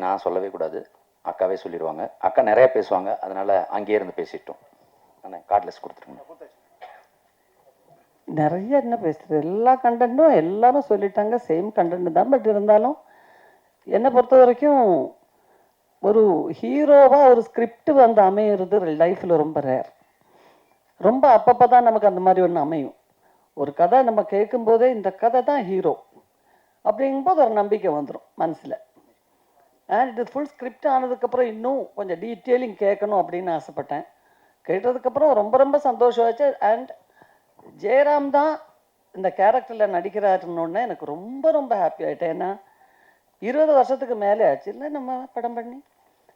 நான் சொல்லவே கூடாது, அக்காவே சொல்லிடுவாங்க. அக்கா நிறைய பேசுவாங்க, அதனால் அங்கேயே இருந்து பேசிட்டோம். அண்ணே கார்ட்லெஸ் கொடுத்துருங்க. நிறைய என்ன பேசுறது, எல்லா கண்டென்ட்டும் எல்லாரும் சொல்லிட்டாங்க, சேம் கண்டென்ட் தான். பட் இருந்தாலும் என்னை பொறுத்த வரைக்கும் ஒரு ஹீரோவாக ஒரு ஸ்கிரிப்ட் வந்து அமையிறது லைஃப்பில் ரொம்ப ரேர். ரொம்ப அப்பப்போ தான் நமக்கு அந்த மாதிரி ஒன்று அமையும். ஒரு கதை நம்ம கேட்கும்போதே இந்த கதை தான் ஹீரோ அப்படிங்கும்போது ஒரு நம்பிக்கை வந்துடும் மனசில். அண்ட் இது ஃபுல் ஸ்கிரிப்ட் ஆனதுக்கப்புறம் இன்னும் கொஞ்சம் டீட்டெயிலிங் கேட்கணும் அப்படின்னு ஆசைப்பட்டேன். கேட்டதுக்கப்புறம் ரொம்ப ரொம்ப சந்தோஷம் ஆச்சு. அண்ட் ஜெயராம் தான் இந்த கேரக்டரில் நடிக்கிறாருன்னொன்னே எனக்கு ரொம்ப ரொம்ப ஹாப்பி ஆகிட்டேன். ஏன்னா 20 வருஷத்துக்கு மேலே ஆச்சு இல்லை நம்ம படம் பண்ணி,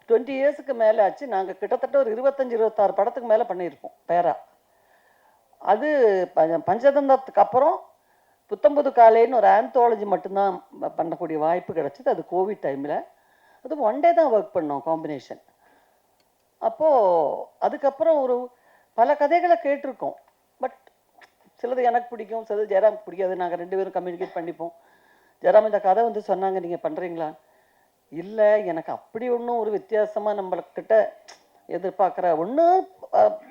20 இயர்ஸுக்கு மேலே ஆச்சு. நாங்கள் கிட்டத்தட்ட ஒரு 25-26 படத்துக்கு மேலே பண்ணியிருப்போம் பேரா. அது பஞ்சதந்தத்துக்கு அப்புறம் புத்தம்புது காலைன்னு ஒரு ஆந்தாலஜி மட்டும்தான் பண்ணக்கூடிய வாய்ப்பு கிடச்சிது. அது கோவிட் டைமில். அது ஒன் டே தான் ஒர்க் பண்ணோம் காம்பினேஷன். அப்போது அதுக்கப்புறம் ஒரு பல கதைகளை கேட்டிருக்கோம். பட் சிலது எனக்கு பிடிக்கும், சிலது ஜெயராம் பிடிக்காது. நாங்கள் 2 பேரும் கம்யூனிகேட் பண்ணிப்போம். ஜெயராம் இந்த கதை வந்து சொன்னாங்க, நீங்கள் பண்ணுறீங்களா? இல்லை, எனக்கு அப்படி ஒன்றும் ஒரு வித்தியாசமாக நம்மள்கிட்ட எதிர்பார்க்குற ஒன்று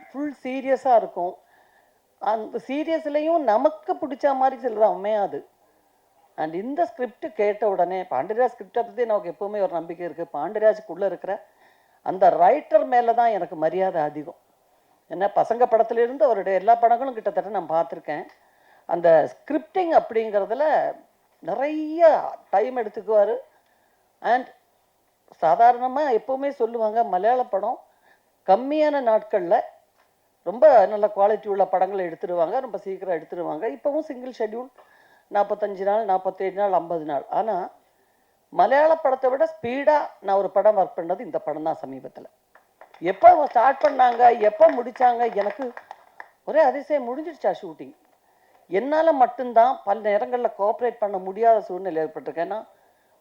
ஃபுல் சீரியஸாக இருக்கும். அந்த சீரியஸ்லேயும் நமக்கு பிடிச்ச மாதிரி சிலது அமையாது. அண்ட் இந்த ஸ்கிரிப்ட் கேட்ட உடனே பாண்டியராஜ் ஸ்கிரிப்டை பற்றி நமக்கு எப்போவுமே ஒரு நம்பிக்கை இருக்குது. பாண்டியராஜுக்குள்ளே இருக்கிற அந்த ரைட்டர் மேலே தான் எனக்கு மரியாதை அதிகம். ஏன்னா பசங்க படத்துலேருந்து அவருடைய எல்லா படங்களும் கிட்டத்தட்ட நான் பார்த்துருக்கேன். அந்த ஸ்கிரிப்டிங் அப்படிங்கிறதுல நிறைய டைம் எடுத்துக்குவார். அண்ட் சாதாரணமாக எப்போவுமே சொல்லுவாங்க, மலையாள படம் கம்மியான நாட்களில் ரொம்ப நல்ல குவாலிட்டி உள்ள படங்களை எடுத்துடுவாங்க, ரொம்ப சீக்கிரம் எடுத்துடுவாங்க. இப்போவும் சிங்கிள் ஷெட்யூல் 45 நாள், 47 நாள், 50 நாள். ஆனால் மலையாள படத்தை விட ஸ்பீடாக நான் ஒரு படம் ஒர்க் பண்ணது இந்த படம் தான் சமீபத்தில். எப்போ ஸ்டார்ட் பண்ணாங்க, எப்போ முடித்தாங்க, எனக்கு ஒரே அதிசயம். முடிஞ்சிடுச்சா ஷூட்டிங்? என்னால் மட்டும்தான் பல நேரங்களில் கோஆப்ரேட் பண்ண முடியாத சூழ்நிலை ஏற்பட்டிருக்கேன். ஏன்னா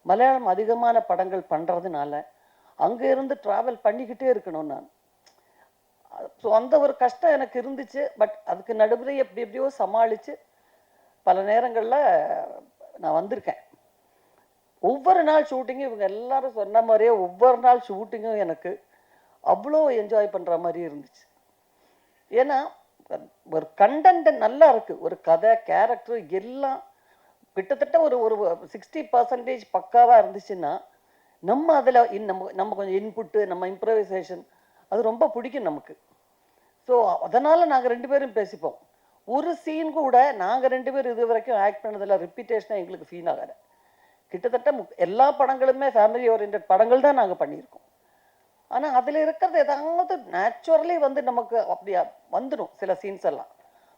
மலையாளம் அதிகமான படங்கள் பண்ணுறதுனால அங்கே இருந்து ட்ராவல் பண்ணிக்கிட்டே இருக்கணும் நான். ஸோ அந்த ஒரு கஷ்டம் எனக்கு இருந்துச்சு. பட் அதுக்கு நடுவில் எப்படி எப்படியோ சமாளித்து பல நேரங்களில் நான் வந்திருக்கேன். ஒவ்வொரு நாள் ஷூட்டிங்கும் இவங்க எல்லாரும் சொன்ன மாதிரியே ஒவ்வொரு நாள் ஷூட்டிங்கும் எனக்கு அவ்வளோ என்ஜாய் பண்ணுற மாதிரி இருந்துச்சு. ஏன்னா ஒரு கண்டென்ட் நல்லா இருக்குது, ஒரு கதை, கேரக்டர் எல்லாம் கிட்டத்தட்ட ஒரு ஒரு 60% பக்காவாக இருந்துச்சுன்னா நம்ம அதில் நம்ம கொஞ்சம் இன்புட்டு, நம்ம இம்ப்ரவைசேஷன் அது ரொம்ப பிடிக்கும் நமக்கு. ஸோ அதனால் நாங்கள் 2 பேரும் பேசிப்போம். ஒரு சீன் கூட நாங்கள் 2 பேரும் இது வரைக்கும் ஆக்ட் பண்ணதில் ரிப்பீட்டேஷனாக எங்களுக்கு ஃபீல் ஆகாது. கிட்டத்தட்ட எல்லா படங்களுமே ஃபேமிலி ஓரியன்ட் படங்கள் தான் நாங்கள் பண்ணியிருக்கோம். ஆனால் அதில் இருக்கிறது ஏதாவது நேச்சுரலி வந்து நமக்கு அப்படியா வந்துடும். சில சீன்ஸ் எல்லாம்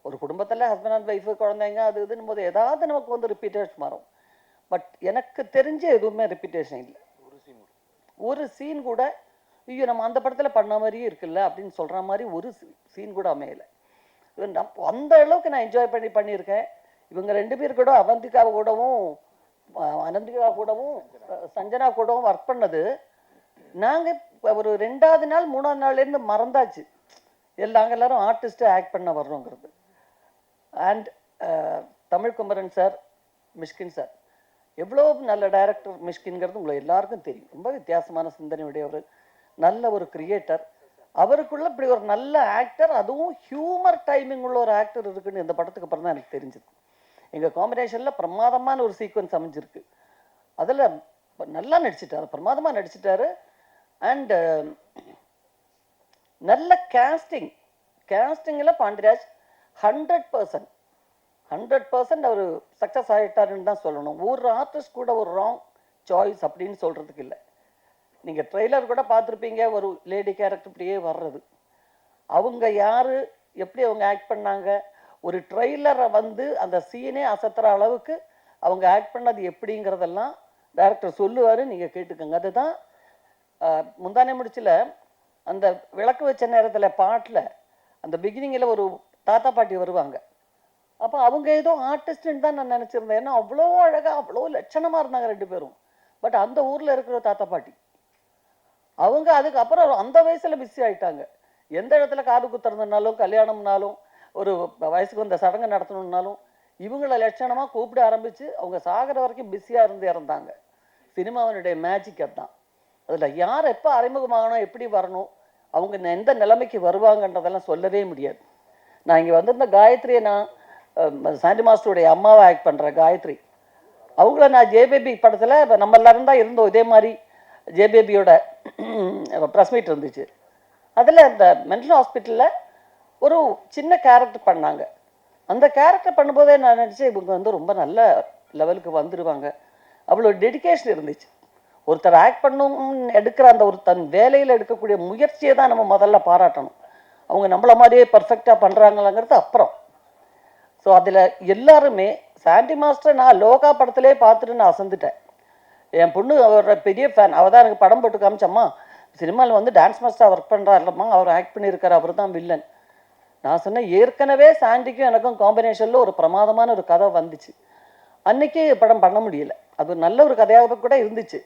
ஒரு குடும்பத்தில் ஹஸ்பண்ட் அண்ட் ஒய்ஃபு, குழந்தைங்க, அது இதுன்னு போது ஏதாவது நமக்கு வந்து ரிப்பீட்டேஷன் மாறும். பட் எனக்கு தெரிஞ்ச எதுவுமே ரிப்பீட்டேஷன் இல்லை. ஒரு சீன் கூட ஐயோ நம்ம அந்த படத்தில் பண்ண மாதிரியே இருக்குல்ல அப்படின்னு சொல்கிற மாதிரி ஒரு சீன் கூட அமையலை. அந்த அளவுக்கு நான் என்ஜாய் பண்ணியிருக்கேன். இவங்க 2 பேர் கூட, அவந்திகா கூடவும், அனந்திகா கூடவும், சஞ்சனா கூடவும் ஒர்க் பண்ணது நாங்கள் ஒரு 2வது நாள் 3வது நாள்லேருந்து மறந்தாச்சு எல்லாரும் ஆர்டிஸ்ட்டு ஆக்ட் பண்ண வர்றோங்கிறது. And Tamil Kumaran sir, Mysskin sir எவ்வளோ நல்ல டைரக்டர் மிஷ்கின்கிறது உங்களுக்கு எல்லாருக்கும் தெரியும். ரொம்ப வித்தியாசமான சிந்தனையுடைய ஒரு நல்ல ஒரு கிரியேட்டர். அவருக்குள்ள இப்படி ஒரு நல்ல ஆக்டர், அதுவும் ஹியூமர் டைமிங் உள்ள ஒரு ஆக்டர் இருக்குன்னு இந்த படத்துக்கு அப்புறம் தான் எனக்கு தெரிஞ்சது. எங்கள் காம்பினேஷனில் பிரமாதமான ஒரு சீக்வன்ஸ் அமைஞ்சிருக்கு. அதில் நல்லா நடிச்சிட்டாரு, பிரமாதமாக நடிச்சிட்டாரு. அண்டு நல்ல கேஸ்டிங்கில் பாண்டியராஜ் 100% அவர் சக்ஸஸ் ஆகிட்டாருன்னு தான் சொல்லணும். ஒரு ஆர்டிஸ்ட் கூட ஒரு ராங் சாய்ஸ் அப்படின்னு சொல்கிறதுக்கு இல்லை. நீங்கள் ட்ரெய்லர் கூட பார்த்துருப்பீங்க, ஒரு லேடி கேரக்டர் இப்படியே வர்றது. அவங்க யார், எப்படி அவங்க ஆக்ட் பண்ணாங்க, ஒரு ட்ரெய்லரை வந்து அந்த சீனே அசத்துற அளவுக்கு அவங்க ஆக்ட் பண்ணது எப்படிங்கிறதெல்லாம் டைரக்டர் சொல்லுவார், நீங்கள் கேட்டுக்கோங்க. அதுதான் முந்தானே முடிச்சில் அந்த விளக்கு வச்ச நேரத்தில் பாட்டில் அந்த பிகினிங்கில் ஒரு தாத்தா பாட்டி வருவாங்க. அப்போ அவங்க ஏதோ ஆர்டிஸ்ட்டுன்னு தான் நான் நினச்சிருந்தேன். ஏன்னா அவ்வளோ அழகாக அவ்வளோ லட்சணமாக இருந்தாங்க 2 பேரும். பட் அந்த ஊரில் இருக்கிற தாத்தா பாட்டி அவங்க அதுக்கப்புறம் அந்த வயசில் பிஸி ஆகிட்டாங்க. எந்த இடத்துல காது குத்துறதுனாலும், கல்யாணம்னாலும், ஒரு வயசுக்கு வந்த சடங்கு நடத்தணுன்னாலும் இவங்கள லட்சணமாக கூப்பிட ஆரம்பித்து அவங்க சாகிற வரைக்கும் பிஸியாக இருந்து இறந்தாங்க. சினிமாவினுடைய மேஜிக் அதுதான். அதில் யார் எப்போ அறிமுகமாகணும், எப்படி வரணும், அவங்க எந்த நிலைமைக்கு வருவாங்கன்றதெல்லாம் சொல்லவே முடியாது. நான் இங்கே வந்திருந்த காயத்ரியை நான் சாண்டி மாஸ்டருடைய அம்மாவை ஆக்ட் பண்ணுறேன் காயத்ரி. அவங்கள நான் ஜேபேபி படத்தில் இப்போ நம்ம எல்லாரும் தான் இருந்தோம். இதே மாதிரி ஜேபேபியோட ப்ரெஸ் மீட் இருந்துச்சு. அதில் இந்த மென்டல் ஹாஸ்பிட்டலில் ஒரு சின்ன கேரக்டர் பண்ணாங்க. அந்த கேரக்டர் பண்ணும்போதே நான் நினச்சேன் இவங்க வந்து ரொம்ப நல்ல லெவலுக்கு வந்துடுவாங்க. அவ்வளோ டெடிக்கேஷன் இருந்துச்சு. ஒருத்தர் ஆக்ட் பண்ணணும்னு எடுக்கிற அந்த ஒரு தன் வேலையில் எடுக்கக்கூடிய முயற்சியை தான் நம்ம முதல்ல பாராட்டணும். அவங்க நம்மள மாதிரியே பர்ஃபெக்டாக பண்ணுறாங்களாங்கிறது அப்புறம். ஸோ அதில் எல்லாருமே சாண்டி மாஸ்டர் நான் லோகா படத்திலே பார்த்துட்டு நான் அசந்துட்டேன். என் பொண்ணு அவரோட பெரிய ஃபேன். அவள் தான் எனக்கு படம் போட்டு காமிச்சம்மா, சினிமாவில் வந்து டான்ஸ் மாஸ்டராக ஒர்க் பண்ணுறாருலம்மா, அவர் ஆக்ட் பண்ணியிருக்காரு, அவர் தான் வில்லன். நான் சொன்னேன் ஏற்கனவே சாண்டிக்கும் எனக்கும் காம்பினேஷனில் ஒரு பிரமாதமான ஒரு கதை வந்துச்சு. அன்னைக்கு படம் பண்ண முடியல. அது நல்ல ஒரு கதையாக கூட இருந்துச்சு.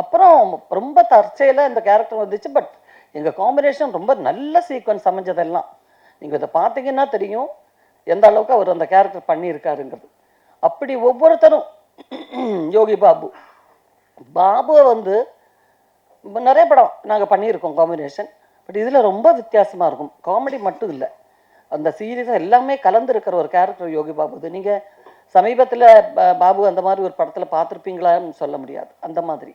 அப்புறம் ரொம்ப தற்செயலாக இந்த கேரக்டர் வந்துச்சு. பட் எங்கள் காம்பினேஷன் ரொம்ப நல்ல சீக்வன்ஸ் அமைஞ்சதெல்லாம் நீங்கள் இதை பார்த்தீங்கன்னா தெரியும் எந்த அளவுக்கு அவர் அந்த கேரக்டர் பண்ணியிருக்காருங்கிறது. அப்படி ஒவ்வொருத்தரும் யோகி பாபுவை வந்து நிறைய படம் நாங்கள் பண்ணியிருக்கோம் காம்பினேஷன். பட் இதில் ரொம்ப வித்தியாசமாக இருக்கும். காமெடி மட்டும் இல்லை, அந்த சீரியஸாக எல்லாமே கலந்துருக்கிற ஒரு கேரக்டர் யோகி பாபு. நீங்கள் சமீபத்தில் பாபு அந்த மாதிரி ஒரு படத்தில் பார்த்துருப்பீங்களான்னு சொல்ல முடியாது, அந்த மாதிரி.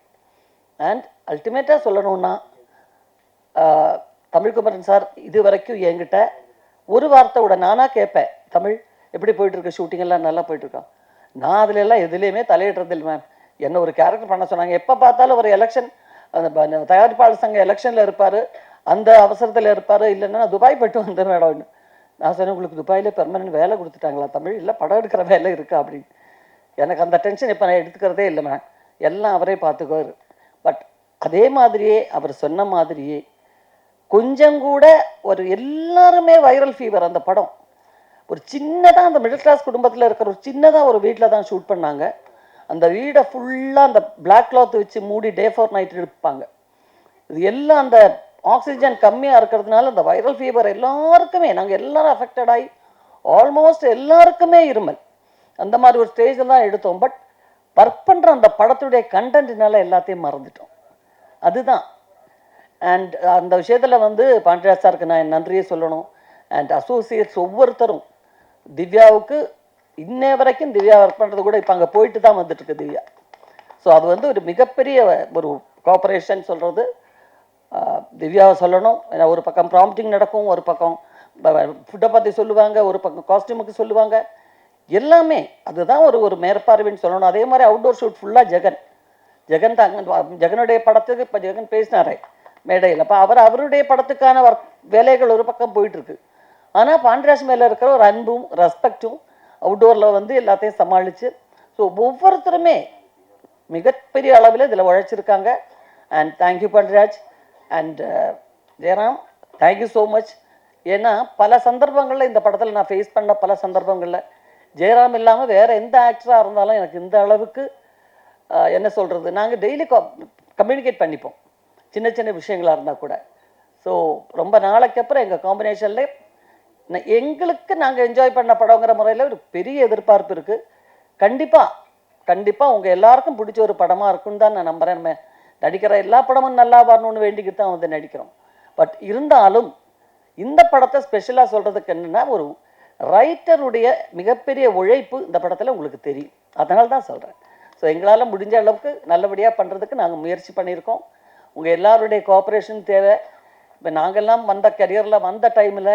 அண்ட் அல்டிமேட்டாக சொல்லணுன்னா தமிழ்குமரன் சார் இது வரைக்கும் என்கிட்ட ஒரு வார்த்தை விட நானாக கேட்பேன், தமிழ் எப்படி போயிட்டுருக்கு, ஷூட்டிங்கெல்லாம் நல்லா போயிட்டுருக்கான். நான் அதில் எல்லாம் எதுலேயுமே தலையிடுறதில்லை மேம். என்ன ஒரு கேரக்டர் பண்ண சொன்னாங்க. எப்போ பார்த்தாலும் ஒரு எலெக்ஷன், அந்த தயாரிப்பாளர் சங்க எலெக்ஷனில் இருப்பார், அந்த அவசரத்தில் இருப்பார். இல்லைன்னா துபாய் போய்ட்டு வந்தேன் மேடம். நான் சொன்னேன் உங்களுக்கு துபாயில் பெர்மனன்ட் வேலை கொடுத்துட்டாங்களா தமிழ், இல்லை படம் எடுக்கிற வேலை இருக்கா அப்படின்னு. எனக்கு அந்த டென்ஷன் இப்போ நான் எடுத்துக்கிறதே இல்லை மேம், எல்லாம் அவரே பார்த்துக்குவார். பட் அதே மாதிரியே அவர் சொன்ன மாதிரியே கொஞ்சம் கூட ஒரு எல்லாருமே வைரல் ஃபீவர். அந்த படம் ஒரு சின்னதாக அந்த மிடில் கிளாஸ் குடும்பத்தில் இருக்கிற ஒரு சின்னதாக ஒரு வீட்டில் தான் ஷூட் பண்ணாங்க. அந்த வீடை ஃபுல்லாக அந்த பிளாக் கிளாத் வச்சு மூடி டே ஃபார் நைட் எடுப்பாங்க. இது எல்லாம் அந்த ஆக்சிஜன் கம்மியாக இருக்கிறதுனால அந்த வைரல் ஃபீவர் எல்லாருக்குமே, நாங்கள் எல்லாரும் அஃபெக்டட் ஆகி ஆல்மோஸ்ட் எல்லாருக்குமே இருமல். அந்த மாதிரி ஒரு ஸ்டேஜில் தான் எடுத்தோம். பட் ஒர்க் பண்ணுற அந்த படத்துடைய கண்டென்ட்னால எல்லாத்தையும் மறந்துட்டோம். அதுதான். அண்ட் அந்த விஷயத்தில் வந்து பாண்டியராஜ் சாருக்கு நான் என் நன்றியை சொல்லணும். அண்ட் அசோசியேட்ஸ் ஒவ்வொருத்தரும் திவ்யாவுக்கு இன்னே வரைக்கும் திவ்யா ஒர்க் பண்ணுறது கூட இப்போ அங்கே போயிட்டு தான் வந்துட்டுருக்கு திவ்யா. ஸோ அது வந்து ஒரு மிகப்பெரிய ஒரு கோஆப்ரேஷன் சொல்கிறது திவ்யாவை சொல்லணும். ஏன்னா ஒரு பக்கம் ப்ராம்ப்டிங் நடக்கும், ஒரு பக்கம் ஃபுட்டை பற்றி சொல்லுவாங்க, ஒரு பக்கம் காஸ்டியூமுக்கு சொல்லுவாங்க, எல்லாமே அதுதான் ஒரு மேற்பார்வைன்னு சொல்லணும். அதே மாதிரி அவுட்டோர் ஷூட் ஃபுல்லாக ஜெகன் தான். ஜெகனுடைய படத்துக்கு இப்போ ஜெகன் பேசினாரே மேடையில், அப்போ அவருடைய படத்துக்கான வேலைகள் ஒரு பக்கம் போயிட்டுருக்கு. ஆனால் பாண்டியராஜ் மேலே இருக்கிற ஒரு அன்பும் ரெஸ்பெக்டும் அவுட்டோரில் வந்து எல்லாத்தையும் சமாளித்து, ஸோ ஒவ்வொருத்தருமே மிகப்பெரிய அளவில் இதில் உழைச்சிருக்காங்க. And thank you Pandiraj and Jayaram, thank you so much. ஏன்னா பல சந்தர்ப்பங்களில் இந்த படத்தில் நான் ஃபேஸ் பண்ண பல சந்தர்ப்பங்களில் ஜெயராம் இல்லாமல் வேறு எந்த ஆக்டராக இருந்தாலும் எனக்கு இந்த அளவுக்கு என்ன சொல்கிறது, நாங்கள் டெய்லி கம்யூனிகேட் பண்ணிப்போம் சின்ன சின்ன விஷயங்களாக இருந்தால் கூட. ஸோ ரொம்ப நாளைக்கு அப்புறம் எங்கள் காம்பினேஷனில் எங்களுக்கு நாங்கள் என்ஜாய் பண்ண படங்கிற முறையில் ஒரு பெரிய எதிர்பார்ப்பு இருக்குது. கண்டிப்பாக உங்கள் எல்லாருக்கும் பிடிச்ச ஒரு படமாக இருக்குன்னு தான் நான் நம்புகிறேன். நம்ம நடிக்கிற எல்லா படமும் நல்லா வரணும்னு வேண்டிக்கிட்டு தான் வந்து நடிக்கிறோம். பட் இருந்தாலும் இந்த படத்தை ஸ்பெஷலாக சொல்கிறதுக்கு என்னென்னா, ஒரு ரைட்டருடைய மிகப்பெரிய உழைப்பு இந்த படத்தில் உங்களுக்கு தெரியும். அதனால தான் சொல்கிறேன். ஸோ எங்களால் முடிஞ்ச அளவுக்கு நல்லபடியாக பண்ணுறதுக்கு நாங்கள் முயற்சி பண்ணியிருக்கோம். உங்கள் எல்லாருடைய கோஆப்ரேஷன் தேவை. இப்போ நாங்கள்லாம் வந்த கரியரில் வந்த டைமில்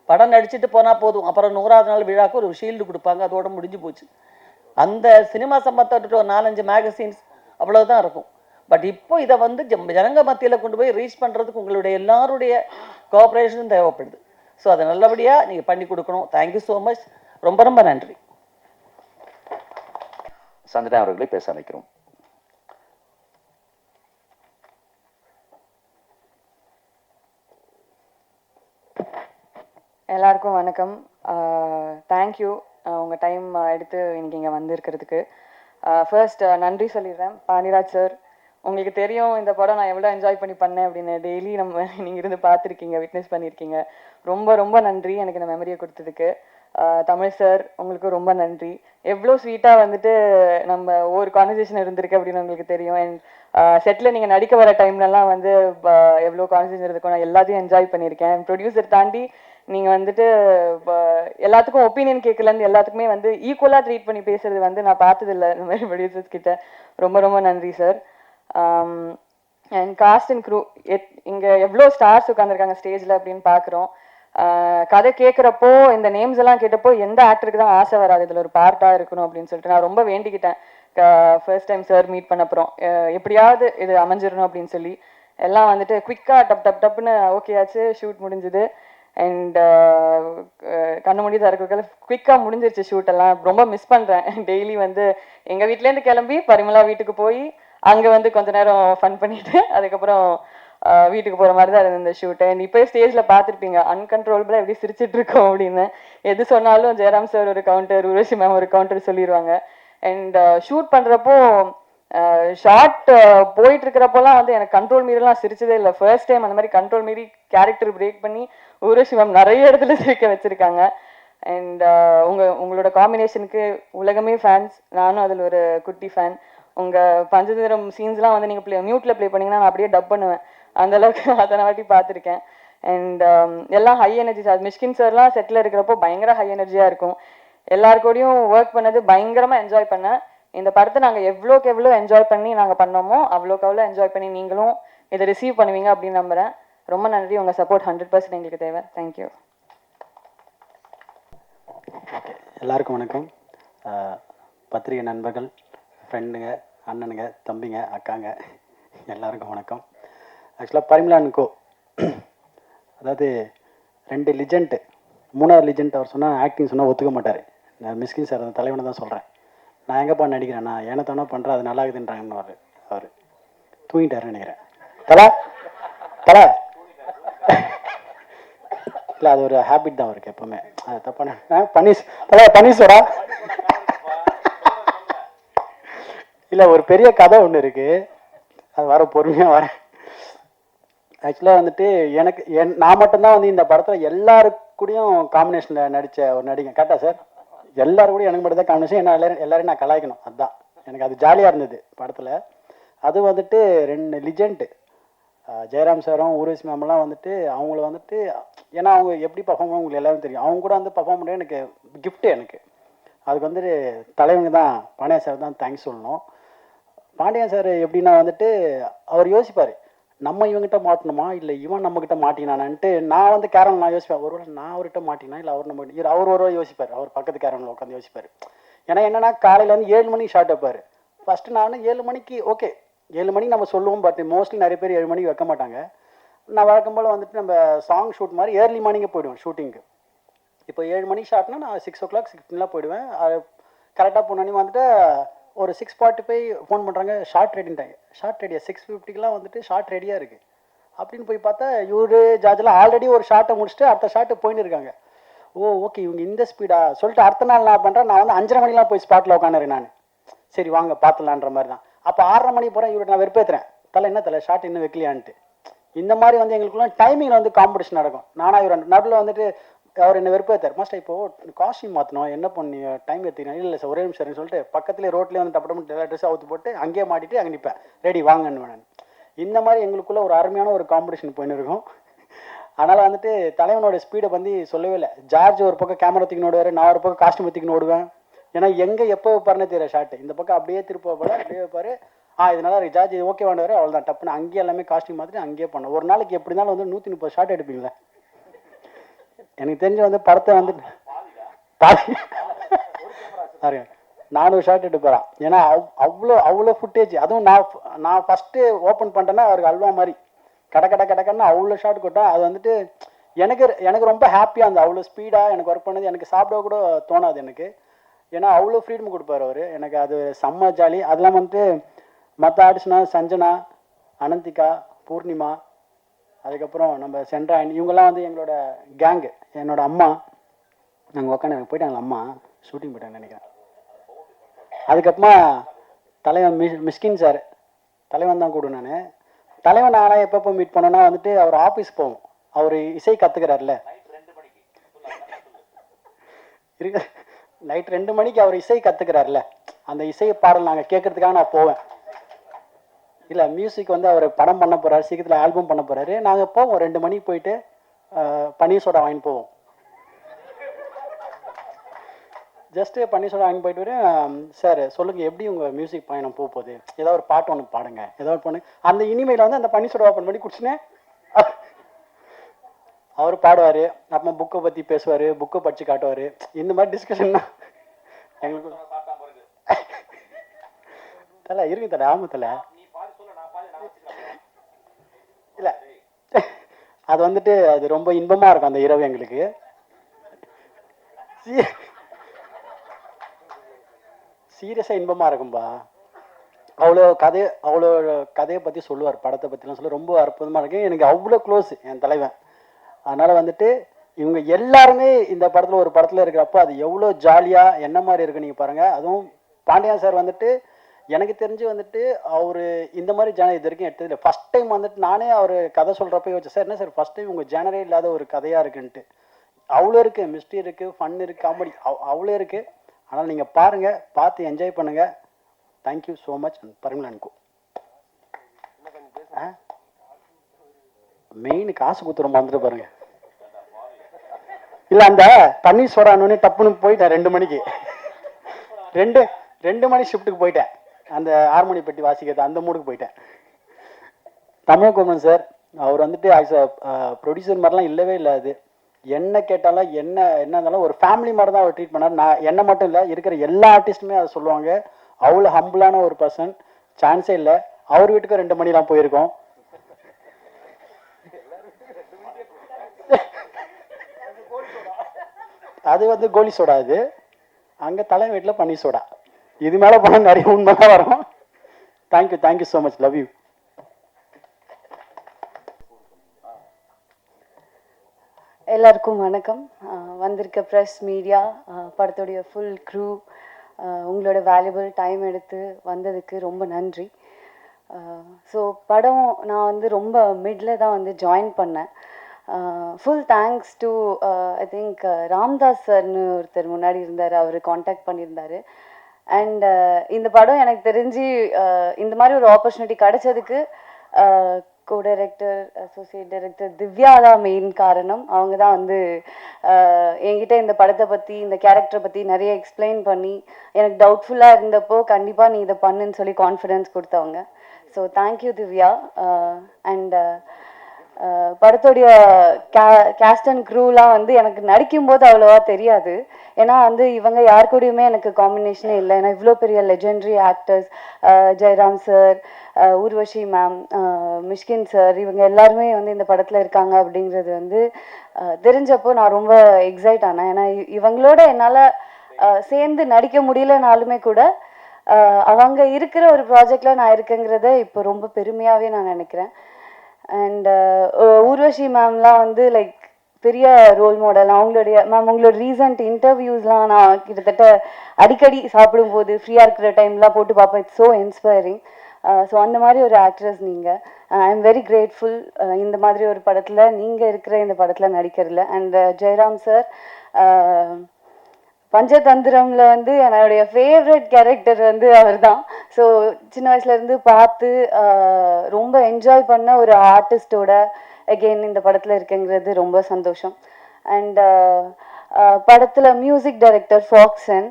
படம் நடிச்சுட்டு போனால் போதும், அப்புறம் 100வது நாள் விழாவுக்கு ஒரு ஷீல்டு கொடுப்பாங்க, அதோட முடிஞ்சு போச்சு. அந்த சினிமா சம்பந்தப்பட்ட ஒரு 4-5 மேகசின்ஸ் அவ்வளோதான் இருக்கும். பட் இப்போ இதை வந்து ஜனங்க மத்தியில் கொண்டு போய் ரீச் பண்ணுறதுக்கு உங்களுடைய எல்லாருடைய கோஆப்ரேஷனும் தேவைப்படுது. ஸோ அதை நல்லபடியாக நீங்கள் பண்ணி கொடுக்கணும். Thank you so much. ரொம்ப ரொம்ப நன்றி. சந்திரா அவர்களை பேச அழைக்கிறோம். எல்லாருக்கும் வணக்கம். தேங்க்யூ உங்கள் டைம் எடுத்து இன்னைக்கு இங்கே வந்திருக்கிறதுக்கு. ஃபர்ஸ்ட் நன்றி சொல்லிடுறேன் பாண்டியராஜ் சார். உங்களுக்கு தெரியும் இந்த படம் நான் எவ்வளோ என்ஜாய் பண்ணி பண்ணேன் அப்படின்னு. டெய்லி நீங்கள் இருந்து பார்த்துருக்கீங்க, விட்னஸ் பண்ணியிருக்கீங்க. ரொம்ப ரொம்ப நன்றி எனக்கு இந்த மெமரியை கொடுத்ததுக்கு. தமிழ் சார் உங்களுக்கு ரொம்ப நன்றி. எவ்வளோ ஸ்வீட்டாக வந்துட்டு நம்ம ஒவ்வொரு கான்வர்சேஷன் இருந்திருக்கு அப்படின்னு உங்களுக்கு தெரியும். அண்ட் செட்டில் நீங்கள் நடிக்க வர டைம்லலாம் வந்து எவ்வளோ கான்வர்சேஷன் இருக்கும், நான் எல்லாத்தையும் என்ஜாய் பண்ணியிருக்கேன். ப்ரொடியூசர் தாண்டி நீங்கள் வந்துட்டு எல்லாத்துக்கும் ஒப்பீனியன் கேட்கலன்னு எல்லாத்துக்குமே வந்து ஈக்குவலாக ட்ரீட் பண்ணி பேசுறது வந்து நான் பார்த்ததில்லை இந்த மாதிரி ப்ரொடியூசர்ஸ் கிட்ட. ரொம்ப ரொம்ப நன்றி sir. And cast and crew இங்கே எவ்வளோ ஸ்டார்ஸ் உட்காந்துருக்காங்க ஸ்டேஜில் அப்படின்னு பார்க்குறோம். கதை கேட்குறப்போ இந்த நேம்ஸ் எல்லாம் கேட்டப்போ எந்த ஆக்டருக்கு தான் ஆசை வராது இதில் ஒரு பார்ட்டாக இருக்கணும் அப்படின்னு சொல்லிட்டு நான் ரொம்ப வேண்டிக்கிட்டேன். ஃபர்ஸ்ட் டைம் சார் மீட் பண்ணப்புறம் எப்படியாவது இது அமைஞ்சிடணும் அப்படின்னு சொல்லி எல்லாம் வந்துட்டு குவிக்காக டப்புன்னு ஓகே ஆச்சு. ஷூட் முடிஞ்சுது. அண்ட் கண்ணு மூடி திறக்கிறதுல குவிக்காக முடிஞ்சிருச்சு ஷூட் எல்லாம். ரொம்ப மிஸ் பண்ணுறேன். டெய்லி வந்து எங்கள் வீட்டிலேருந்து கிளம்பி பரிமளா வீட்டுக்கு போய் அங்கே வந்து கொஞ்ச நேரம் ஃபன் பண்ணிட்டு அதுக்கப்புறம் வீட்டுக்கு போகிற மாதிரி தான் இருந்தது இந்த ஷூட்டு. அண்ட் இப்போ ஸ்டேஜில் பார்த்துருப்பீங்க அன்கண்ட்ரோலபிளாக எப்படி சிரிச்சிட்டு இருக்கோம் அப்படின்னு. எது சொன்னாலும் ஜெயராம் சார் ஒரு கவுண்டர், உர்வஷி மேம் ஒரு கவுண்டர் சொல்லிடுவாங்க. அண்ட் ஷூட் பண்ணுறப்போ ஷார்ட் போயிட்டு இருக்கிறப்போலாம் வந்து எனக்கு கண்ட்ரோல் மீறிலாம் சிரிச்சதே இல்லை. ஃபர்ஸ்ட் டைம் அந்த மாதிரி கண்ட்ரோல் மீறி கேரக்டர் பிரேக் பண்ணி உர்வஷி மேம் நிறைய இடத்துல சிரிக்க வச்சுருக்காங்க. அண்ட் உங்களோட காம்பினேஷனுக்கு உலகமே ஃபேன்ஸ், நானும் அதில் ஒரு குட்டி ஃபேன். உங்கள் பஞ்சதந்திரம் சீன்ஸ்லாம் வந்து நீங்கள் மியூட்டில் ப்ளே பண்ணிங்கன்னா நான் அப்படியே டப் பண்ணுவேன். அந்தளவுக்கு அத்தனை வாட்டி பார்த்துருக்கேன். அண்ட் எல்லாம் ஹை எனர்ஜி சார். மிஷ்கின் சார்லாம் செட்டில் இருக்கிறப்போ பயங்கர ஹை எனர்ஜியாக இருக்கும். எல்லாருக்கூடையும் ஒர்க் பண்ணது பயங்கரமாக என்ஜாய் பண்ணேன். இந்த படத்தை நாங்கள் எவ்வளோக்கு எவ்வளோ என்ஜாய் பண்ணி நாங்கள் பண்ணோமோ அவ்வளோக்கு அவ்வளோ என்ஜாய் பண்ணி நீங்களும் இதை ரிசீவ் பண்ணுவீங்க அப்படின்னு நம்புகிறேன். ரொம்ப நன்றி. உங்கள் சப்போர்ட் 100% எங்களுக்கு தேவை. தேங்க்யூ. ஓகே, எல்லாருக்கும் வணக்கம். பத்திரிகை நண்பர்கள், ஃப்ரெண்டுங்க, அண்ணனுங்க, தம்பிங்க, அக்காங்க எல்லாருக்கும் வணக்கம். ஆக்சுவலாக பரிமளா அண்ட் கோ, அதாவது 2 லிஜெண்ட், 3வது லிஜெண்ட் அவர் சொன்னால் ஆக்டிங் சொன்னால் ஒத்துக்க மாட்டார். நான் மிஸ்கின் சார் அந்த தலைவனை தான் சொல்கிறேன். நான் எங்கேப்பா நடிக்கிறேன், நான் ஏனத்தானோ பண்ணுறேன், அது நல்லா இருக்குதுன்றாங்கன்னு அவர் தூங்கிட்டாருன்னு நினைக்கிறேன். தலை தலை இல்லை, அது ஒரு ஹேபிட் தான் அவருக்கு எப்போவுமே. அது தப்பான பன்னீஸ்வரா இல்லை, ஒரு பெரிய கதை ஒன்று இருக்குது, அது வர பொறுமையாக வரேன். ஆக்சுவலாக வந்துட்டு நான் மட்டும்தான் வந்து இந்த படத்தில் எல்லாருக்கூடையும் காம்பினேஷனில் நடித்த ஒரு நடிகை. கரெக்டா சார்? எல்லாரும் கூட எனக்கு மட்டும் தான் காம்பினேஷன். ஏன்னா எல்லாரையும் நான் கலாய்க்கணும், அதுதான் எனக்கு அது ஜாலியாக இருந்தது படத்தில். அது வந்துட்டு 2 லிஜெண்ட், ஜெயராம் சாரும் ஊர்வசி மேம்லாம் வந்துட்டு அவங்கள வந்துட்டு, ஏன்னா அவங்க எப்படி பர்ஃபார்ம் பண்ண உங்களுக்கு எல்லாரும் தெரியும். அவங்க கூட வந்து பர்ஃபார்ம் பண்ண எனக்கு கிஃப்ட்டு. எனக்கு அதுக்கு வந்துட்டு தலைவங்க தான், பாண்டியன் சார் தான் தேங்க்ஸ் சொல்லணும். பாண்டியன் சார் எப்படின்னா வந்துட்டு அவர் யோசிப்பார், நம்ம இவங்ககிட்ட மாட்டணுமா இல்லை இவன் நம்மக்கிட்ட மாட்டினானான்ட்டு. நான் வந்து கேரன் நான் யோசிப்பேன், ஒருவேளை நான் அவர்கிட்ட மாட்டினா இல்லை அவர் நம்ம அவர் ஒரு யோசிப்பார், அவர் பக்கத்து கேரனில் உட்காந்து யோசிப்பார். ஏன்னா என்னன்னா காலையில் வந்து 7 மணிக்கு ஷார்ட் வைப்பார். ஃபஸ்ட்டு நான் 7 மணிக்கு ஓகே 7 மணிக்கு நம்ம சொல்லுவோம், பட் மோஸ்ட்லி நிறைய பேர் 7 மணிக்கு வைக்க மாட்டாங்க. நான் வழக்கம் போல் வந்துட்டு நம்ம சாங் ஷூட் மாதிரி ஏர்லி மார்னிங்கே போயிடுவேன் ஷூட்டிங்க்கு. இப்போ 7 மணிக்கு ஷார்ட்னா நான் 6 o'clock 6:15 போயிடுவேன். கரெக்டாக போனோன்னே வந்துட்டு ஒரு 6:45 ஃபோன் பண்ணுறாங்க, ஷார்ட் ரெடின்ட்டாங்க. ஷார்ட் ரெடியாக 6:50க்கெலாம் வந்துட்டு ஷார்ட் ரெடியாக இருக்குது அப்படின்னு போய் பார்த்தா இவரு ஜார்ஜெலாம் ஆல்ரெடி ஒரு ஷார்ட்டை முடிச்சுட்டு அடுத்த ஷார்ட்டு போயின்னு இருக்காங்க. ஓ ஓகே, இவங்க இந்த ஸ்பீடா சொல்லிட்டு அடுத்த நாள் நான் பண்ணுறேன், நான் வந்து 5:30 மணிலாம் போய் ஸ்பாட்டில் உட்காந்துறேன். நான் சரி வாங்க பார்த்துலான்ற மாதிரி தான். அப்போ 6:30 மணிக்கு போகிறேன், இவரை நான் வெறுப்பேற்றுறேன், தலை என்ன தலை ஷார்ட் இன்னும் வைக்கலையான்ட்டு. இந்த மாதிரி வந்து எங்களுக்குள்ள டைமிங்கில் வந்து காம்படிஷன் நடக்கும். நானாக இவர் நடுவில் வந்துட்டு அவர் என்ன வெறுப்பேற்றார், மாஸ்டர் இப்போது காஸ்டியூம் மாற்றணும், என்ன பண்ணி டைம் எடுத்துக்கிறேன். இல்லை சார் ஒரே நிமிஷம் சொல்லிட்டு பக்கத்துலேயே ரோட்லேயே வந்து டப்பு எல்லா ட்ரெஸ் அவுத்து போட்டு அங்கேயே மாட்டிட்டு அங்கே நிற்பேன், ரெடி வாங்கன்னு நான். இந்த மாதிரி எங்களுக்குள்ள ஒரு அருமையான ஒரு காம்படிஷன் போயின்னு இருக்கும். அதனால் வந்துட்டு தலைவனோட ஸ்பீடை வந்து சொல்லவே இல்லை. ஜார்ஜ் ஒரு பக்கம் கேமரா தூக்கின்னு ஓடுவார், நான் ஒரு பக்கம் காஸ்டியூம் தூக்கின்னு ஓடுவேன். ஏன்னா எங்கே எப்போ வைப்பாருன்னு தெரியல ஷார்ட். இந்த பக்கம் அப்படியே திருப்ப போல அப்படியே வைப்பார். இதனால ஜார்ஜ் இது ஓகே வேண்டாரு, அவள் தான் டப்புன்னு அங்கேயே எல்லாமே காஸ்டியூம் மாற்றிட்டு அங்கேயே பண்ணோம். ஒரு நாளைக்கு எப்படி இருந்தாலும் வந்து 130 ஷார்ட் எடுப்பீங்களே. எனக்கு தெரிஞ்சு வந்து படத்தை வந்துட்டு 400 ஷார்ட் எடுப்பாரான். ஏன்னா அவ்வளோ ஃபுட்டேஜ். அதுவும் நான் ஃபஸ்ட்டு ஓப்பன் பண்ணிட்டேன்னா அவருக்கு அல்வா மாதிரி கடக்கன்னு அவ்வளோ ஷார்ட் கொட்டோம். அது வந்துட்டு எனக்கு ரொம்ப ஹாப்பியாக இருந்தது. அவ்வளோ ஸ்பீடாக எனக்கு ஒர்க் பண்ணது எனக்கு சாப்பிட கூட தோணாது எனக்கு. ஏன்னா அவ்வளோ ஃப்ரீடம் கொடுப்பார் அவர். எனக்கு அது செம்ம ஜாலி. அதெல்லாம் வந்துட்டு மற்ற ஆர்டிஸ்ட்னா சஞ்சனா, அனந்திகா, பூர்ணிமா, அதுக்கப்புறம் நம்ம சென்ட்ராயன், இவங்கெல்லாம் வந்து எங்களோட கேங்கு. என்னோட அம்மா நாங்கள் உட்காந்து எனக்கு போயிட்டாங்களா, அம்மா ஷூட்டிங் போயிட்டாங்கன்னு நினைக்கிறேன். அதுக்கப்புறமா தலைவன் மிஸ்கின் சார், தலைவன் தான் கூட. நான் தலைவன் நானாக எப்பப்போ மீட் பண்ணோன்னா வந்துட்டு அவர் ஆஃபீஸ் போவோம். அவர் இசை கற்றுக்கிறார்ல, இருக்கு. நைட் 2 மணிக்கு அவர் இசை கற்றுக்கிறாருல, அந்த இசை பாடல் நாங்கள் கேட்கறதுக்காக நான் போவேன். இல்லை மியூசிக் வந்து அவர் படம் பண்ண போகிறாரு, சீக்கிரத்தில் ஆல்பம் பண்ண போகிறாரு. நாங்கள் போவோம் 2 மணிக்கு போயிட்டு பன்னீர் சோடா வாங்கிட்டு போவோம். ஜஸ்ட்டு பன்னீர் சோடா வாங்கி போயிட்டு வரேன். சார் சொல்லுங்கள் எப்படி உங்கள் மியூசிக் பயணம் போக போகுது, ஏதோ ஒரு பாட்டு ஒன்று பாடுங்க, ஏதோ ஒரு பண்ணு. அந்த இனிமையில் வந்து அந்த பன்னீர் சோடா ஓப்பன் பண்ணி குடிச்சுனேன். அவர் பாடுவார், அப்புறமா புக்கை பற்றி பேசுவார், புக்கை படித்து காட்டுவார். இந்த மாதிரி டிஸ்கஷன் தான் எங்களுக்கு. தலை இருக்கு தலை, ஆமாம் தலை. இல்லை அது வந்துட்டு அது ரொம்ப இன்பமாக இருக்கும் அந்த இரவு எங்களுக்கு. சீரியஸாக இன்பமாக இருக்கும்பா. அவ்வளோ கதையை பற்றி சொல்லுவார், படத்தை பற்றிலாம் சொல்ல ரொம்ப அற்புதமாக இருக்கு. எனக்கு அவ்வளோ க்ளோஸ் என் தலைவன். அதனால் வந்துட்டு இவங்க எல்லாருமே இந்த படத்தில் ஒரு படத்தில் இருக்கிறப்போ அது எவ்வளோ ஜாலியாக என்ன மாதிரி இருக்குது நீங்கள் பாருங்கள். அதுவும் பாண்டியன் சார் வந்துட்டு எனக்கு தெரிஞ்சு வந்துட்டு அவர் இந்த மாதிரி ஜேனர் இது வரைக்கும் எடுத்தது இல்லை. ஃபஸ்ட் டைம் வந்துட்டு நானே அவர் கதை சொல்கிறப்ப யோசிச்சேன், சார் என்ன சார் ஃபஸ்ட் டைம் உங்கள் ஜேனரே இல்லாத ஒரு கதையாக இருக்குன்ட்டு. அவ்வளோ இருக்குது, மிஸ்ட்ரி இருக்குது, ஃபன் இருக்குது, காமெடி அவ்வளோ இருக்குது. ஆனால் நீங்கள் பாருங்கள், பார்த்து என்ஜாய் பண்ணுங்கள். Thank you so much. பரிமளனுக்கும் மெயின் காசு கொடுத்துரும் வந்துட்டு பாருங்க. இல்லை அந்த பன்னீர் சோடானே டப்புன்னு போயிட்டேன் 2 மணிக்கு. 2 மணி ஷிஃப்ட்டுக்கு போயிட்டேன். அந்த ஹார்மோனி பெட்டி வாசிக்கிறது அந்த மூடுக்கு போயிட்டேன். தமிழ்குமரன் சார் அவர் வந்துட்டு ப்ரொடியூசர் மாதிரிலாம் இல்லவே இல்லை. அது என்ன கேட்டாலும் என்ன இருந்தாலும் ஒரு ஃபேமிலி மாதிரி தான் அவர் ட்ரீட் பண்ணார். நான் என்ன மட்டும் இல்லை, இருக்கிற எல்லா ஆர்டிஸ்ட்டுமே அதை சொல்லுவாங்க. அவ்வளோ ஹம்பிளான ஒரு பர்சன், சான்ஸே இல்லை. அவர் வீட்டுக்கு 2 மணிலாம் போயிருக்கோம். அது வந்து கோலி சோடா, அது அங்கே தலை வீட்டில் பன்னீர் சோடா. இது மேலே போனால் நிறைய உண்மைதான் வரும். Thank you so much, love you. எல்லாருக்கும் வணக்கம். வந்திருக்க ப்ரெஸ், மீடியா, படத்துடைய ஃபுல் க்ரூ, உங்களோட வேல்யூபிள் டைம் எடுத்து வந்ததுக்கு ரொம்ப நன்றி. ஸோ படம் நான் வந்து ரொம்ப மிடில் தான் வந்து ஜாயின் பண்ணேன். Full thanks to I think Ramdas சார்னு ஒருத்தர் முன்னாடி இருந்தார், அவர் காண்டாக்ட் பண்ணியிருந்தார். அண்ட் இந்த படம் எனக்கு தெரிஞ்சு இந்த மாதிரி ஒரு ஆப்பர்ச்சுனிட்டி கிடைச்சதுக்கு co director, associate director Divya தான் மெயின் காரணம். அவங்க தான் வந்து என்கிட்ட இந்த படத்தை பற்றி, இந்த கேரக்டரை பற்றி நிறைய எக்ஸ்பிளைன் பண்ணி எனக்கு டவுட்ஃபுல்லாக இருந்தப்போ கண்டிப்பாக நீ இதை பண்ணுன்னு சொல்லி கான்ஃபிடென்ஸ் கொடுத்தவங்க. So thank you Divya. அண்ட் படத்துடைய கேஸ்ட் அண்ட் க்ரூலாம் வந்து எனக்கு நடிக்கும்போது அவ்வளோவா தெரியாது. ஏன்னா வந்து இவங்க யார் கூடயுமே எனக்கு காம்பினேஷனே இல்லை. ஏன்னா இவ்வளோ பெரிய legendary actors, Jayaram sir, Urvashi ma'am, Mysskin sir, இவங்க எல்லாருமே வந்து இந்த படத்தில் இருக்காங்க அப்படிங்கிறது வந்து தெரிஞ்சப்போ நான் ரொம்ப எக்ஸைட் ஆனேன். ஏன்னா இவங்களோட என்னால் சேர்ந்து நடிக்க முடியலனாலுமே கூட அவங்க இருக்கிற ஒரு ப்ராஜெக்டில் நான் இருக்கேங்கிறத இப்போ ரொம்ப பெருமையாகவே நான் நினைக்கிறேன். அண்ட் ஊர்வஷி மேம்லாம் வந்து லைக் பெரிய ரோல் மாடல். உங்களோட ரீசன்ட் இன்டர்வியூஸ்லாம் நான் கிட்டத்தட்ட அடிக்கடி சாப்பிடும்போது ஃப்ரீயாக இருக்கிற டைம்லாம் போட்டு பார்ப்பேன். It's so inspiring. ஸோ அந்த மாதிரி ஒரு ஆக்ட்ரஸ் நீங்கள். ஐ எம் வெரி கிரேட்ஃபுல் இந்த மாதிரி ஒரு படத்தில் நீங்கள் இருக்கிற இந்த படத்தில் நடிக்கிறதில்ல. அண்ட் ஜெயராம் சார், பஞ்சதந்திரம்ல வந்து என்னுடைய ஃபேவரட் கேரக்டர் வந்து அவர் தான். ஸோ சின்ன வயசுலேருந்து பார்த்து ரொம்ப என்ஜாய் பண்ண ஒரு ஆர்டிஸ்டோட அகெயின் இந்த படத்தில் இருக்குங்கிறது ரொம்ப சந்தோஷம். அண்ட் படத்தில் மியூசிக் டைரக்டர் ஃபாக்சன்.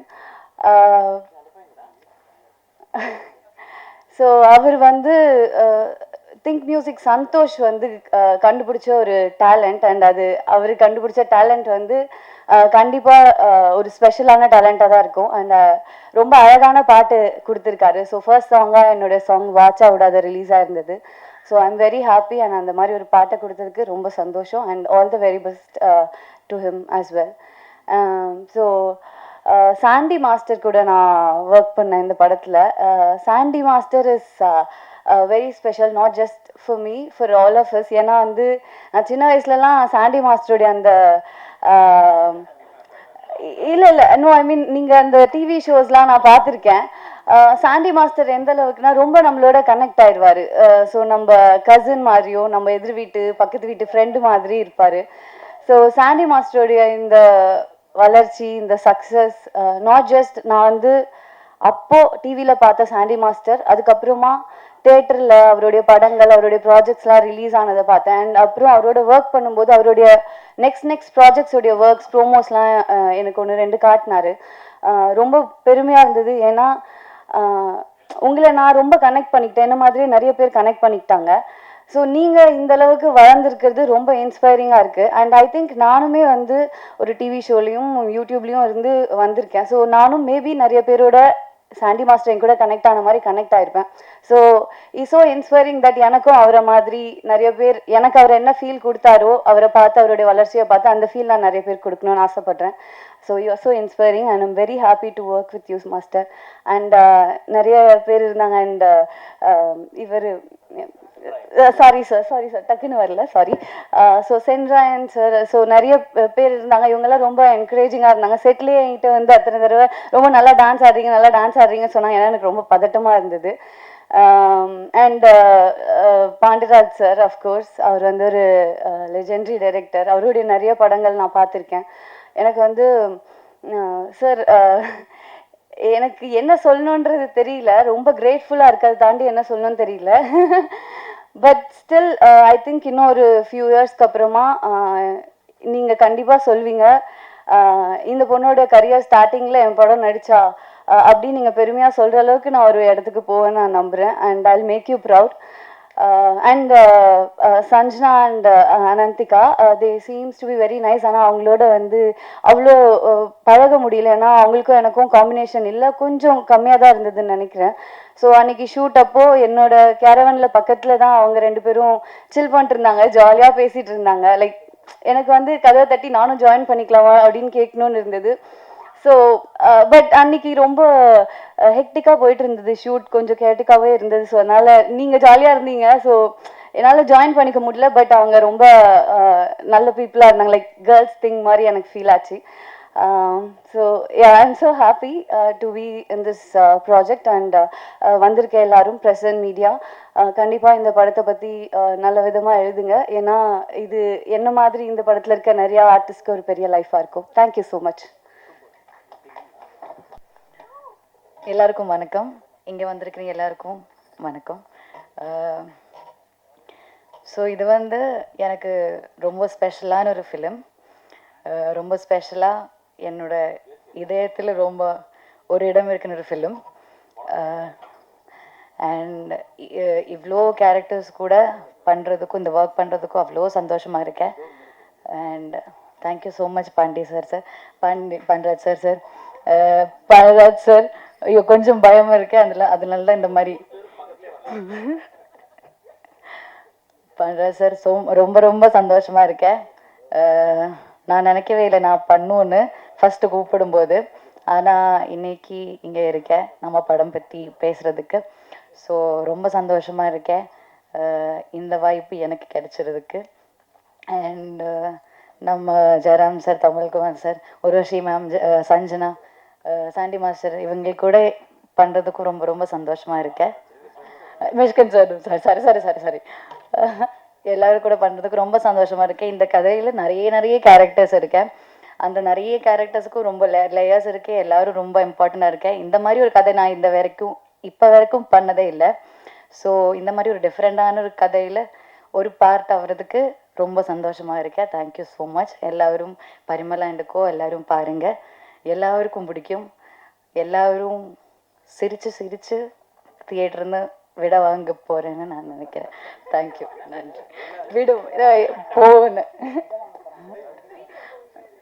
ஸோ அவர் வந்து திங்க் மியூசிக் சந்தோஷ் வந்து கண்டுபிடிச்ச ஒரு டேலண்ட். அண்ட் அது அவர் கண்டுபிடிச்ச டேலண்ட் வந்து கண்டிப்பாக ஒரு ஸ்பெஷலான டேலண்டாக தான் இருக்கும். அண்ட் ரொம்ப அழகான பாட்டு கொடுத்துருக்காரு. ஸோ ஃபர்ஸ்ட் சாங்காக என்னோடய சாங் வாட்சா விடாத ரிலீஸ் ஆயிருந்தது. So I am very happy. And அந்த மாதிரி ஒரு பாட்டை கொடுத்ததுக்கு ரொம்ப சந்தோஷம். And all the very best to him as well. So Sandy master கூட நான் ஒர்க் பண்ணேன் இந்த படத்தில். Sandy master is very special, not just for me, for all of us. ஏன்னா வந்து நான் சின்ன வயசுலலாம் சாண்டி மாஸ்டருடைய அந்த இல்லை நோ ஐ மீன் நீங்கள் அந்த டிவி ஷோஸ்லாம் நான் பார்த்துருக்கேன். சாண்டி மாஸ்டர் எந்த அளவுக்குனா ரொம்ப நம்மளோட கனெக்ட் ஆயிடுவார். ஸோ நம்ம கசின் மாதிரியோ, நம்ம எதிர் வீட்டு பக்கத்து வீட்டு ஃப்ரெண்டு மாதிரி இருப்பார். ஸோ சாண்டி மாஸ்டருடைய இந்த வளர்ச்சி, இந்த சக்ஸஸ், நாட் ஜஸ்ட் நான் வந்து அப்போ டிவியில் பார்த்த சாண்டி மாஸ்டர், அதுக்கப்புறமா தேட்டரில் அவருடைய படங்கள், அவருடைய ப்ராஜெக்ட்ஸ்லாம் ரிலீஸ் ஆனதை பார்த்தேன். அண்ட் அப்புறம் அவரோட ஒர்க் பண்ணும்போது அவருடைய நெக்ஸ்ட் ப்ராஜெக்ட்ஸோடைய ஒர்க்ஸ், ப்ரோமோஸ்லாம் எனக்கு 1-2 காட்டினாரு. ரொம்ப பெருமையாக இருந்தது. ஏன்னா உங்களை நான் ரொம்ப கனெக்ட் பண்ணிக்கிட்டேன், என்ன மாதிரியே நிறைய பேர் கனெக்ட் பண்ணிக்கிட்டாங்க. ஸோ நீங்கள் இந்த அளவுக்கு வளர்ந்துருக்கிறது ரொம்ப இன்ஸ்பைரிங்காக இருக்குது. அண்ட் ஐ திங்க் நானுமே வந்து ஒரு டிவி ஷோலையும் யூடியூப்லேயும் இருந்து வந்திருக்கேன். ஸோ நானும் மேபி நிறைய பேரோட சாண்டி மாஸ்டர் என் கூட கனெக்ட் ஆன மாதிரி கனெக்ட் ஆகிருப்பேன். ஸோ ஸோ இன்ஸ்பைரிங் தட் எனக்கும் அவரை மாதிரி நிறைய பேர், எனக்கு அவர் என்ன ஃபீல் கொடுத்தாரோ, அவரை பார்த்து அவருடைய வளர்ச்சியை பார்த்து அந்த ஃபீல் நான் நிறைய பேர் கொடுக்கணும்னு ஆசைப்பட்றேன். So you are so inspiring and I'm very happy to work with you master. And நிறைய பேர் இருந்தாங்க. அண்ட் இவர் சாரி சார் டக்குன்னு வரல, sorry. So Sendrayan sir, so நிறைய பேர் இருந்தாங்க. இவங்கெல்லாம் ரொம்ப என்கரேஜிங்காக இருந்தாங்க. செட்லேயே என்கிட்ட வந்து அத்தனை தடவை ரொம்ப நல்லா டான்ஸ் ஆடுறீங்கன்னு சொன்னாங்க. ஏன்னா எனக்கு ரொம்ப பதட்டமாக இருந்தது. அண்ட் பாண்டியராஜ் சார், அஃப்கோர்ஸ் அவர் வந்து ஒரு லெஜெண்டரி டைரக்டர். அவருடைய நிறைய படங்கள் நான் பார்த்துருக்கேன். எனக்கு வந்து சார் எனக்கு என்ன சொல்லணுன்றது தெரியல, ரொம்ப கிரேட்ஃபுல்லாக இருக்கிறத தாண்டி என்ன சொல்லணும்னு தெரியல. பட் ஸ்டில் ஐ திங்க் இன்னும் ஒரு ஃபியூ இயர்ஸ்க்கு அப்புறமா நீங்கள் கண்டிப்பாக சொல்வீங்க, இந்த பொண்ணோட கரியர் ஸ்டார்டிங்கில் என் படம் நடிச்சா அப்படின்னு நீங்கள் பெருமையாக சொல்கிற அளவுக்கு நான் ஒரு இடத்துக்கு போவேன்னு நான் நம்புகிறேன். And I will make you proud. And Sanjana and Ananthika, they seems to be very nice. ஆனால் அவங்களோட வந்து அவ்வளோ பழக முடியல. ஏன்னா அவங்களுக்கும் எனக்கும் காம்பினேஷன் இல்லை, கொஞ்சம் கம்மியாக தான் இருந்ததுன்னு நினைக்கிறேன். ஸோ அன்னைக்கு ஷூட் அப்போ என்னோட கேரவனில் பக்கத்தில் தான் அவங்க 2 பேரும் சில் பண்ணிட்டு இருந்தாங்க, ஜாலியாக பேசிகிட்டு இருந்தாங்க. லைக் எனக்கு வந்து கதவை தட்டி நானும் ஜாயின் பண்ணிக்கலாமா அப்படின்னு கேட்கணுன்னு இருந்தது. ஸோ பட் அன்னைக்கு ரொம்ப ஹெக்டிக்காக போயிட்டு இருந்தது, ஷூட் கொஞ்சம் கேட்டிக்காகவே இருந்தது. ஸோ அதனால் நீங்கள் ஜாலியாக இருந்தீங்க, ஸோ என்னால் ஜாயின் பண்ணிக்க முடியல. பட் அவங்க ரொம்ப நல்ல பீப்புளாக இருந்தாங்க, லைக் கேர்ள்ஸ் திங் மாதிரி எனக்கு ஃபீல் ஆச்சு. So I am so happy to be in this project. And வந்திருக்க எல்லாரும் ப்ரெஸ் அண்ட் மீடியா, கண்டிப்பாக இந்த படத்தை பற்றி நல்ல விதமாக எழுதுங்க. ஏன்னா இது என்ன மாதிரி இந்த படத்தில் இருக்க நிறையா ஆர்டிஸ்ட்க்கு ஒரு பெரிய லைஃபாக இருக்கும். Thank you so much. எல்லாருக்கும் வணக்கம். இங்கே வந்திருக்கிறீங்க எல்லாருக்கும் வணக்கம். ஸோ இது வந்து எனக்கு ரொம்ப ஸ்பெஷலான ஒரு ஃபிலிம். ரொம்ப ஸ்பெஷலாக என்னோட இதயத்தில் ரொம்ப ஒரு இடம் இருக்குன்னு ஒரு ஃபிலிம். அண்ட் இவ்வளோ கேரக்டர்ஸ் கூட பண்ணுறதுக்கும் இந்த ஒர்க் பண்ணுறதுக்கும் அவ்வளோ சந்தோஷமாக இருக்கேன். And thank you so much Pandiraj sir. Pandiraj sir, ஐயோ கொஞ்சம் பயமா இருக்கேன், அதனால தான் இந்த மாதிரி பண்றேன் சார். ரொம்ப ரொம்ப சந்தோஷமா இருக்கேன். நான் நினைக்கவே இல்லை நான் பண்ணுவேன்னு ஃபர்ஸ்ட் கூப்பிடும்போது. ஆனால் இன்னைக்கு இங்கே இருக்கேன் நம்ம படம் பற்றி பேசுறதுக்கு. ஸோ ரொம்ப சந்தோஷமா இருக்கேன் இந்த வாய்ப்பு எனக்கு கிடைச்சிறதுக்கு. அண்ட் நம்ம Jayaram sir, Tamilkumar sir, Urvashi ma'am, Sanjana, Sandy master, இவங்க கூட பண்ணுறதுக்கும் ரொம்ப ரொம்ப சந்தோஷமாக இருக்கேன். மிஷ்கன் சார் சாரி எல்லாரும் கூட பண்ணுறதுக்கு ரொம்ப சந்தோஷமாக இருக்கேன். இந்த கதையில் நிறைய கேரக்டர்ஸ் இருக்கேன். அந்த நிறைய கேரக்டர்ஸுக்கும் ரொம்ப லேயர்ஸ் இருக்கு. எல்லாரும் ரொம்ப இம்பார்ட்டண்டாக இருக்கேன். இந்த மாதிரி ஒரு கதை நான் இப்போ வரைக்கும் பண்ணதே இல்லை. ஸோ இந்த மாதிரி ஒரு டிஃப்ரெண்டான ஒரு கதையில் ஒரு பார்ட் ஆகிறதுக்கு ரொம்ப சந்தோஷமாக இருக்கேன். Thank you so much. எல்லாரும் பரிமளா அண்டுக்கோ எல்லாரும் பாருங்கள், எல்லாருக்கும் பிடிக்கும். எல்லாரும் சிரிச்சு தியேட்டர்னு விட வாங்க போகிறேன்னு நான் நினைக்கிறேன். தேங்க்யூ, நன்றி. போகணும்,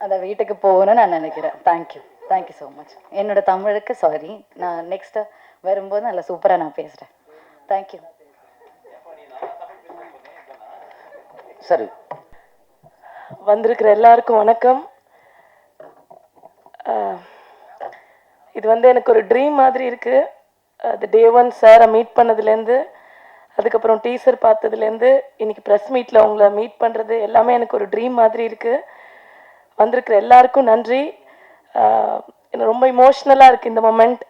அந்த வீட்டுக்கு போகணும்னு நான் நினைக்கிறேன். Thank you so much. என்னோட தமிழுக்கு சாரி, நான் நெக்ஸ்ட்டு வரும்போது நல்லா சூப்பராக நான் பேசுகிறேன். தேங்க்யூ. சரி, வந்திருக்கிற எல்லாருக்கும் வணக்கம். இது வந்து எனக்கு ஒரு ட்ரீம் மாதிரி இருக்குது. அது டே 1 சாரை மீட் பண்ணதுலேருந்து, அதுக்கப்புறம் டீசர் பார்த்ததுலேருந்து, இன்னைக்கு ப்ரெஸ் மீட்டில் உங்களை மீட் பண்ணுறது எல்லாமே எனக்கு ஒரு ட்ரீம் மாதிரி இருக்குது. வந்திருக்கிற எல்லாருக்கும் நன்றி. எனக்கு ரொம்ப இமோஷ்னலாக இருக்குது இந்த மொமெண்ட்.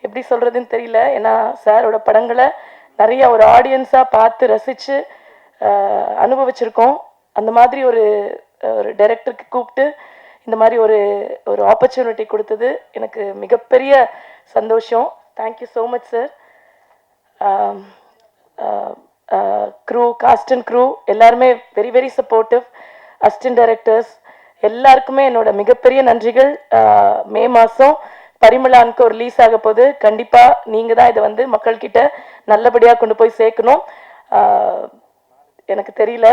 எப்படி சொல்கிறதுன்னு தெரியல. ஏன்னா சாரோட படங்களை நிறைய ஒரு ஆடியன்ஸாக பார்த்து ரசித்து அனுபவிச்சிருக்கோம். அந்த மாதிரி ஒரு டைரக்டருக்கு கூப்பிட்டு இந்த மாதிரி ஒரு ஒரு ஆப்பர்ச்சுனிட்டி கொடுத்தது எனக்கு மிகப்பெரிய சந்தோஷம். Thank you so much sir. Crew, cast and crew எல்லாருமே very very supportive. Assistant directors எல்லாருக்குமே என்னோட மிகப்பெரிய நன்றிகள். மே மாதம் பரிமளானுக்கு ஒரு ரிலீஸ் ஆக போது. கண்டிப்பாக நீங்கள் தான் இதை வந்து மக்கள்கிட்ட நல்லபடியாக கொண்டு போய் சேர்க்கணும். எனக்கு தெரியல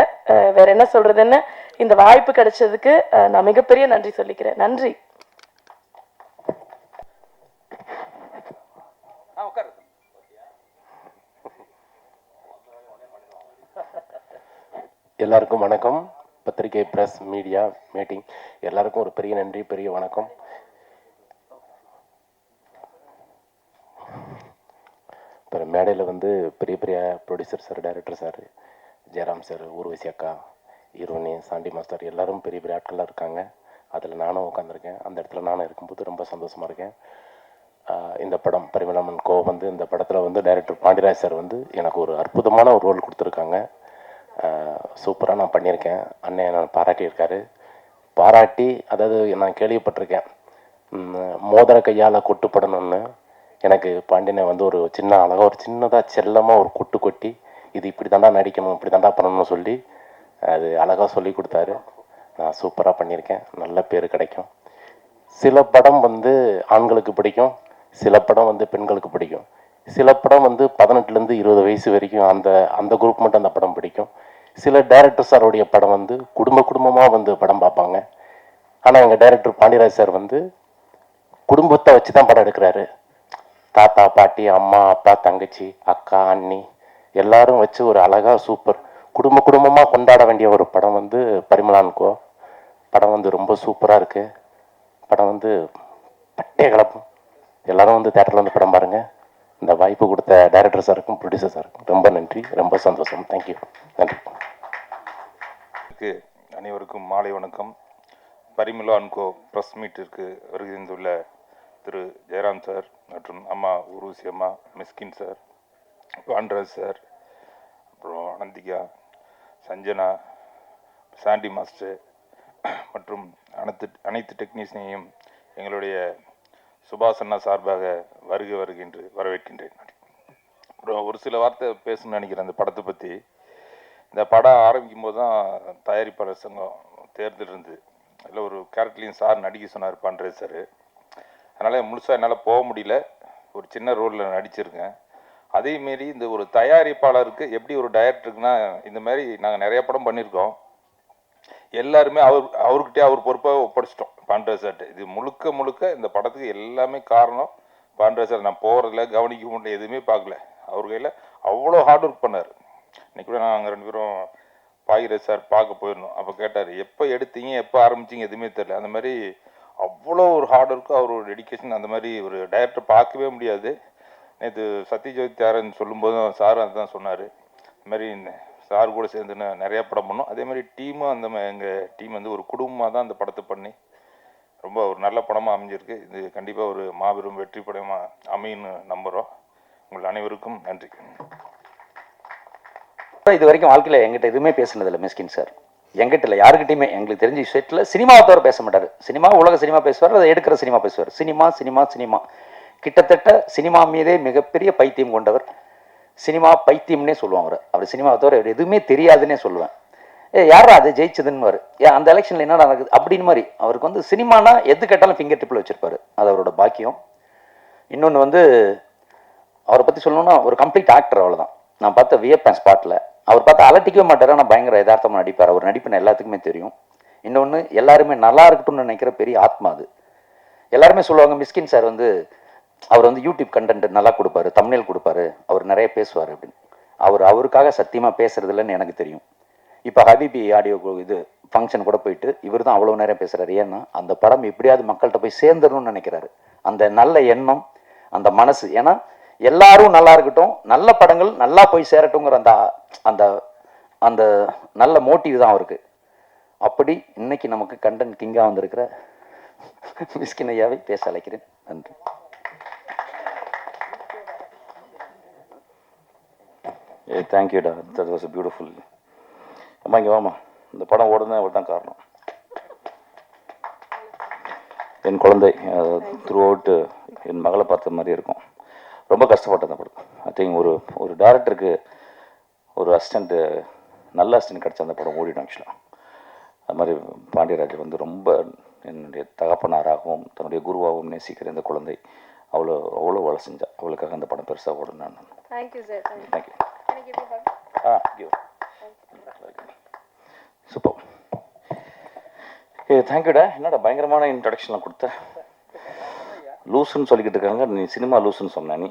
வேற என்ன சொல்றதுன்னு. இந்த வாய்ப்பு கிடைச்சதுக்கு நான் மிகப்பெரிய நன்றி சொல்லிக்கிறேன். நன்றி. எல்லாருக்கும் வணக்கம். பத்திரிகை, பிரஸ், மீடியா, மீட்டிங் எல்லாருக்கும் ஒரு பெரிய நன்றி, பெரிய வணக்கம். இப்போ மேடையில் வந்து பெரிய பெரிய producer sir, director sir, Jayaram sir, Urvashi அக்கா, ஹீரோனி, சாண்டி மாஸ்டர் எல்லாரும் பெரிய பெரிய ஆட்களாக இருக்காங்க. அதில் நானும் உட்காந்துருக்கேன். அந்த இடத்துல நானும் இருக்கும்போது ரொம்ப சந்தோஷமாக இருக்கேன். இந்த படம் பரிமளம் கோ வந்து இந்த படத்தில் வந்து டைரக்டர் பாண்டியராஜ் சார் வந்து எனக்கு ஒரு அற்புதமான ஒரு ரோல் கொடுத்துருக்காங்க. சூப்பராக நான் பண்ணியிருக்கேன். அண்ணன் நான் பாராட்டியிருக்காரு. பாராட்டி, அதாவது நான் கேள்விப்பட்டிருக்கேன், மோதிர கையால் கொட்டுப்படணும்னு. எனக்கு பாண்டியனை வந்து ஒரு சின்ன அழகாக ஒரு சின்னதாக செல்லமாக ஒரு கொட்டு கொட்டி இது இப்படி தாண்டா நடிக்கணும், இப்படி தாண்டா பண்ணணும்னு சொல்லி அது அழகாக சொல்லி கொடுத்தாரு. நான் சூப்பராக பண்ணியிருக்கேன். நல்ல பேர் கிடைக்கும். சில படம் வந்து ஆண்களுக்கு பிடிக்கும், சில படம் வந்து பெண்களுக்கு பிடிக்கும். சில படம் வந்து 18லேருந்து 20 வயசு வரைக்கும் அந்த அந்த குரூப் மட்டும் அந்த படம் பிடிக்கும். சில டைரக்டர் சாருடைய படம் வந்து குடும்பமாக வந்து படம் பார்ப்பாங்க. ஆனால் எங்கள் டைரக்டர் பாண்டியராஜ் சார் வந்து குடும்பத்தை வச்சு தான் படம் எடுக்கிறாரு. தாத்தா, பாட்டி, அம்மா, அப்பா, தங்கச்சி, அக்கா, அண்ணி எல்லாரும் வச்சு ஒரு அழகாக சூப்பர் குடும்பமாக கொண்டாட வேண்டிய ஒரு படம் வந்து பரிமளான்கோ. படம் வந்து ரொம்ப சூப்பராக இருக்குது. படம் வந்து பட்டே கலப்பும். எல்லாரும் வந்து தேட்டரில் வந்து படம் பாருங்கள். இந்த வாய்ப்பு கொடுத்த டைரக்டர் சாருக்கும் ப்ரொடியூசர் சாருக்கும் ரொம்ப நன்றி, ரொம்ப சந்தோஷம். தேங்க்யூ. நன்றி. அனைவருக்கும் மாலை வணக்கம். பரிமளான்கோ ப்ரெஸ் மீட்டிற்கு வருகின்றுள்ள திரு ஜெயராம் சார் மற்றும் அம்மா ஊர்வசி அம்மா, மிஸ்கின் சார், பாண்டராஜ் சார், அப்புறம் அனந்திகா, சஞ்சனா, சாண்டி மாஸ்டர் மற்றும் அனைத்து டெக்னீஷியனையும் எங்களுடைய சுபாஷ் அண்ணா சார்பாக வருகின்ற வரவேற்கின்றேன். அப்புறம் ஒரு சில வார்த்தை பேசணும்னு நினைக்கிறேன் இந்த படத்தை பற்றி. இந்த படம் ஆரம்பிக்கும் போது தான் தயாரிப்பாளர் சங்கம் தேர்தல் இருந்து அதில் ஒரு கேரக்டர்லையும் சார் நடிக்க சொன்னார் பாண்டராஜ் சார். அதனால் முழுசாக என்னால் போக முடியல. ஒரு சின்ன ரோலில் நடிச்சிருக்கேன். அதேமாரி இந்த ஒரு தயாரிப்பாளருக்கு எப்படி ஒரு டைரக்டருக்குன்னா, இந்த மாதிரி நாங்கள் நிறைய படம் பண்ணியிருக்கோம். எல்லாருமே அவர்கிட்டே அவர் பொறுப்பாக ஒப்படைச்சிட்டோம் பாண்டராஜ் சார்ட்ட. இது முழுக்க இந்த படத்துக்கு எல்லாமே காரணம் பாண்டராஜ் சார். நான் போகிறதில்ல, கவனிக்க முடியல, எதுவுமே பார்க்கல. அவர் கையில் அவ்வளோ ஹார்ட் ஒர்க் பண்ணார். இன்னைக்கு கூட நாங்கள் 2 பேரும் பாகிராஜ் சார் பார்க்க போயிருந்தோம். அப்போ கேட்டார், எப்போ எடுத்தீங்க, எப்போ ஆரம்பிச்சிங்க, எதுவுமே தெரியல. அந்த மாதிரி அவ்வளோ ஒரு ஹார்ட் ஒர்க்கு, அவரோட டெடிக்கேஷன் அந்த மாதிரி ஒரு டைரக்டர் பார்க்கவே முடியாது. நேற்று சத்யஜோதி ஆரன் சொல்லும்போதும் சார் அதுதான் சொன்னார். இந்த மாதிரி சார் கூட சேர்ந்து நிறையா படம் பண்ணோம். அதே மாதிரி டீமும் எங்கள் டீம் வந்து ஒரு குடும்பமாக தான் அந்த படத்தை பண்ணி ரொம்ப ஒரு நல்ல படமாக அமைஞ்சிருக்கு. இது கண்டிப்பாக ஒரு மாபெரும் வெற்றி படமாக அமைன்னு நம்புகிறோம். உங்கள் அனைவருக்கும் நன்றி. இது வரைக்கும் வாழ்க்கையில் எங்கிட்ட எதுவுமே பேசுனதில்லை மிஸ்கின் சார். எங்கிட்ட இல்லை, யாருக்கிட்டையுமே. எங்களுக்கு தெரிஞ்ச விஷயத்தில் சினிமாவை தவிர பேச மாட்டார். சினிமா, உலக சினிமா பேசுவார், அதை எடுக்கிற சினிமா பேசுவார். சினிமா கிட்டத்தட்ட சினிமா மீதே மிகப்பெரிய பைத்தியம் கொண்டவர். சினிமா பைத்தியம்னே சொல்லுவாங்க. அவர் சினிமாவை தவிர எதுவுமே தெரியாதுன்னே சொல்லுவேன். யாரா அது ஜெயிச்சதுன்னு அந்த எலெக்ஷனில் என்ன நடக்குது அப்படின்னு மாதிரி. அவருக்கு வந்து சினிமானா எது கேட்டாலும் ஃபிங்கர் டிப்பில் வச்சிருப்பாரு. அது அவரோட பாக்கியம். இன்னொன்று வந்து அவரை பற்றி சொல்லணும்னா ஒரு கம்ப்ளீட் ஆக்டர், அவ்வளோதான். நான் பார்த்த வியப்பேன் ஸ்பாட்டில். அவர் பார்த்தா அலட்டிக்கவே மாட்டார், ஆனால் பயங்கர யதார்த்தமாக நடிப்பார். அவர் நடிப்புன்னு எல்லாத்துக்குமே தெரியும். இன்னொன்று, எல்லாருமே நல்லா இருக்கட்டும்னு நினைக்கிற பெரிய ஆத்மா அது. எல்லாருமே சொல்லுவாங்க மிஸ்கின் சார் வந்து அவர் வந்து யூடியூப் கண்டென்ட் நல்லா கொடுப்பாரு, தம்ப்நெயில் கொடுப்பாரு, அவர் நிறைய பேசுவார் அப்படின்னு. அவருக்காக சத்தியமாக பேசுறது எனக்கு தெரியும். இப்போ ஹபிபி ஆடியோ இது ஃபங்க்ஷன் கூட போயிட்டு இவர் தான் அவ்வளோ நேரம் பேசுகிறாரு. ஏன்னா அந்த படம் எப்படியாவது மக்கள்கிட்ட போய் சேர்ந்துடணும்னு நினைக்கிறாரு. அந்த நல்ல எண்ணம், அந்த மனசு. ஏன்னா எல்லாரும் நல்லா இருக்கட்டும், நல்ல படங்கள் நல்லா போய் சேரட்டுங்கிற அந்த அந்த அந்த நல்ல மோட்டிவ் தான் அவருக்கு. அப்படி இன்னைக்கு நமக்கு கண்டென்ட் கிங்காக வந்திருக்கிற மிஸ்கின் ஐயாவை பேச அழைக்கிறேன். நன்றி. தேங்க்யூடா, தட் வாஸ் பியூட்டிஃபுல். அம்மா இங்கே வாமா. இந்த படம் ஓடுனா அவள் தான் காரணம். என் குழந்தை த்ரூ அவுட்டு என் மகளை பார்த்த மாதிரி இருக்கும். ரொம்ப கஷ்டப்பட்டேன் அந்த படம். ஐ திங்க் ஒரு டேரக்டருக்கு ஒரு அசிஸ்டண்ட்டு நல்ல அசிஸ்டன்ட் கிடச்ச அந்த படம் ஓடிடும் ஆக்சுவலாக. அது மாதிரி பாண்டியராஜ் வந்து ரொம்ப என்னுடைய தகப்பனாராகவும் தன்னுடைய குருவாகவும் நேசிக்கிற இந்த குழந்தை அவ்வளோ அவ்வளோ வேலை செஞ்சா. அவளுக்காக அந்த படம் பெருசாக ஓடும். நான் thank you sir. Thank you. Thank you. Super. தேங்க்யூடா. என்னடா பயங்கரமான இன்ட்ரடக்ஷன்லாம் கொடுத்த. லூசுன்னு சொல்லிக்கிட்டு இருக்காங்க, நீ சினிமா லூசுன்னு சொன்ன நீ.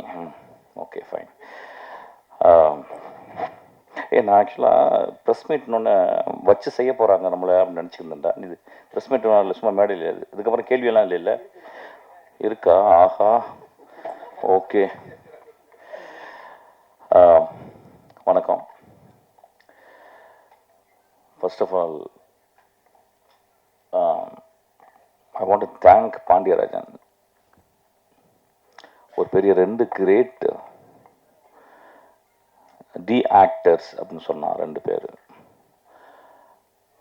Okay fine. நான் ஆக்சுவலாக ப்ரெஸ் மீட்னு வச்சு செய்ய போகிறாங்க நம்மளை அப்படின்னு நினச்சிருந்தேன்டா. இது ப்ரெஸ் மீட் இல்லை, சும்மா மேடையில் இல்லை. இதுக்கப்புறம் கேள்வியெல்லாம் இல்லை இருக்கா? ஆஹா, ஓகே. வணக்கம். First of all I want to thank Pandiarajan. ஒரு பெரிய 2 கிரேட் டி ஆக்டர்ஸ் அப்படின்னு சொன்னால் 2 பேர்,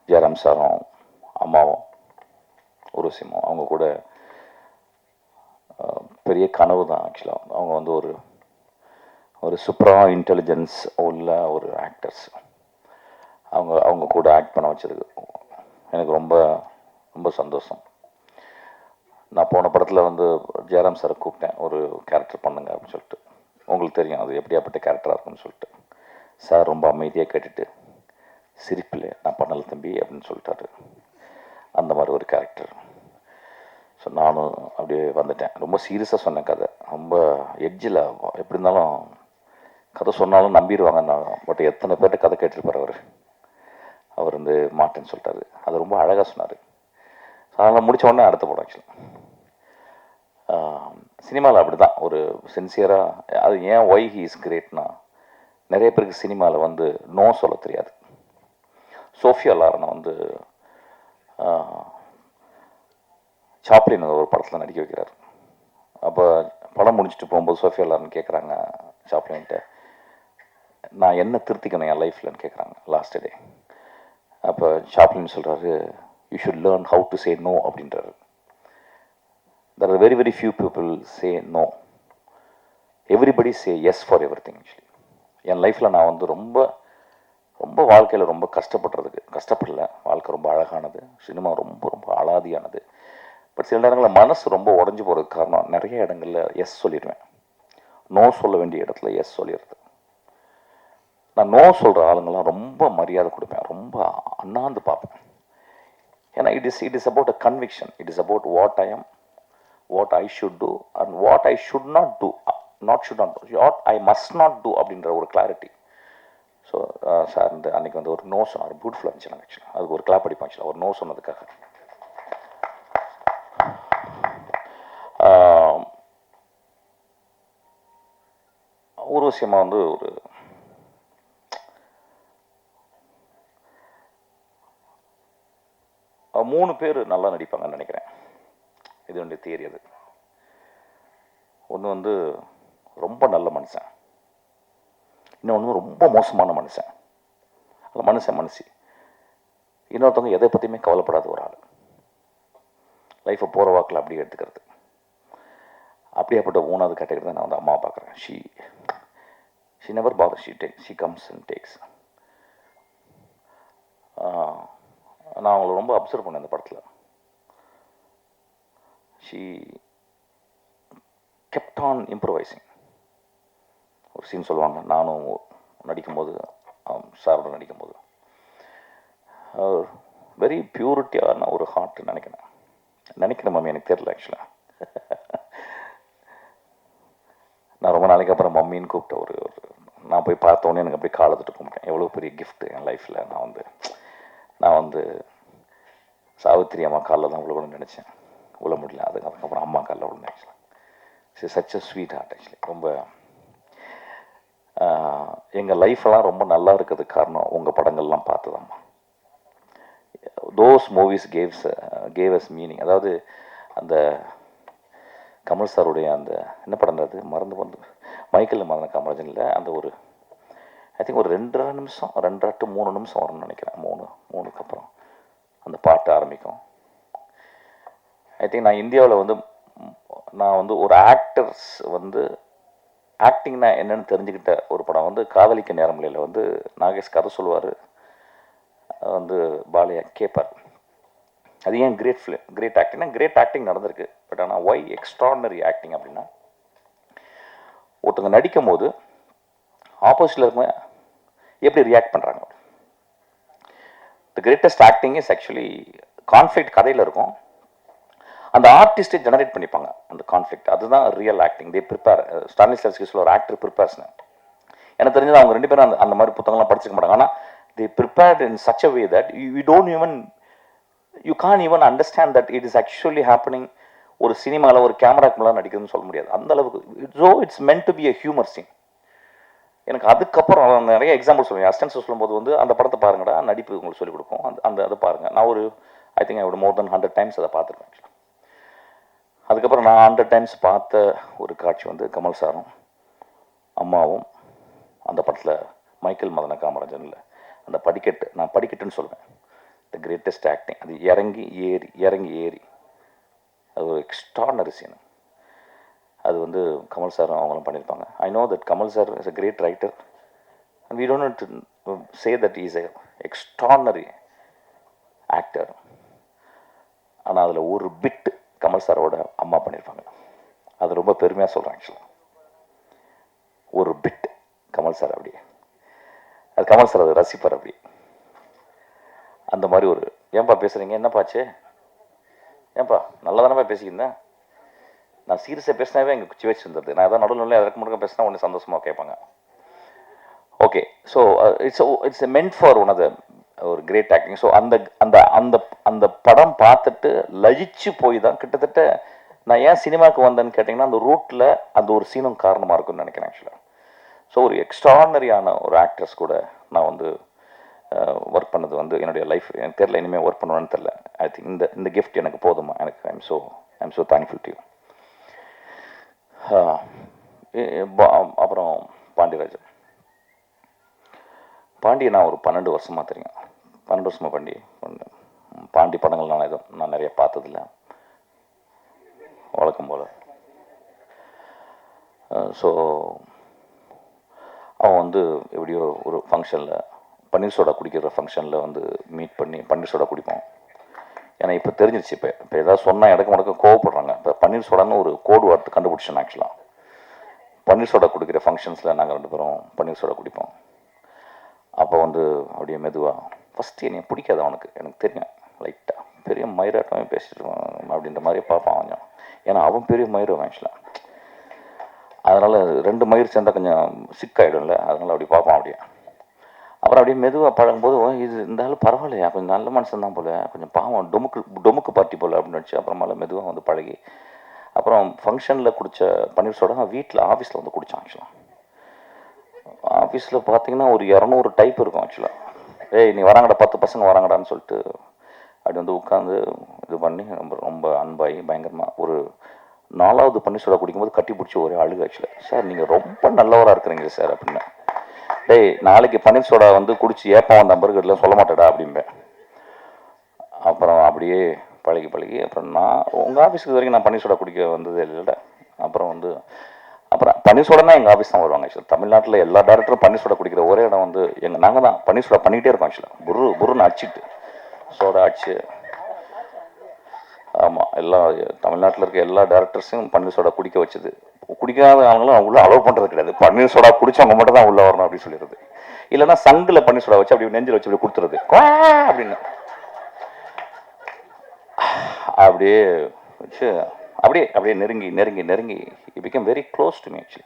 ஜெயராம் சாரும் அம்மாவும் உருவசியும். அவங்க கூட பெரிய கனவு தான் ஆக்சுவலாக. அவங்க வந்து ஒரு சூப்பரா இன்டெலிஜென்ஸ் உள்ள ஒரு ஆக்டர்ஸ். அவங்க கூட ஆக்ட் பண்ண வச்சதுக்கு எனக்கு ரொம்ப ரொம்ப சந்தோஷம். நான் போன படத்தில் வந்து ஜெயராம் சாரை கூப்பிட்டேன், ஒரு கேரக்டர் பண்ணுங்க அப்படின்னு சொல்லிட்டு. உங்களுக்கு தெரியும் அது எப்படியாப்பட்ட கேரக்டராக இருக்குன்னு சொல்லிட்டு. சார் ரொம்ப அமைதியாக கேட்டுட்டு சிரிப்பில் நான் பண்ணல தம்பி அப்படின்னு சொல்லிட்டாரு. அந்த மாதிரி ஒரு கேரக்டர். ஸோ நானும் அப்படியே வந்துட்டேன். ரொம்ப சீரியஸாக சொன்னேன் கதை. ரொம்ப எட்ஜில் எப்படி இருந்தாலும் கதை சொன்னாலும் நம்பிடுவாங்க நான். பட் எத்தனை பேர்கிட்ட கதை கேட்டிருப்பார் அவர் வந்து மாட்டேன்னு சொல்லிட்டாரு. அது ரொம்ப அழகாக சொன்னார். அதெல்லாம் முடித்த உடனே அடுத்த படம் ஆக்சுவலாக சினிமாவில் அப்படி தான் ஒரு சின்சியராக. அது ஏன் ஒய் ஹி இஸ் கிரேட்னா, நிறைய பேருக்கு சினிமாவில் வந்து நோ சொல்ல தெரியாது. சோஃபியா லாரனை வந்து சாப்ளின் ஒரு படத்தில் நடிக்க வைக்கிறார். அப்போ படம் முடிச்சுட்டு போகும்போது சோஃபியா லாரன் கேட்குறாங்க சாப்ளின்கிட்ட, நான் என்ன திருத்திக்கணும் என் லைஃப்லன்னு கேட்குறாங்க லாஸ்ட் டே. அப்போ சாப்ளின் சொல்கிறாரு, you should learn how to say no அப்படின்றாரு. There are very very few people say no. Everybody say yes for everything actually. என் லைஃப்பில் நான் வந்து ரொம்ப ரொம்ப வாழ்க்கையில் ரொம்ப கஷ்டப்படல. வாழ்க்கை ரொம்ப அழகானது, சினிமா ரொம்ப ரொம்ப அலாதியானது. பட் சில நேரங்களில் மனசு ரொம்ப உடஞ்சி போகிறதுக்கு காரணம் நிறைய இடங்களில் எஸ் சொல்லிடுவேன். நோ சொல்ல வேண்டிய இடத்துல எஸ் சொல்லிடுறது. நான் நோ சொல்கிற ஆளுங்கள்லாம் ரொம்ப மரியாதை கொடுப்பேன், ரொம்ப அண்ணாந்து பார்ப்பேன். ஏன்னா it is about a conviction. It is about what I am, what I should do and what I should not do, what I must not do அப்படின்ற ஒரு கிளாரிட்டி. ஸோ சார் இந்த அன்றைக்கி வந்து ஒரு நோ சொன்னார். பியூட்டிஃபுல்லாக இருந்துச்சு. நான் ஆக்சுவலாக அதுக்கு ஒரு கிளாப் அடிப்பேன் ஆக்சுவலாக ஒரு நோ சொன்னதுக்காக. ஊர்வசியமாக வந்து ஒரு மூணு பேர் நல்லா நடிப்பாங்கன்னு நினைக்கிறேன். இது என்னுடைய தியரி. அது ஒன்று வந்து ரொம்ப நல்ல மனுஷன், இன்னொன்று ரொம்ப மோசமான மனுஷன். அல்ல மனுஷி. இன்னொருத்தவங்க எதை பற்றியுமே கவலைப்படாத ஒரு ஆள். லைஃப்பை போகிற வாக்கில் அப்படியே எடுத்துக்கிறது. அப்படியாப்பட்ட 3வது கேட்டகரி தான் நான் வந்து அம்மாவை பார்க்குறேன். She never bother, she comes and takes. நான் அவங்கள ரொம்ப அப்சர்வ் பண்ணேன் இந்த படத்தில். She kept on improvising. ஒரு சீன் சொல்லுவாங்க, நானும் நடிக்கும்போது சாரோட நடிக்கும்போது, வெரி பியூரிட்டியான ஒரு ஹார்ட் நினைக்கிறேன் மம்மி, எனக்கு தெரியல ஆக்சுவலாக. நான் ரொம்ப நாளைக்கு அப்புறம் மம்மின்னு கூப்பிட்ட நான் போய் பார்த்தோன்னே எனக்கு அப்படியே காலத்துட்டு கும்பிட்டேன். எவ்வளோ பெரிய கிஃப்ட் என் லைஃப்பில். நான் வந்து சாவித்திரி அம்மா காலில் தான் விழுகணும்னு நினச்சேன், விழ முடியல. அதுக்கப்புறம் அம்மா காலில் விழுந்தேன் ஆக்சுவலாக. Such a sweetheart actually. ரொம்ப எங்கள் லைஃப்பெல்லாம் ரொம்ப நல்லா இருக்கிறதுக்கு காரணம் உங்கள் படங்கள்லாம் பார்த்ததாம்மா. Those movies gave us meaning. அதாவது அந்த கமல் சாருடைய அந்த என்ன படம் அது மறந்து மைக்கேல் மறந்த காமராஜனில் அந்த ஒரு ஐ திங்க் ஒரு 2.5 நிமிஷம் 2.5 to 3 நிமிஷம் வரும்னு நினைக்கிறேன். 3க்கு அப்புறம் அந்த பாட்டு ஆரம்பிக்கும். ஐ திங்க் நான் இந்தியாவில் வந்து நான் வந்து ஒரு ஆக்டர்ஸ் வந்து ஆக்டிங்னா என்னன்னு தெரிஞ்சுக்கிட்ட ஒரு படம் வந்து காதலிக்க நேரமில்லையில் வந்து நாகேஷ் கதை சொல்லுவார், வந்து பாலையா கேட்பார். அது ஏன் கிரேட் ஃபிலிம், கிரேட் ஆக்டிங்னா கிரேட் ஆக்டிங் நடந்திருக்கு. பட் ஆனால் ஒய் எக்ஸ்ட்ராடனரி ஆக்டிங் அப்படின்னா, ஒருத்தவங்க நடிக்கும் போது ஆப்போசிட்டில் இருக்கவங்க எப்படி ரியாக்ட் பண்ணுறாங்க. The greatest acting is actually conflict கதையில் இருக்கும், அந்த ஆர்டிஸ்ட்டை ஜெனரேட் பண்ணிப்பாங்க அந்த கான்ஃப்ளிக்ட். அதுதான் ரியல் ஆக்டிங். They prepare. ஸ்டானிஸ்லாவ்ஸ்கியில் ஒரு ஆக்டர் ப்ரிப்பேர்ஸ்னு எனக்கு தெரிஞ்சது அவங்க 2 பேரும் அந்த மாதிரி புத்தகம்லாம் படிச்சுக்க மாட்டாங்க. ஆனால் they prepared in such a way that you don't even you can't even understand that it is actually happening. ஒரு சினிமாவில் ஒரு கேமராக்கு மேலே நடிக்கிறதுன்னு சொல்ல முடியாது அந்த அளவுக்கு. So it's meant to be a humour scene. எனக்கு அதுக்கப்புறம் அவங்க நிறைய எக்ஸாம்பிள் சொல்லுவேன். அஸ்டன்ஸ் சொல்லும்போது வந்து அந்த படத்தை பாருங்கடா, நடிப்பு உங்களுக்கு சொல்லிக் கொடுக்கும், அந்த அதை பாருங்கள். நான் ஒரு I think I more then 100 times அதை பார்த்துருக்கேன். அதுக்கப்புறம் நான் 100 டைம்ஸ் பார்த்த ஒரு காட்சி வந்து கமல் சாரும் அம்மாவும் அந்த படத்தில் மைக்கேல் மதன காமராஜனில் அந்த படிக்கட்டு, நான் படிக்கட்டுன்னு சொல்லுவேன், த கிரேட்டஸ்ட் ஆக்டிங். அது இறங்கி ஏறி அது ஒரு எக்ஸ்ட்ராடனரி சீன். அது வந்து கமல் சாரும் அவங்களும் பண்ணியிருப்பாங்க. I know that Kamal sir is a great writer and we don't say that is a extraordinary actor. ஆனால் அதில் ஒரு பிட்டு கமல் சாரோட அம்மா பண்ணியிருப்பாங்க. அது ரொம்ப பெருமையாக சொல்கிறேன். ஆக்சுவலாக ஒரு பிட் கமல் சார் அப்படி, அது கமல் சார் அதை ரசிப்பார் அப்படி. அந்த மாதிரி ஒரு, ஏன்பா பேசுகிறீங்க, என்னப்பாச்சு, ஏன்பா நல்லா தானேப்பா பேசிக்கிருந்தேன், நான் சீரியஸாக பேசினாவே எங்கள் குச்சி வச்சு இருந்தது, நான் எதாவது நடுவில் இறக்க முடுக்க பேசினா ஒன்று சந்தோஷமாக கேட்பாங்க. Okay, so it's meant for one of the ஒரு கிரேட் ஆக்டிங். ஸோ அந்த அந்த அந்த அந்த படம் பார்த்துட்டு லயிச்சு போய் தான் கிட்டத்தட்ட நான் ஏன் சினிமாவுக்கு வந்தேன்னு கேட்டிங்கன்னா, அந்த ரூட்டில் அந்த ஒரு சீனும் காரணமாக இருக்குன்னு நினைக்கிறேன் ஆக்சுவலாக. ஸோ ஒரு எக்ஸ்ட்ராடனரியான ஒரு ஆக்ட்ரஸ் கூட நான் வந்து ஒர்க் பண்ணது வந்து என்னுடைய லைஃப் எனக்கு தெரில, இனிமேல் ஒர்க் பண்ணுவேன்னு தெரில. ஐ திங்க் இந்த கிஃப்ட் எனக்கு போதுமா, எனக்கு I am so thankful to you. அப்புறம் பாண்டியராஜன், பாண்டியை நான் ஒரு 12 வருஷமாக தெரியும். 12 வருஷமாக பாண்டி படங்கள் நான் நிறைய பார்த்ததில்ல, வழக்கம் போல். ஸோ அவன் வந்து எப்படியோ ஒரு ஃபங்க்ஷனில் பன்னீர் சோடா குடிக்கிற ஃபங்க்ஷனில் வந்து மீட் பண்ணி பன்னீர் சோடா குடிப்போம். ஏன்னா இப்போ தெரிஞ்சிருச்சு, இப்போ ஏதாவது சொன்னால் இடக்கு முடக்க கோவப்படுறாங்க. இப்போ பன்னீர் சோடான்னு ஒரு கோடு வார்த்தை கண்டுபிடிச்சேன் ஆக்சுவலாக. பன்னீர் சோடா குடிக்கிற ஃபங்க்ஷன்ஸில் நாங்கள் 2 பேரும் பன்னீர் சோடா குடிப்போம். அப்போ வந்து அப்படியே மெதுவாக, ஃபஸ்ட்டு என்னை பிடிக்காது அவனுக்கு, எனக்கு தெரியும், லைட்டாக பெரிய மயிராட்டமே பேசிட்டுருவான் அப்படின்ற மாதிரி பார்ப்பான் கொஞ்சம். ஏன்னா அவன் பெரிய மயிரும் ஆக்சுவலாக, அதனால் 2 மயிர் சேர்ந்தால் கொஞ்சம் சிக்காயிடும்ல, அதனால் அப்படி பார்ப்பான் அப்படியே. அப்புறம் அப்படியே மெதுவாக பழகும்போது இது இந்த ஆள் பரவாயில்லையா, கொஞ்சம் நல்ல மனுஷன் தான் போல், கொஞ்சம் பாவம் டொமுக்கு பார்ட்டி போல் அப்படின்னு வச்சு அப்புறமால மெதுவாக வந்து பழகி, அப்புறம் ஃபங்க்ஷனில் குடித்த பன்னீர் சோடா வீட்டில் ஆஃபீஸில் வந்து குடித்தான் ஆக்சுவலாக. ஆஃபீஸில் பார்த்தீங்கன்னா ஒரு 200 டைப் இருக்கும் ஆக்சுவலாக. ஏய் நீ வராங்கடா, 10 பசங்க வராங்கடான்னு சொல்லிட்டு அப்படி வந்து உட்காந்து இது பண்ணி ரொம்ப ரொம்ப அன்பாகி பயங்கரமாக ஒரு 4வது பன்னீர் சோடா குடிக்கும்போது கட்டி பிடிச்சி ஒரே அழுகு ஆக்சுவலாக. சார் நீங்கள் ரொம்ப நல்லவராக இருக்கிறீங்க சார் அப்படின்னு. டேய் நாளைக்கு பன்னீர் சோடா வந்து குடிச்சு ஏப்பம் வந்த நம்பர்கள்லாம் சொல்ல மாட்டேடா அப்படிம்பேன். அப்புறம் அப்படியே பழகி அப்புறம் நான் உங்கள் ஆஃபீஸுக்கு வரைக்கும் நான் பன்னீர் சோடா குடிக்க வந்ததே இல்லைல்ல. அப்புறம் பன்னீர் சோடானா எங்கள் ஆஃபீஸ் தான் வருவாங்க ஆக்சுவலாக. தமிழ்நாட்டில் எல்லா டேரக்டரும் பன்னீர் சோடா குடிக்கிற ஒரே இடம் வந்து நாங்கள் தான். பன்னீர் சோடா பண்ணிகிட்டே இருக்கோம் ஆக்சுவலாக, புருன்னு அடிச்சுட்டு சோடா அடிச்சு. ஆமாம், எல்லா தமிழ்நாட்டில் இருக்க எல்லா டேரக்டர்ஸையும் பன்னீர் சோடா குடிக்க வச்சது. குடிக்காத அவங்களும் உள்ளே அலோவ் பண்ணுறது கிடையாது. பன்னீர் சோடா குடிச்சவங்க மட்டும் தான் உள்ளே வரணும் அப்படின்னு சொல்லிடுறது. இல்லைன்னா சங்கில் பன்னீர் சோடா வச்சு அப்படி நெஞ்சில் வச்சு அப்படி கொடுத்துறது அப்படின்னு அப்படியே வச்சு அப்படியே நெருங்கி it become very close to me actually.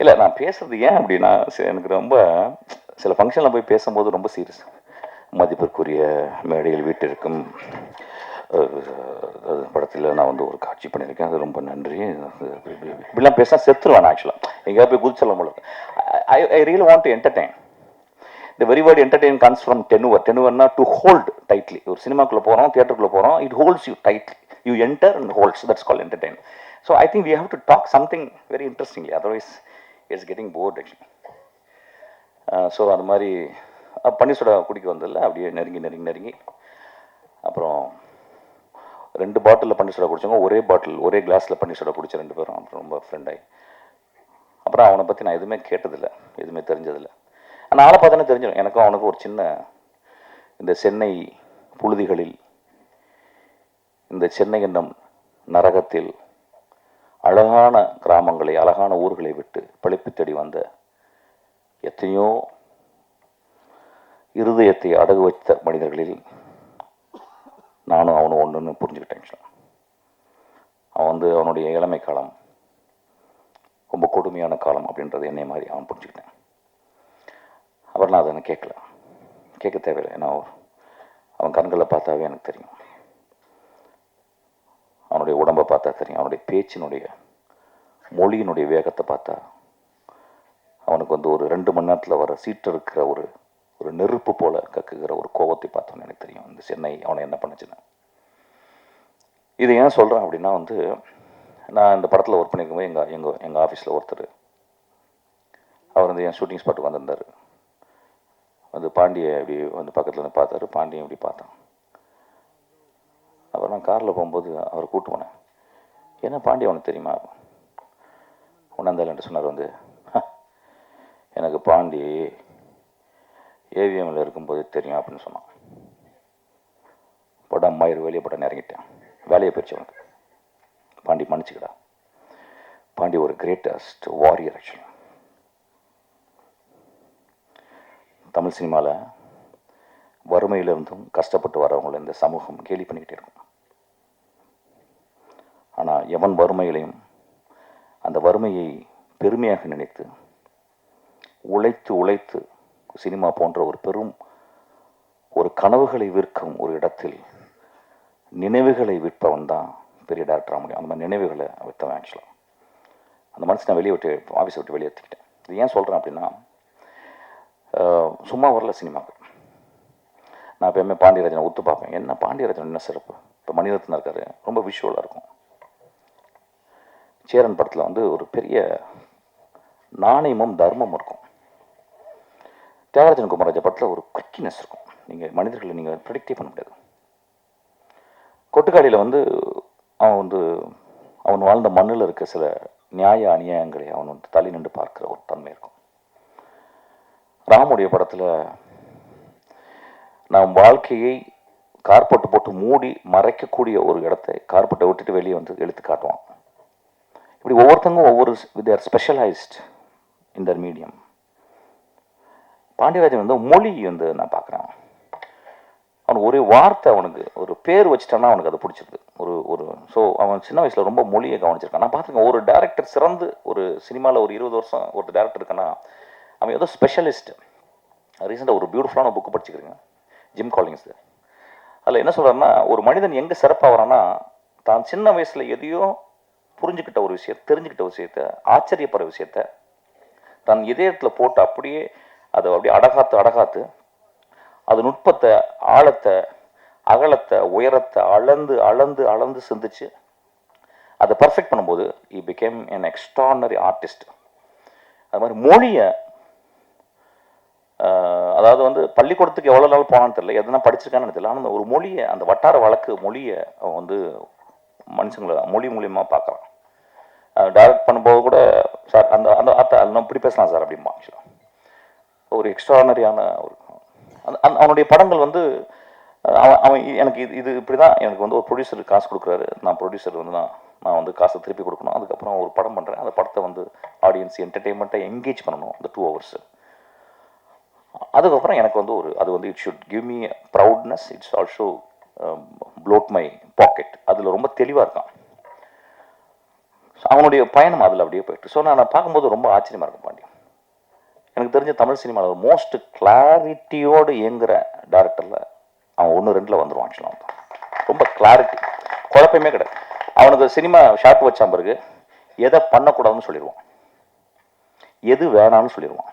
இல்லை நான் பேசுறது ஏன் அப்படின்னா, எனக்கு ரொம்ப சில ஃபங்க்ஷனில் போய் பேசும்போது ரொம்ப சீரியஸ். மதிப்பிற்குரிய மேடையில் வீட்டிற்கும் படத்தில் நான் வந்து ஒரு காட்சி பண்ணியிருக்கேன், அது ரொம்ப நன்றி. இப்படிலாம் பேசினா செத்துருவேன் ஆக்சுவலாக, எங்கேயாவது போய் குதிச்சலாம் போல. I really want to entertain. The very word entertain comes from tenure. Tenure to hold tightly. ஒரு சினிமாக்குள்ளே போகிறோம், தியேட்டருக்குள்ளே போகிறோம், it holds you tightly. You enter and holds. That's called entertain. So I think we have to talk something very interestingly. Otherwise, it's getting bored actually. So அது மாதிரி பன்னீர் soda குடிக்க வந்ததில்ல, அப்படியே நெருங்கி அப்புறம் 2 பாட்டிலில் பன்னீர் சோடா குடிச்சவங்க ஒரே கிளாஸில் பன்னீர் சோடா குடிச்ச 2 பேரும் அப்புறம் ரொம்ப ஃப்ரெண்ட் ஆகி அப்புறம் அவனை பற்றி நான் எதுவுமே கேட்டதில்லை, எதுவுமே தெரிஞ்சதில்லை. ஆனால் ஆளை பார்த்தானே தெரிஞ்சிடும். எனக்கும் அவனுக்கும் ஒரு சின்ன இந்த சென்னை புழுதிகளில், இந்த சென்னை என்னும் நரகத்தில் அழகான கிராமங்களை, அழகான ஊர்களை விட்டு பிழைப்பு தேடி வந்த எத்தனையோ இருதயத்தை அடகு வைத்த மனிதர்களில் நானும் அவனும் ஒன்றுன்னு புரிஞ்சுக்கிட்டேன். அவன் அவனுடைய இளமை காலம் ரொம்ப கொடுமையான காலம் அப்படின்றது என்னை மாதிரி அவன் புரிஞ்சுக்கிட்டேன். அப்புறம் நான் அதை கேட்க தேவையில்லை. ஏன்னா அவன் கண்களை பார்த்தாவே எனக்கு தெரியும், அவனுடைய உடம்பை பார்த்தா தெரியும், அவனுடைய பேச்சினுடைய மொழியினுடைய வேகத்தை பார்த்தா அவனுக்கு ஒரு 2 மணி நேரத்தில் வர சீட்டு ஒரு நெருப்பு போல கக்குகிற ஒரு கோபத்தை பார்த்தோன்னு எனக்கு தெரியும் இந்த சென்னை அவனை என்ன பண்ணுச்சுன்னு. இது ஏன் சொல்கிறேன் அப்படின்னா நான் இந்த படத்தில் ஒர்க் பண்ணியிருக்கும்போது எங்கள் ஆஃபீஸில் ஒருத்தர் அவர் என் ஷூட்டிங் ஸ்பாட்டுக்கு வந்திருந்தார். பாண்டியை அப்படி பக்கத்தில் பார்த்தாரு. பாண்டியை இப்படி பார்த்தான். அப்புறம் நான் காரில் போகும்போது அவரை கூப்பிட்டு போனேன். என்ன பாண்டி அவனுக்கு தெரியுமா? உணர்ந்தால் சொன்னார் எனக்கு பாண்டி ஏவிஎம்மில் இருக்கும்போது தெரியும் அப்படின்னு சொன்னான். படம் மயிறு வெளியே படம் இறங்கிட்டேன். வேலையை போயிடுச்சு அவனுக்கு. பாண்டி மன்னிச்சுக்கடா. பாண்டி ஒரு கிரேட்டஸ்ட் வாரியர். ஆக்சுவலி தமிழ் சினிமாவில் வறுமையிலிருந்தும் கஷ்டப்பட்டு வரவங்களை இந்த சமூகம் கேலி பண்ணிக்கிட்டே இருக்கும். ஆனால் எவன் வறுமைகளையும் அந்த வறுமையை பெருமையாக நினைத்து உழைத்து சினிமா போன்ற ஒரு பெரும் ஒரு கனவுகளை விற்கும் ஒரு இடத்தில் நினைவுகளை விற்பவன் தான் பெரிய டேரக்டராக முடியும். அந்த மாதிரி நினைவுகளை விற்றவன். ஆக்சுவலாக அந்த மனசு நான் ஆஃபீஸை விட்டு வெளியேற்றிக்கிட்டேன். இது ஏன் சொல்கிறேன் அப்படின்னா, சும்மா வரல சினிமாவுக்கு. நான் எப்போயுமே பாண்டியராஜனை ஒத்து பார்ப்பேன். என்ன பாண்டியராஜன் என்ன சிறப்பு? இப்போ மணிரத்னம் இருக்காரு, ரொம்ப விஷுவலாக இருக்கும். சேரன் படத்தில் ஒரு பெரிய நாணயமும் தர்மமும் இருக்கும். தியாகராஜன் குமாரராஜா படத்தில் ஒரு குவிக்கினஸ் இருக்கும். நீங்கள் மனிதர்களை நீங்கள் ப்ரெடிக்டே பண்ண முடியாது. கொட்டுக்காடியில் அவன் வாழ்ந்த மண்ணில் இருக்க சில நியாய அநியாயங்களை அவன் தள்ளி நின்று பார்க்குற ஒரு தன்மை இருக்கும். ராமுடைய படத்தில் நாம் வாழ்க்கையை கார்பெட்டு போட்டு மூடி மறைக்கக்கூடிய ஒரு இடத்தை கார்பெட்டை விட்டுட்டு வெளியே எடுத்து காட்டுவான். இப்படி ஒவ்வொருத்தங்களும் they are specialized in their medium. Pandiarajan மொழி நான் பார்க்குறேன். அவனுக்கு ஒரே வார்த்தை, அவனுக்கு ஒரு பேர் வச்சுட்டான்னா அவனுக்கு அது பிடிச்சிருக்கு. ஸோ அவன் சின்ன வயசில் ரொம்ப மொழியை கவனிச்சிருக்கான். நான் பார்த்துருக்கேன், ஒரு டேரக்டர் சிறந்து ஒரு சினிமாவில் ஒரு 20 வருஷம் ஒரு டேரக்டர் இருக்கான்னா அவன் ஏதோ ஸ்பெஷலிஸ்ட். ரீசெண்டாக ஒரு பியூட்டிஃபுல்லான புக்கு படிச்சுக்கிறீங்க, ஜிம் காலிங்ஸ். அதில் என்ன சொல்கிறாருன்னா, ஒரு மனிதன் எங்கே சிறப்பாக வரான்னா, தான் சின்ன வயசில் எதையோ புரிஞ்சுக்கிட்ட ஒரு விஷயம், தெரிஞ்சுக்கிட்ட விஷயத்த, ஆச்சரியப்படுற விஷயத்த தன் இதயத்தில் போட்டு அப்படியே அதை அப்படியே அடகாத்து அது நுட்பத்தை, ஆழத்தை, அகலத்தை, உயரத்தை அளந்து சிந்திச்சு அதை பர்ஃபெக்ட் பண்ணும்போது he became an extraordinary artist. அது மாதிரி மொழியை, அதாவது பள்ளிக்கூடத்துக்கு எவ்வளோ நாள் போனான்னு தெரியல, எதுனா படிச்சிருக்கான்னு தெரியல, ஆனால் ஒரு மொழியை, அந்த வட்டார வழக்கு மொழியை மனுஷங்களை மொழி மூலியமாக பார்க்குறான். டைரக்ட் பண்ணும்போது கூட சார் அந்த அந்த அர்த்தம் அதெல்லாம் இப்படி பேசலாம் சார் அப்படிம்பா. ஆக்சுவலாக ஒரு எக்ஸ்ட்ரானரியான ஒரு அவனுடைய படங்கள் அவன் எனக்கு இது இப்படி தான் எனக்கு ஒரு ப்ரொடியூசர் காசு கொடுக்குறாரு. நான் ப்ரொடியூசர் நான் காசை திருப்பி கொடுக்கணும். அதுக்கப்புறம் ஒரு படம் பண்ணுறேன். அந்த படத்தை ஆடியன்ஸ் என்டர்டெயின்மெண்ட்டை என்கேஜ் பண்ணணும் அந்த 2 hours. அதுக்கப்புறம் எனக்கு அது it should give me proudness. It's also bloat my pocket. அதில் ரொம்ப தெளிவாக இருக்கான். அவனுடைய பயணம் அதில் அப்படியே போயிட்டு. ஸோ நான் பார்க்கும்போது ரொம்ப ஆச்சரியமாக இருக்கும். பாண்டி எனக்கு தெரிஞ்ச தமிழ் சினிமாவில் மோஸ்ட் கிளாரிட்டியோடு இயங்குகிற டேரக்டரில் அவன் 1-2 வந்துடுவான். ஆக்சுவலாக ரொம்ப கிளாரிட்டி, குழப்பமே கிடையாது. அவனுக்கு சினிமா ஷார்ட் வச்சா பிறகு எதை பண்ணக்கூடாதுன்னு சொல்லிடுவான், எது வேணான்னு சொல்லிடுவான்.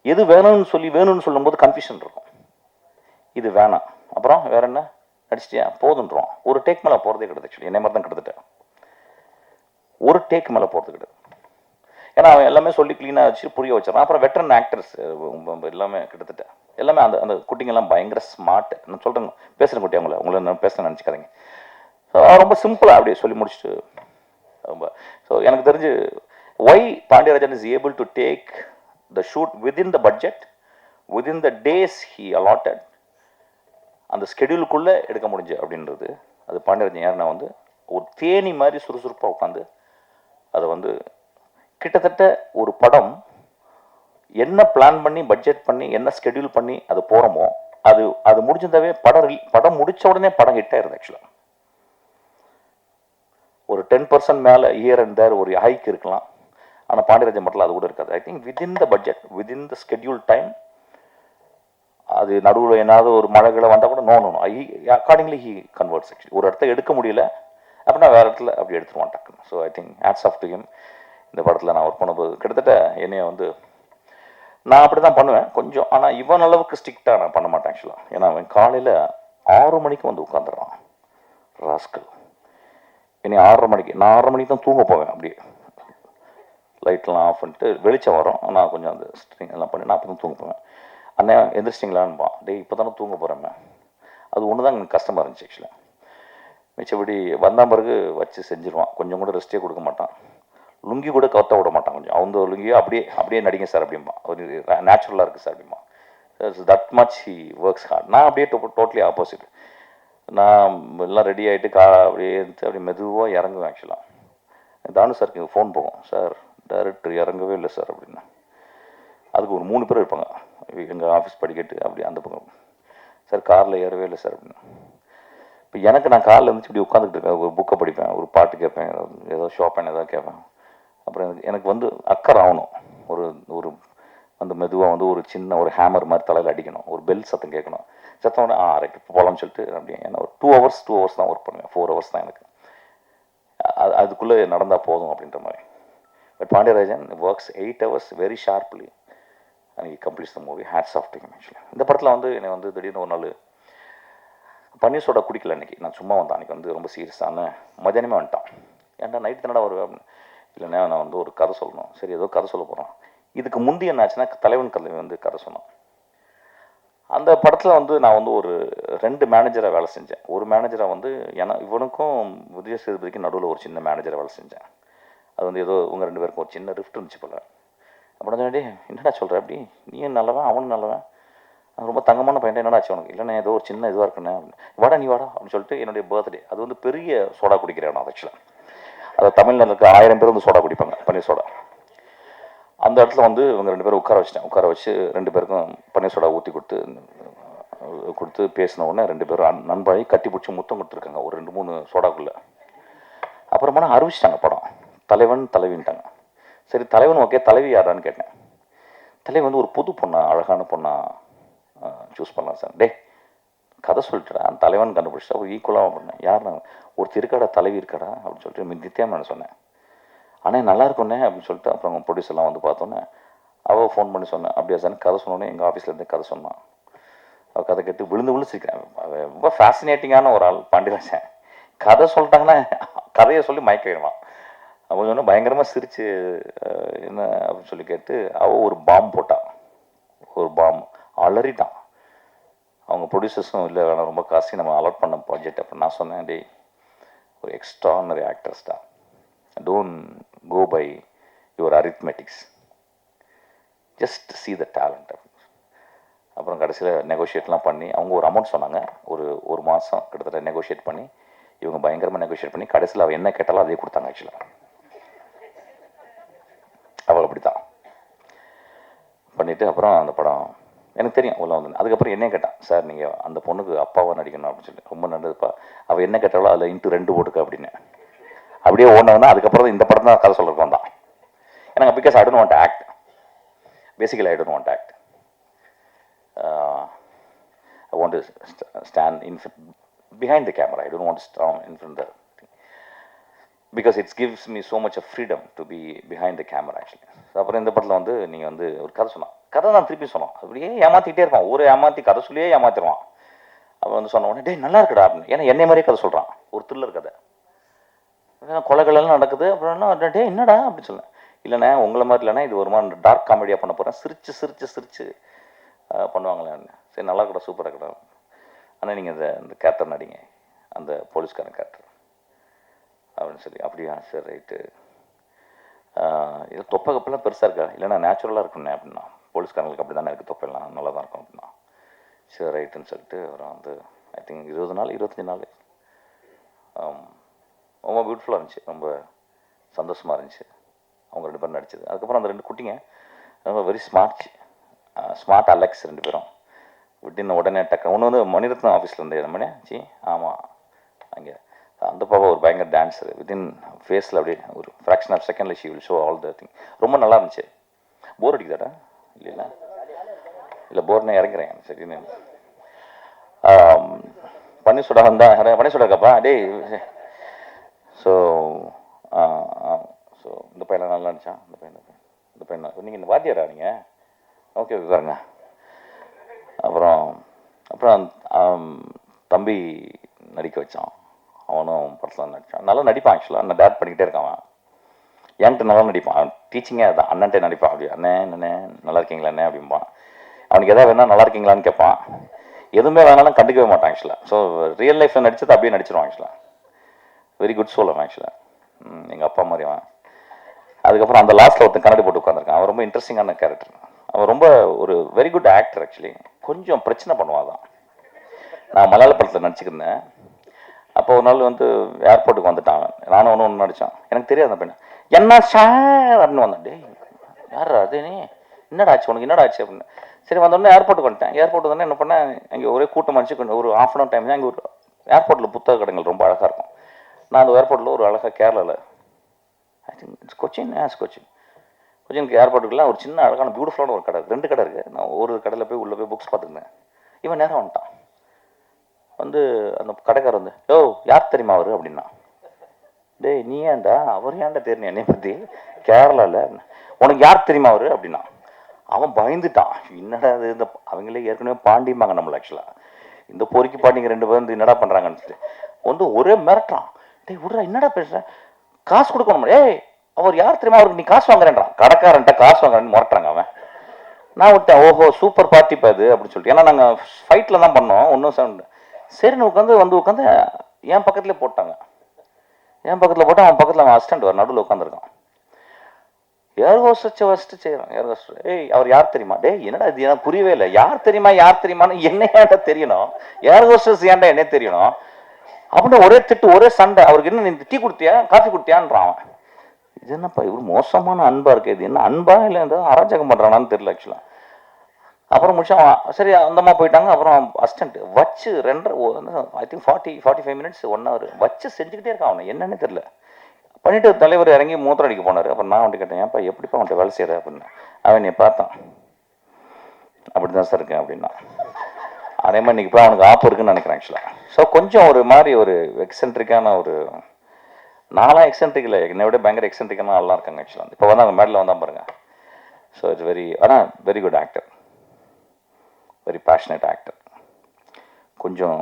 எது வேணும்னு சொல்லும்போது கன்ஃபியூஷன் இருக்கும். இது வேணாம், அப்புறம் வேற என்ன நடிச்சிட்டியா போதுன்றான். ஒரு டேக் மேலே போகிறதே கிடையாது. ஆக்சுவலி என்னை மாதிரி தான் கிட்டத்தட்ட ஒரு டேக் மேலே போகிறது கிடையாது. ஏன்னா அவன் எல்லாமே சொல்லி க்ளீனாக வச்சு புரிய வச்சிடறான். அப்புறம் வெட்டரன் ஆக்டர்ஸ் எல்லாமே கிட்டத்தட்ட எல்லாமே அந்த குட்டிங்கெல்லாம் பயங்கர ஸ்மார்ட். நான் சொல்கிறேன், பேசுகிறேன் குட்டி, உங்களை நான் பேச நினச்சிக்காதீங்க. ரொம்ப சிம்பிளாக அப்படியே சொல்லி முடிச்சுட்டு ரொம்ப ஸோ எனக்கு தெரிஞ்சு why Pandiarajan is able to take the shoot within the budget within the days he allotted அந்த ஸ்கெடியூலுக்குள்ளே எடுக்க முடிஞ்சு அப்படின்றது அது பாண்டியராஜன் யாருன்னா வந்து ஒரு தேனி மாதிரி சுறுசுறுப்பாக உட்காந்து அதை வந்து கிட்டத்தட்ட ஒரு படம் என்ன பிளான் பண்ணி பட்ஜெட் பண்ணி என்ன ஸ்கெடியூல் பண்ணி அது போகிறோமோ அது முடிஞ்சிருந்தாவே படம் முடிச்ச உடனே படம் ஹிட் ஆயிருது ஆக்சுவலாக. ஒரு 10% மேலே இயர் அண்ட் தேர் ஒரு ஹைக் இருக்கலாம். ஆனால் பாண்டியராஜன் மட்டும் அது கூட இருக்காது. I think within the budget within the schedule time அது நடுவில் ஏதாவது ஒரு மழைகளை வந்தால் கூட no accordingly he converts. Actually ஒரு இடத்த எடுக்க முடியல அப்படின்னா வேறு இடத்துல அப்படி எடுத்துருவான் டக்குன்னு. So I think hats off to him. இந்த படத்தில் நான் ஒர்க் பண்ணும்போது கிட்டத்தட்ட என்னைய வந்து நான் அப்படி தான் பண்ணுவேன் கொஞ்சம். ஆனால் இவன் அளவுக்கு ஸ்ட்ரிக்டாக நான் பண்ண மாட்டேன் ஆக்சுவலாக. ஏன்னா அவன் காலையில் 6 மணிக்கு வந்து உட்காந்துடுறான் ராஸ்கல். என்னை 6:30 மணிக்கு நான் 6:30 மணிக்கு தான் தூங்க போவேன். அப்படியே லைட்லாம் ஆஃப் பண்ணிட்டு வெளிச்சம் வரும். நான் கொஞ்சம் அந்த ஸ்ட்ரிங் எல்லாம் பண்ணி நான் அப்போ தான் தூங்க போவேன். அண்ணே எந்திரிச்சிட்டிங்களான்பான். டேய் இப்போ தானே தூங்க போகிறேன். அது ஒன்று தான் எனக்கு கஷ்டமாக இருந்துச்சு ஆக்சுவலாக. மிச்சபடி வந்த பிறகு வச்சு செஞ்சிருவான். கொஞ்சம் கூட ரெஸ்ட்டே கொடுக்க மாட்டான். லுங்கி கூட கத்த விட மாட்டான். கொஞ்சம் அவங்க லுங்கியோ அப்படியே நடிங்க சார் அப்படிம்பா. ஒரு நேச்சுரலாக இருக்குது சார் அப்படிம்பா. That much he works hard. நான் அப்படியே டோட்டலி ஆப்போசிட். நான் எல்லாம் ரெடி ஆகிட்டு அப்படியே மெதுவாக இறங்குவேன் ஆக்சுவலாக. தானு சாருக்கு ஃபோன் போகும். சார் டைரக்டர் இறங்கவே இல்லை சார் அப்படின்னா. அதுக்கு ஒரு 3 பேர் இருப்பாங்க எங்கள் ஆஃபீஸ் படிக்கட்டு அப்படி அந்த பக்கம். சார் காரில் ஏறவே இல்லை சார் அப்படின்னா. இப்போ எனக்கு நான் காரில் இருந்துச்சு இப்படி உட்காந்துட்டு இருக்கேன். ஒரு புக்கை படிப்பேன், ஒரு பாட்டு கேட்பேன், ஏதோ ஷாப்பேன் ஏதாவது கேட்பேன். அப்புறம் எனக்கு வந்து அக்கறை ஆகணும். ஒரு அந்த மெதுவாக வந்து ஒரு சின்ன ஒரு ஹேமர் மாதிரி தலையில் அடிக்கணும். ஒரு பெல் சத்தம் கேட்கணும். சத்தம் ரைட் போகலாம்னு சொல்லிட்டு அப்படியே ஏன்னா ஒரு 2 ஹவர்ஸ் தான் ஒர்க் பண்ணுவேன். 4 ஹவர்ஸ் தான் எனக்கு. அதுக்குள்ளே நடந்தால் போதும் அப்படின்ற மாதிரி. But Pandiarajan works 8 hours very sharply and he completes the movie. Hats off to him actually. இந்த படத்தில் வந்து என்னை வந்து திடீர்னு ஒரு நாள் பன்னீர் சோடா குடிக்கல அன்றைக்கி. நான் சும்மா வந்தேன். அன்றைக்கி வந்து ரொம்ப சீரியஸான மதியானமே வந்துட்டான். ஏன்டா நைட்டு தானடா வருவேன். இல்லைன்னா நான் வந்து ஒரு கதை சொல்லணும். சரி ஏதோ கதை சொல்ல போகிறோம். இதுக்கு முந்தி என்ன ஆச்சுன்னா தலைவன் கதை வந்து கதை சொன்னான். அந்த படத்தில் வந்து நான் வந்து ஒரு 2 மேனேஜராக வேலை செஞ்சேன். ஒரு மேனேஜராக வந்து இவனுக்கும் உதய சேதுபதிக்கும் நடுவில் ஒரு சின்ன மேனேஜராக வேலை செஞ்சேன். அது வந்து ஏதோ உங்கள் 2 பேருக்கும் ஒரு சின்ன ரிஃப்ட் இருந்துச்சு போல. அப்புறம் சொன்னே என்னடா சொல்கிற அப்படி நீயும் நல்லவன் அவனும் நல்லவன் ரொம்ப தங்கமான பையன் என்னடா ஆச்சு உனக்கு. இல்லைண்ணே ஏதோ ஒரு சின்ன இதுவாக இருக்குண்ணே வாடா நீ வாடா அப்படின்னு சொல்லிட்டு என்னுடைய பர்த்டே அது வந்து பெரிய சோடா குடிக்கிறேன் நான் ஆக்சுவலாக. அதை தமிழ்நாட்டுக்கு 1000 பேர் வந்து சோடா குடிப்பாங்க பன்னீர் சோடா. அந்த இடத்துல வந்து இவங்க 2 பேரும் உட்கார வச்சு 2 பேருக்கும் பன்னீர் சோடா ஊற்றி கொடுத்து பேசின உடனே 2 பேரும் நண்பாகி கட்டி பிடிச்சி முத்தம் கொடுத்துருக்காங்க ஒரு 2-3 சோடாக்குள்ளே. அப்புறமா அறிவிச்சிட்டாங்க படம். தலைவன் தலைவின்ட்டாங்க. சரி தலைவன் ஓகே தலைவி யாரான்னு கேட்டேன். தலைவி வந்து ஒரு புது பொண்ணா அழகான பொண்ணா சூஸ் பண்ணலாம் சார். கதை சொல்லிட்டுடா அந்த தலைவன் கண்டுபிடிச்சா ஒரு ஈக்குவலாக பண்ணேன். யார் நான் ஒரு இருக்காடா தலைவி இருக்காடா அப்படின்னு சொல்லிட்டு நித்தியம் நான் சொன்னேன். ஆனால் நல்லா இருக்குண்ணே அப்படின்னு சொல்லிட்டு அப்புறம் அவங்க ப்ரொடியூசர்லாம் வந்து பார்த்தோன்னே அவள் ஃபோன் பண்ணி சொன்னேன். அப்படியா சார் கதை சொன்னோன்னே எங்கள் ஆஃபீஸ்லேருந்தே கதை சொன்னான். அவள் கதை கேட்டு விழுந்து சிரிக்கிறேன். ரொம்ப ஃபேசினேட்டிங்கான ஒரு ஆள் பாண்டியராஜன். கதை சொல்லிட்டாங்கன்னா கதையை சொல்லி மயக்கிடுவான். அவன் சொன்னால் பயங்கரமாக சிரித்து என்ன அப்படின்னு சொல்லி கேட்டு அவள் ஒரு பாம் போட்டான். ஒரு பாம் அலறிட்டான். அவங்க ப்ரொடியூசர்ஸும் இல்லை வேணாம் ரொம்ப காசு நம்ம அலாட் பண்ண ப்ராஜெக்ட். அப்போ நான் சொன்னேன் ஒரு எக்ஸ்ட்ரானரி ஆக்டர்ஸ் தான். Don't go by your arithmetics just see the talent. அப்புறம் கடைசியில் நெகோஷியேட்லாம் பண்ணி அவங்க ஒரு அமௌண்ட் சொன்னாங்க. ஒரு மாதம் கிட்டத்தட்ட நெகோஷியேட் பண்ணி இவங்க பயங்கரமாக நெகோஷியேட் பண்ணி கடைசியில் அவள் என்ன கேட்டாலும் அதே கொடுத்தாங்க ஆக்சுவலாக. அவள் அப்படி தான் பண்ணிவிட்டு அப்புறம் அந்த படம் எனக்கு தெரியும் உள்ள வந்து. அதுக்கப்புறம் என்ன கேட்டான் சார் நீங்கள் அந்த பொண்ணுக்கு அப்பாவாக நடிக்கணும் அப்படின்னு சொல்லி. ரொம்ப நல்லதுப்பா. அவள் என்ன கேட்டாலும் அதில் இன்ட்டு 2 போட்டுக்க அப்படின்னு அப்படியே ஓடினவனா. அதுக்கப்புறம் தான் இந்த படம் தான் கதை சொல்கிறதுக்கு வந்தான். எனக்கு because I don't want to act. Basically I don't want to act. I want to stand behind the camera. I don't want to stand in front of the thing. Because it gives me so much of freedom to be behind the camera actually. அப்புறம் இந்த படத்தில் வந்து நீங்கள் வந்து ஒரு கதை சொன்னான். கதை தான் திருப்பி சொன்னோம். அப்படியே ஏமாற்றிக்கிட்டே இருப்பான். ஏமாற்றி கதை சொல்லியே ஏமாத்திடுவான். அவன் வந்து சொன்ன உடனே நல்லா இருக்குடா அப்படின்னு. ஏன்னா என்னை மாதிரியே கதை சொல்கிறான். ஒரு த்ரில்லர் கதை. கொலைகளெல்லாம் நடக்குது. அப்புறம் என்னடா அப்படின்னு சொன்னேன். இல்லைண்ணே உங்களை மாதிரி இல்லைண்ணா இது ஒரு மாதிரி டார்க் காமெடியாக பண்ண போகிறேன். சிரிச்சு பண்ணுவாங்களே. சரி நல்லா இருக்கடா சூப்பராக இருக்கடா. ஆனால் நீங்கள் இந்த கேரக்டர் நடிங்க அந்த போலீஸ்காரன் கேரக்டர் அப்படின்னு சொல்லி, அப்படியா சார் ரைட்டு, இது தொப்பை கப்பெல்லாம் பெருசாக இருக்கா, இல்லைன்னா நேச்சுரலாக இருக்குண்ணே அப்படின்னா, போலீஸ்காரங்களுக்கு அப்படி தானே இருக்குது தொப்பையெல்லாம் நல்லா தான் இருக்கும் அப்படின்னா, சரி ரைட்டுன்னு சொல்லிட்டு அப்புறம் வந்து ஐ திங்க் 20 நாள் 25 நாள் ரொம்ப பியூட்டிஃபுல்லாக இருந்துச்சு, ரொம்ப சந்தோஷமாக இருந்துச்சு அவங்க 2 பேரும் நடிச்சது. அதுக்கப்புறம் அந்த 2 குட்டிங்க ரொம்ப வெரி ஸ்மார்ட் அலெக்ஸ் 2 பேரும் விட்டின் உடனே டக்கு ஒன்று வந்து மணிரத்னம் ஆஃபீஸ்லேருந்து நம்ம ஜி ஆமாம் அங்கே அந்த பாப்பா ஒரு பயங்கர டான்ஸர், வித்தின் ஃபேஸில் அப்படியே ஒரு ஃப்ராக்ஷன் ஆஃப் செகண்டில் she will show all the thing. ரொம்ப நல்லா இருந்துச்சு. போர் அடிக்குதாடா? இல்லைல்ல இல்லை போர்னே இறங்குறேன் சரின்னு பண்ணி சுடாதான் தான் பண்ணி சுடாக்கப்பா டேய். ஸோ ஸோ இந்த பையனை நல்லா இருந்துச்சான், இந்த பையன் நீங்கள் இந்த வாத்தியாரா நீங்கள்? ஓகே ஓகே பாருங்க. அப்புறம் தம்பி நடிக்க வச்சான், அவனும் படத்தில் நடித்தான், நல்லா நடிப்பான். ஆக்சுவலாக நான் டேரக்ட் பண்ணிக்கிட்டே இருக்கான், அவன் என்கிட்ட நல்லா நடிப்பான். டீச்சிங்கே அதுதான், அண்ணன்ட்டே நடிப்பான். அப்படி அண்ணே அண்ணே நல்லா இருக்கீங்களா அண்ணே அப்படிம்பான். அவனுக்கு எதாவது வேணா நல்லா இருக்கீங்களான்னு கேட்பான். எதுவுமே வேணாலும் கண்டுக்கவே மாட்டான் ஆக்சுவலாக. ஸோ ரியல் லைஃப்பில் நடிச்சது அப்படியே நடிச்சிருவான் ஆக்சுவலாக. வெரி குட் சோல் அவன் ஆக்சுவலாக, எங்கள் அப்பா மாதிரி அவன். அதுக்கப்புறம் அந்த லாஸ்ட்டில் ஒருத்தன் கண்ணாடி போட்டு உட்காந்துருக்கான், அவன் ரொம்ப இன்ட்ரெஸ்டிங்கான கேரக்டர். அவன் ரொம்ப ஒரு வெரி குட் ஆக்டர் ஆக்சுவலி. கொஞ்சம் பிரச்சனை பண்ணுவான் தான். நான் மலையாள படத்தில் நடிச்சுக்கிருந்தேன். அப்போ ஒரு நாள் வந்து ஏர்போர்ட்டுக்கு வந்துட்டான், நானும் ஒன்று நடித்தான். எனக்கு தெரியாது அந்த பையன் என்ன சார் அப்படின்னு வந்தான். டே யார் அது நீ, என்னடா ஆச்சு உனக்கு, என்னடா ஆச்சு அப்படின்னு. சரி வந்தோடனே ஏர்போர்ட்டுக்கு வந்துட்டேன். ஏர்போர்ட் வந்தோடனே என்ன பண்ணேன், அங்கே ஒரே கூட்டம் அடிச்சு ஒரு ½ hour டைம் தான். அங்கே ஒரு ஏர்போர்ட்டில் புத்தக கடைகள் ரொம்ப அழகாக இருக்கும். நான் அந்த ஏர்போர்ட்டில் ஒரு அழகாக கேரளாவில் ஐ திங்க் இட்ஸ் கொச்சினுக்கு ஏர்போர்ட்டுக்குலாம் ஒரு சின்ன அழகான பியூட்டிஃபுல்லான ஒரு கடை, 2 கடை இருக்குது. நான் ஒரு கடையில் போய் உள்ளே போய் புக்ஸ் பார்த்துருந்தேன். இவன் நேரம் வந்துட்டான். வந்து அந்த கடைக்காரர் வந்து யோ யார் தெரியுமா அவர் அப்படின்னா. டேய் நீ ஏன்டா, அவர் ஏன்டா தெரியும் என்னை பற்றி கேரளாவில், உனக்கு யார் தெரியுமா அவர் அப்படின்னா. அவன் பயந்துட்டான். என்னடா அது, இந்த அவங்களே ஏற்கனவே பாண்டிம்பாங்க நம்மளை ஆக்சுவலாக. இந்த பொறுக்கி பாண்டிங்க 2 பேரும் வந்து என்னடா பண்ணுறாங்கன்னு வந்து ஒரே மிரட்டுறான். டேய் விட்றா என்னடா பேசுகிறேன், காசு கொடுக்கணும். ஏய் அவர் யார் தெரியுமா, அவருக்கு நீ காசு வாங்குறேன்றான். கடைக்காரன்ட்ட காசு வாங்குறேன்னு முரட்டுறாங்க அவன். நான் விட்டேன், ஓஹோ சூப்பர் பார்ட்டி பாது அப்படின்னு சொல்லிட்டு. ஏன்னா நாங்கள் ஃபைட்டில் தான் பண்ணோம், ஒன்றும் சவுண்டு. சரின்னு உட்காந்து என் பக்கத்துலேயே போட்டாங்க. என் பக்கத்தில் போட்டால் அவன் பக்கத்தில் அவன் அசிஸ்டன்ட் வர நடுவில் உட்காந்துருக்கான். ஏர் ஹோஸ்டஸ் ஃபஸ்ட்டு செய்கிறான். ஏர் ஹோஸ்டஸ் ஏய் அவர் யார் தெரியுமா, டே என்னடா இது எனக்கு புரியவே இல்லை, யார் தெரியுமான்னு என்ன ஏன்டா தெரியணும், ஏர் ஹோஸ்டஸ் ஏன்டா என்ன தெரியணும் அப்படின்னு ஒரே திட்டு ஒரே சண்டை. அவருக்கு என்ன நீ டீ கொடுத்தியா காஃபி கொடுத்தியான்றான் அவன். இது என்னப்பா இவர் மோசமான அன்பா இருக்கு, இது என்ன அன்பா இல்லை இந்த அராஜகம் பண்ணுறானான்னு தெரியல ஆக்சுவலாக. அப்புறம் முடிச்சா சரி அந்தம்மா போயிட்டாங்க. அப்புறம் அசிஸ்டன்ட் வச்சு 2 ஐ திங்க் 45 minutes 1 hour வச்சு செஞ்சுக்கிட்டே இருக்கான். அவனை என்னன்னு தெரியல பண்ணிட்டு தலைவர் இறங்கி மூத்திரம் அடிக்க போனார். அப்புறம் நான் வந்துட்டு கேட்டேன், ஏன்ப்பா எப்படிப்பா அவன்கிட்ட வேலை செய்கிற அப்படின்னு. அவன் நீ பார்த்தான், அப்படி தான் சார் இருக்கேன் அப்படின்னா. அதே மாதிரி இன்னைக்கு இப்போ அவனுக்கு ஆப்பு இருக்குன்னு நினைக்கிறேன் ஆக்சுவலாக. ஸோ கொஞ்சம் ஒரு மாதிரி ஒரு எக்ஸென்ட்ரிக்கான ஒரு நாளாக எக்ஸென்ட்ரிக் இல்லை, என்னை விட பயங்கர எக்ஸென்ட்ரிக்கான ஆள்லாம் இருக்காங்க ஆக்சுவலாக. இப்போ வந்து அவங்க மேடலில் வந்தால் பாருங்க. ஸோ இட்ஸ் ஆனால் very good actor, very passionate actor. கொஞ்சம்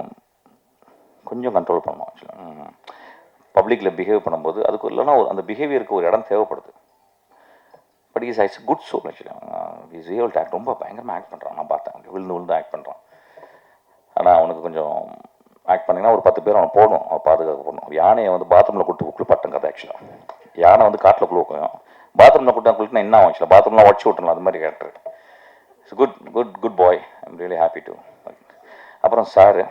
கண்ட்ரோல் பண்ணணும் ஆக்சுவலாக. பப்ளிக்கில் பிஹேவ் பண்ணும்போது அதுக்கு இல்லைன்னா அந்த பிஹேவியருக்கு ஒரு இடம் தேவைப்படுது. But is it's good soul ஆக்சுவலாக. இஸ் ரியல் ஆக்ட், ரொம்ப பயங்கரமாக ஆக்ட் பண்ணுறான். நான் பார்த்தேன் விழுந்து ஆக்ட் பண்ணுறான். ஆனால் அவனுக்கு கொஞ்சம் ஆக்ட் பண்ணிங்கன்னா ஒரு 10 பேர் அவனை போடணும், அவன் பாதுகாக்க போடணும். யானையை வந்து பாத்ரூமில் கூட்டு குளிப்பாட்டம் கதை ஆக்சுவலாக. யானை வந்து காட்டில் குளிக்கும், பாத்ரூமில் கூட்டம் குளிக்கினா என்ன ஆகும் ஆக்சுவலாக, பாத்ரூம்லாம் உடச்சி விட்டுணும். அது மாதிரி character. It's good bye. I'm really happy to. அப்புறம் சார்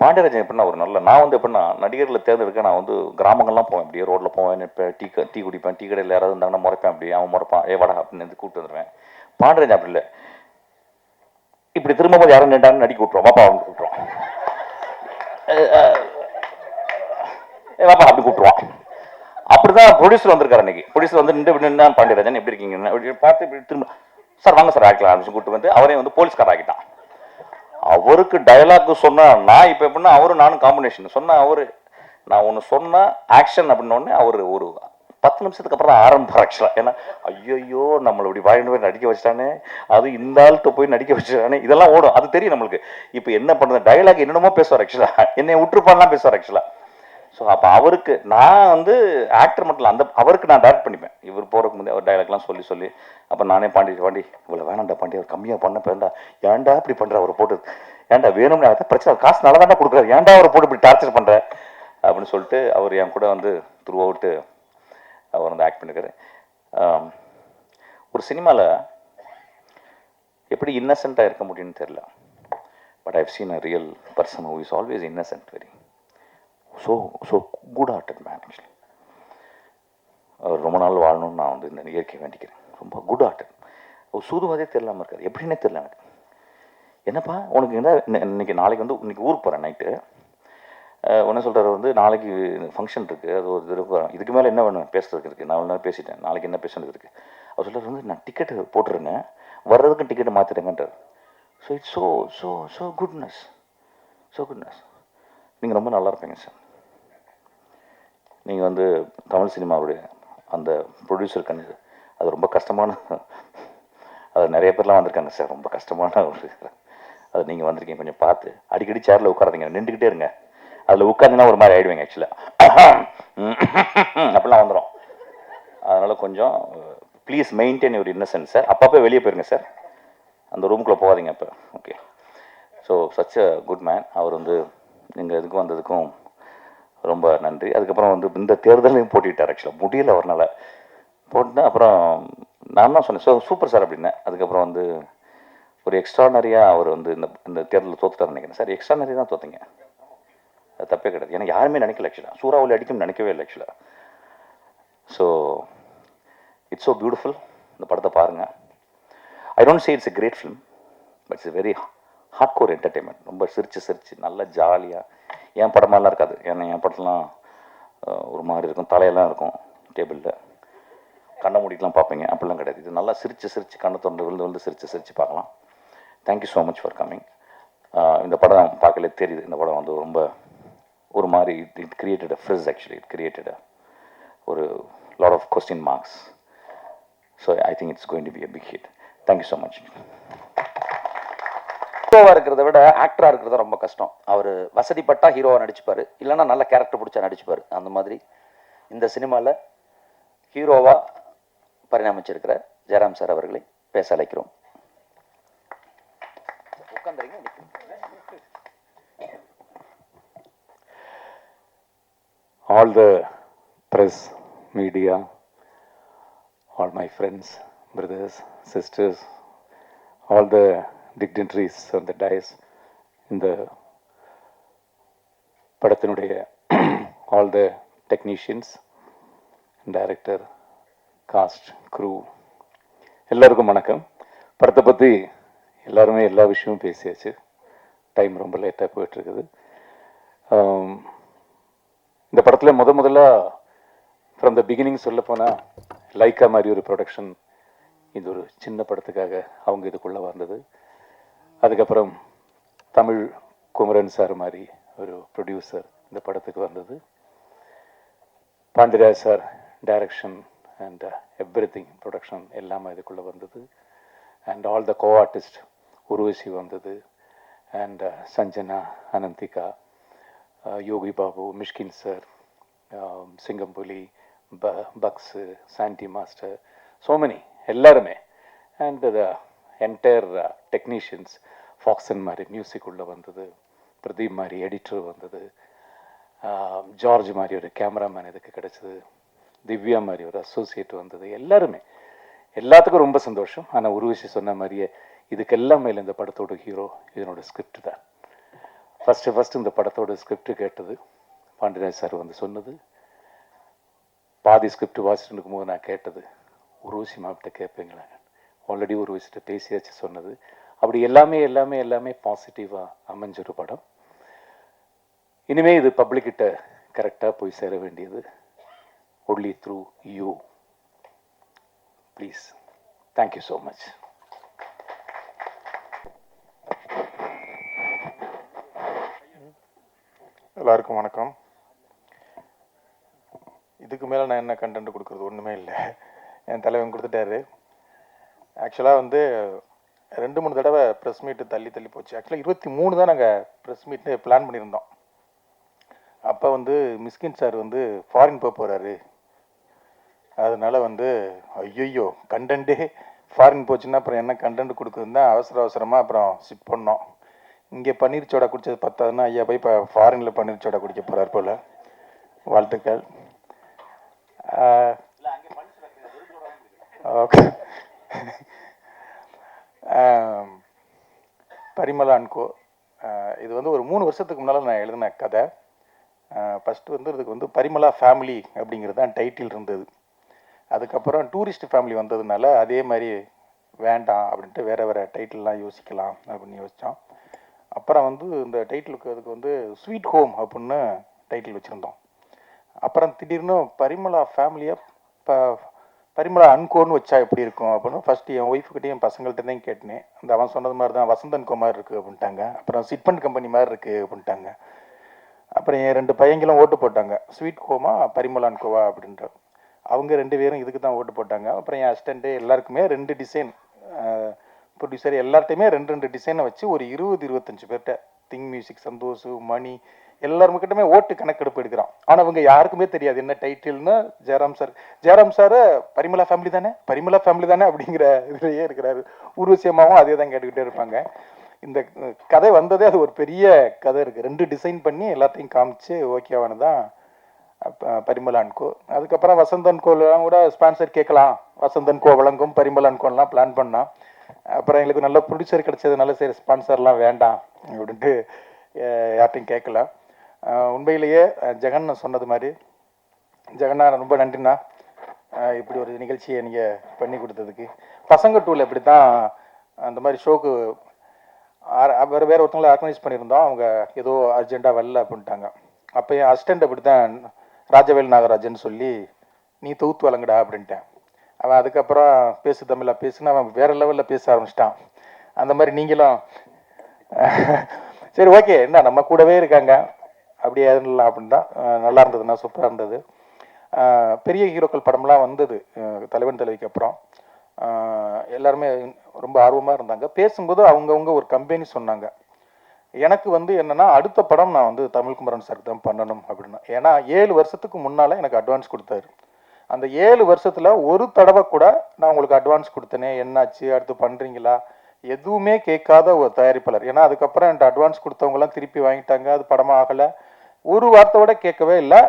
பாண்டியராஜன் எப்படின்னா ஒரு நல்ல, நான் வந்து எப்படின்னா நடிகர்களை தேர்ந்தெடுக்க நான் வந்து கிராமங்கள்லாம் போவேன், அப்படியே ரோட்டில் போவேன், இப்போ டீ குடிப்பேன், டீ கடையில் யாராவது இருந்தாங்கன்னா முறைப்பேன், அப்படியே அவன் முறைப்பான், வடா அப்படின்னு கூப்பிட்டு வந்துடுவேன். பாண்டியராஜன் அப்படி இல்லை, இப்படி திரும்பவும் யாரும் நின்றாங்கன்னு நடிக்க விட்டுருவோம், பாப்பா அவங்க கூப்பிட்டுருவான், பாப்பா அப்படி கூப்பிட்டுருவான். அப்படிதான் ப்ரொடியூசர் வந்திருக்காரு அன்னைக்கு. ப்ரொடியூசர் வந்து நின்று பாண்டியராஜன் எப்படி இருக்கீங்க பார்த்து இப்படி திரும்ப சார் வாங்க சார் ஆக்கலாம் அப்படின்னு கூப்பிட்டு வந்து அவரே வந்து போலீஸ்கார் ஆகிட்டான். அவருக்கு டயலாக் சொன்னா நான் இப்போ எப்படின்னா அவரும் நானும் காம்பினேஷன் சொன்னா அவரு நான் ஒன்று சொன்னா ஆக்ஷன் அப்படின்னோடனே அவர் ஒரு 10 நிமிஷத்துக்கு அப்புறம் தான் ஆரம்பிப்பார் ஆக்சுவலாக. ஏன்னா ஐயோ நம்மளை இப்படி வாங்கிட்டு போய் நடிக்க வச்சிட்டானே, அது இந்த ஆள்கிட்ட போய் நடிக்க வச்சிட்டானே, இதெல்லாம் ஓடும், அது தெரியும் நம்மளுக்கு. இப்போ என்ன பண்ணுறது, டயலாக் என்னென்னமோ பேசுவார் ஆக்சுவலாக, என்னை விட்டுருப்பான்லாம் பேசுவார் ஆக்சுவலாக. ஸோ அப்போ அவருக்கு நான் வந்து ஆக்டர் மட்டும் இல்லை, அந்த அவருக்கு நான் டேரக்ட் பண்ணிப்பேன். இவர் போகிறதுக்கு முந்தைய அவர் டைலாக்லாம் சொல்லி அப்போ நானே பாண்டி இவ்வளோ வேணாண்டா பாண்டி, அவர் கம்மியாக பண்ண பேண்டா, ஏன்டா இப்படி பண்ணுற அவரை போட்டு, ஏன்டா வேணும்னு பிரச்சனை, காசு நல்லா தாண்டா கொடுக்குறாரு, ஏன்டா அவரை போட்டு இப்படி டார்ச்சர் பண்ணுற, அப்படின்னு சொல்லிட்டு அவர் என் கூட வந்து த்ரூ அவுட்டு அவர் வந்து ஆக்ட் பண்ணியிருக்காரு. ஒரு சினிமாவில் எப்படி இன்னசென்ட்டாக இருக்க முடியும்னு தெரில. But I've seen a real person who is always innocent, very so good hearted man. Actually அவர் ரொம்ப நாள் வாழணும்னு நான் வந்து இந்த இயற்கை வேண்டிக்கிறேன். ரொம்ப குட் ஹார்ட்டட். அவர் சூதுவதே தெரியாமல் இருக்காது, எப்படின்னே தெரில எனக்கு. என்னப்பா உனக்கு என்ன இன்னைக்கு நாளைக்கு வந்து இன்னைக்கு ஊருக்கு போகிறேன் நைட்டு. ஒன்று சொல்கிறார் வந்து நாளைக்கு ஃபங்க்ஷன் இருக்குது, அது ஒரு இதுக்கு மேலே என்ன வேணும் பேசுறதுக்கு இருக்குது, நான் ஒன்று பேசிட்டேன், நாளைக்கு என்ன பேசுறதுக்கு இருக்குது. அவர் சொல்கிறார் வந்து நான் டிக்கெட்டு போட்டுருங்க, வர்றதுக்கும் டிக்கெட்டு மாற்றிடுங்கன்றார். So it's so goodness. நீங்கள் ரொம்ப நல்லா இருப்பீங்க சார். நீங்கள் வந்து தமிழ் சினிமாவுடைய அந்த ப்ரொடியூசர் கண் அது ரொம்ப கஷ்டமான, அது நிறைய பேர்லாம் வந்திருக்காங்க சார், ரொம்ப கஷ்டமான ஒரு அது நீங்கள் வந்திருக்கீங்க. கொஞ்சம் பார்த்து அடிக்கடி சேரில் உட்காராதீங்க, நின்றுக்கிட்டே இருங்க. அதில் உட்காந்துன்னா ஒரு மாதிரி ஆகிடுவீங்க ஆக்சுவலாக, அப்படிலாம் வந்துடும். அதனால் கொஞ்சம் please maintain your innocence sir. அப்பப்போ வெளியே போயிருங்க சார், அந்த ரூமுக்குள்ளே போகாதீங்க இப்போ. Okay. So such a good man. அவர் வந்து நீங்கள் இதுக்கும் வந்ததுக்கும் ரொம்ப நன்றி. அதுக்கப்புறம் வந்து இந்த தேர்தலையும் போட்டிட்டார். ஆக்சுவலாக முடியல அவர்னால போட்டுட்டேன். அப்புறம் நான் தான் சொன்னேன் சூப்பர் சார் அப்படின்னேன். அதுக்கப்புறம் வந்து ஒரு எக்ஸ்ட்ரானரியாக அவர் வந்து இந்த தேர்தலில் தோத்துட்டார் நினைக்கிறேன் சார். எக்ஸ்ட்ரானரி தான் தோற்றுங்க, அது தப்பே கிடையாது. ஏன்னா யாருமே நினைக்கல ஆக்சுவலாக, சூறாவளி அடிக்கும்னு நினைக்கவே இல்லை ஆக்சுவலாக. So it's so beautiful. இந்த படத்தை பாருங்கள். I don't say it's a great film, but it's very hard core entertainment. ரொம்ப சிரிச்சு நல்லா ஜாலியாக. என் படமாலாம் இருக்காது, ஏன்னா என் படத்துலாம் ஒரு மாதிரி இருக்கும், தலையெல்லாம் இருக்கும் டேபிளில், கண்ணை மூடிக்கலாம் பார்ப்பீங்க, அப்படிலாம் கிடையாது. இது நல்லா சிரிச்சு கண்ணை திறந்து விழுந்து சிரிச்சு பார்க்கலாம். Thank you so much for coming. இந்த படம் பார்க்கலே தெரியுது, இந்த படம் வந்து ரொம்ப ஒரு மாதிரி it created a frizz. Actually it created ஒரு lot of question marks. So I think it's going to be a big hit. Thank you so much. ஹீரோவாக இருக்கிறத விட ஆக்டராக இருக்கிறது ரொம்ப கஷ்டம். அவர் வசதிப்பட்டா ஹீரோவாக நடிச்சுப்பார், இல்லைன்னா நல்ல கேரக்டர் பிடிச்சா நடிச்சுப்பார். அந்த மாதிரி இந்த சினிமாவில் ஹீரோவாக பரிணாமிச்சிருக்கிற ஜெயராம் சார் அவர்களை பேச அழைக்கிறோம். All the press, media, all my friends, brothers, sisters, all the dignitaries on the dais, in the படத்தினுடைய all the technicians, director, cast, crew, எல்லாருக்கும் வணக்கம். படத்தை பற்றி எல்லாருமே எல்லா விஷயமும் பேசியாச்சு. டைம் ரொம்ப லேட்டாக போயிட்டுருக்குது. இந்த படத்தில் முதல்ல ஃப்ரம் த பிகினிங் சொல்லப்போனால் லைக்கா மாதிரி ஒரு ப்ரொடக்ஷன் இது ஒரு சின்ன படத்துக்காக அவங்க இதுக்குள்ளே வந்தது. அதுக்கப்புறம் தமிழ் குமரன் சார் மாதிரி ஒரு ப்ரொடியூசர் இந்த படத்துக்கு வந்தது. Pandiraj sir direction and everything production எல்லாமே இதுக்குள்ளே வந்தது. And all the co artist Urvashi வந்தது. And Sanjana, Ananthika, Yogi Babu, Mysskin sir, Singampuli, Bucks, Sandy master, so many எல்லாருமே. அண்ட் த என்டையர் டெக்னீஷியன்ஸ், ஃபாக்சன் மாதிரி மியூசிக் உள்ளே வந்தது, பிரதீப் மாதிரி எடிட்டர் வந்தது, ஜார்ஜ் மாதிரி ஒரு கேமராமேன் இதுக்கு கிடச்சிது, திவ்யா மாதிரி ஒரு அசோசியேட் வந்தது. எல்லாருமே எல்லாத்துக்கும் ரொம்ப சந்தோஷம். ஆனால் உருவசி சொன்ன மாதிரியே இதுக்கெல்லாம் மேலே இந்த படத்தோட ஹீரோ இதனோட ஸ்கிரிப்ட் தான். ஃபஸ்ட்டு இந்த படத்தோட ஸ்கிரிப்ட் கேட்டது பாண்டியராஜ் சார் வந்து சொன்னது. பாதி ஸ்கிரிப்ட் வாசிட்டு இருக்கும்போது நான் கேட்டது, உருவசி மாப்பிட்ட கேட்பீங்களா, ஆல்ரெடி உருவசிட்ட பேசியாச்சு சொன்னது. அப்படி எல்லாமே பாசிட்டிவாக அமைஞ்ச ஒரு படம். இனிமேல் இது பப்ளிக்கிட்ட கரெக்டாக போய் சேர வேண்டியது only through you. Please. Thank you so much. எல்லாருக்கும் வணக்கம். இதுக்கு மேலே நான் என்ன கண்டென்ட் கொடுக்குறது ஒன்றுமே இல்லை, என் தலைவன் கொடுத்துட்டாரு. ஆக்சுவலாக வந்து 2-3 தடவை ப்ரெஸ் மீட்டு தள்ளி போச்சு. ஆக்சுவலாக 23 தான் நாங்கள் ப்ரெஸ் மீட்டு பிளான் பண்ணியிருந்தோம். அப்போ வந்து மிஸ்கின் சார் வந்து ஃபாரின் போகிறாரு, அதனால் வந்து ஐயோ கண்டென்ட்டே ஃபாரின் போச்சுன்னா அப்புறம் என்ன கண்டென்ட் கொடுக்குதுன்னு தான் அவசரமாக அப்புறம் ஷிஃப்ட் பண்ணோம். இங்கே பன்னீர் சோடா குடித்தது பத்தாதுன்னா ஐயா போய் இப்போ ஃபாரினில் பன்னீர் சோடா குடிக்க போகிறார் போல். வாழ்த்துக்கள். ஓகே. பரிமளா அண்ட் கோ, இது வந்து ஒரு 3 வருஷத்துக்கு முன்னால் நான் எழுதின கதை. ஃபஸ்ட்டு வந்து இதுக்கு வந்து பரிமளா ஃபேமிலி அப்படிங்கிறது தான் டைட்டில் இருந்தது. அதுக்கப்புறம் டூரிஸ்ட் ஃபேமிலி வந்ததுனால அதே மாதிரி வேண்டாம் அப்படின்ட்டு வேறு வேறு டைட்டில்லாம் யோசிக்கலாம் அப்படின்னு யோசித்தோம். அப்புறம் வந்து இந்த டைட்டிலுக்கு அதுக்கு வந்து ஸ்வீட் ஹோம் அப்படின்னு டைட்டில் வச்சுருந்தோம். அப்புறம் திடீர்னு பரிமளா ஃபேமிலியாக பரிமளா அன்கோன்னு வச்சா எப்படி இருக்கும் அப்படின்னு ஃபஸ்ட்டு என் ஒய்ஃபுக்கிட்டே என் பசங்கள்கிட்ட தான் கேட்டேன். அந்த அவன் சொன்னது மாதிரி தான் வசந்தன் கோ மாதிரி இருக்குது அப்படின்ட்டாங்க. அப்புறம் சிட்பண்ட் கம்பெனி மாதிரி இருக்குது அப்படின்ட்டாங்க. அப்புறம் என் 2 பையங்களும் ஓட்டு போட்டாங்க, ஸ்வீட் ஹோமா பரிமளா அன்கோவா அப்படின்ற. அவங்க 2 பேரும் இதுக்கு தான் ஓட்டு போட்டாங்க. அப்புறம் என் அசிஸ்டண்ட்டு எல்லாருக்குமே 2 டிசைன், ப்ரொடியூசர் எல்லார்ட்டையுமே 2 டிசைனை வச்சு ஒரு 20-25 பேர்கிட்ட திங் மியூசிக், சந்தோஷ், மணி எல்லாருக்கிட்டமே ஓட்டு கணக்கெடுப்பு எடுக்கிறான். ஆனால் அவங்க யாருக்குமே தெரியாது என்ன டைட்டில்னு. ஜெயராம் சார் பரிமளா ஃபேமிலி தானே அப்படிங்கிற இதுலேயே இருக்கிறாரு. ஊர்வசியமாகவும் அதே தான் கேட்டுக்கிட்டே இருப்பாங்க. இந்த கதை வந்ததே அது ஒரு பெரிய கதை இருக்குது. 2 டிசைன் பண்ணி எல்லாத்தையும் காமிச்சு ஓகேவானு தான் பரிமளா அண்ட் கோ. அதுக்கப்புறம் வசந்தன் கோலாம் கூட ஸ்பான்சர் கேட்கலாம், வசந்தன் கோ வழங்கும் பரிமளா அண்ட் கோலாம் பிளான் பண்ணால். அப்புறம் எங்களுக்கு நல்ல ப்ரொடியூசர் கிடைச்சதுனால சரி ஸ்பான்சர்லாம் வேண்டாம் அப்படின்ட்டு யார்ட்டையும் கேட்கல. உண்மையிலேயே ஜெகன் சொன்னது மாதிரி, ஜெகன்னா ரொம்ப நன்றிண்ணா, இப்படி ஒரு நிகழ்ச்சியை நீங்கள் பண்ணி கொடுத்ததுக்கு. பசங்க டூவில் இப்படி தான் அந்த மாதிரி ஷோக்கு வேறு ஒருத்தவங்களை ஆர்கனைஸ் பண்ணியிருந்தோம். அவங்க ஏதோ அர்ஜெண்ட்டாக வரல அப்படின்ட்டாங்க. அப்போ என் அசிஸ்டண்ட் அப்படி தான் ராஜவேல் நாகராஜன் சொல்லி நீ தூத்து வழங்குடா அப்படின்ட்டேன். அவன் அதுக்கப்புறம் பேசு தமிழா பேசுன்னு அவன் வேறு லெவலில் பேச ஆரம்பிச்சிட்டான். அந்த மாதிரி நீங்களும் சரி ஓகே என்ன நம்ம கூடவே இருக்காங்க அப்படியே இருந்தலாம் அப்படின்னு தான். நல்லா இருந்ததுண்ணா, சூப்பராக இருந்தது. பெரிய ஹீரோக்கள் படம்லாம் வந்தது தலைவன் தலைவிக்கு அப்புறம். எல்லாருமே ரொம்ப ஆர்வமாக இருந்தாங்க. பேசும்போது அவங்கவுங்க ஒரு கம்பெனி சொன்னாங்க. எனக்கு வந்து என்னென்னா அடுத்த படம் நான் வந்து தமிழ்குமரன் சாருக்கு தான் பண்ணணும் அப்படின்னா. ஏன்னா 7 வருஷத்துக்கு முன்னால் எனக்கு அட்வான்ஸ் கொடுத்தாரு. அந்த 7 வருஷத்தில் ஒரு தடவை கூட நான் உங்களுக்கு அட்வான்ஸ் கொடுத்தேனே, என்னாச்சு, அடுத்து பண்ணுறீங்களா, எதுவுமே கேட்காத ஒரு தயாரிப்பாளர். ஏன்னா அதுக்கப்புறம் என்கிட்ட அட்வான்ஸ் கொடுத்தவங்களாம் திருப்பி வாங்கிட்டாங்க, அது படமாக ஆகலை. ஒரு வார்த்தையோட கேட்கவே இல்லை.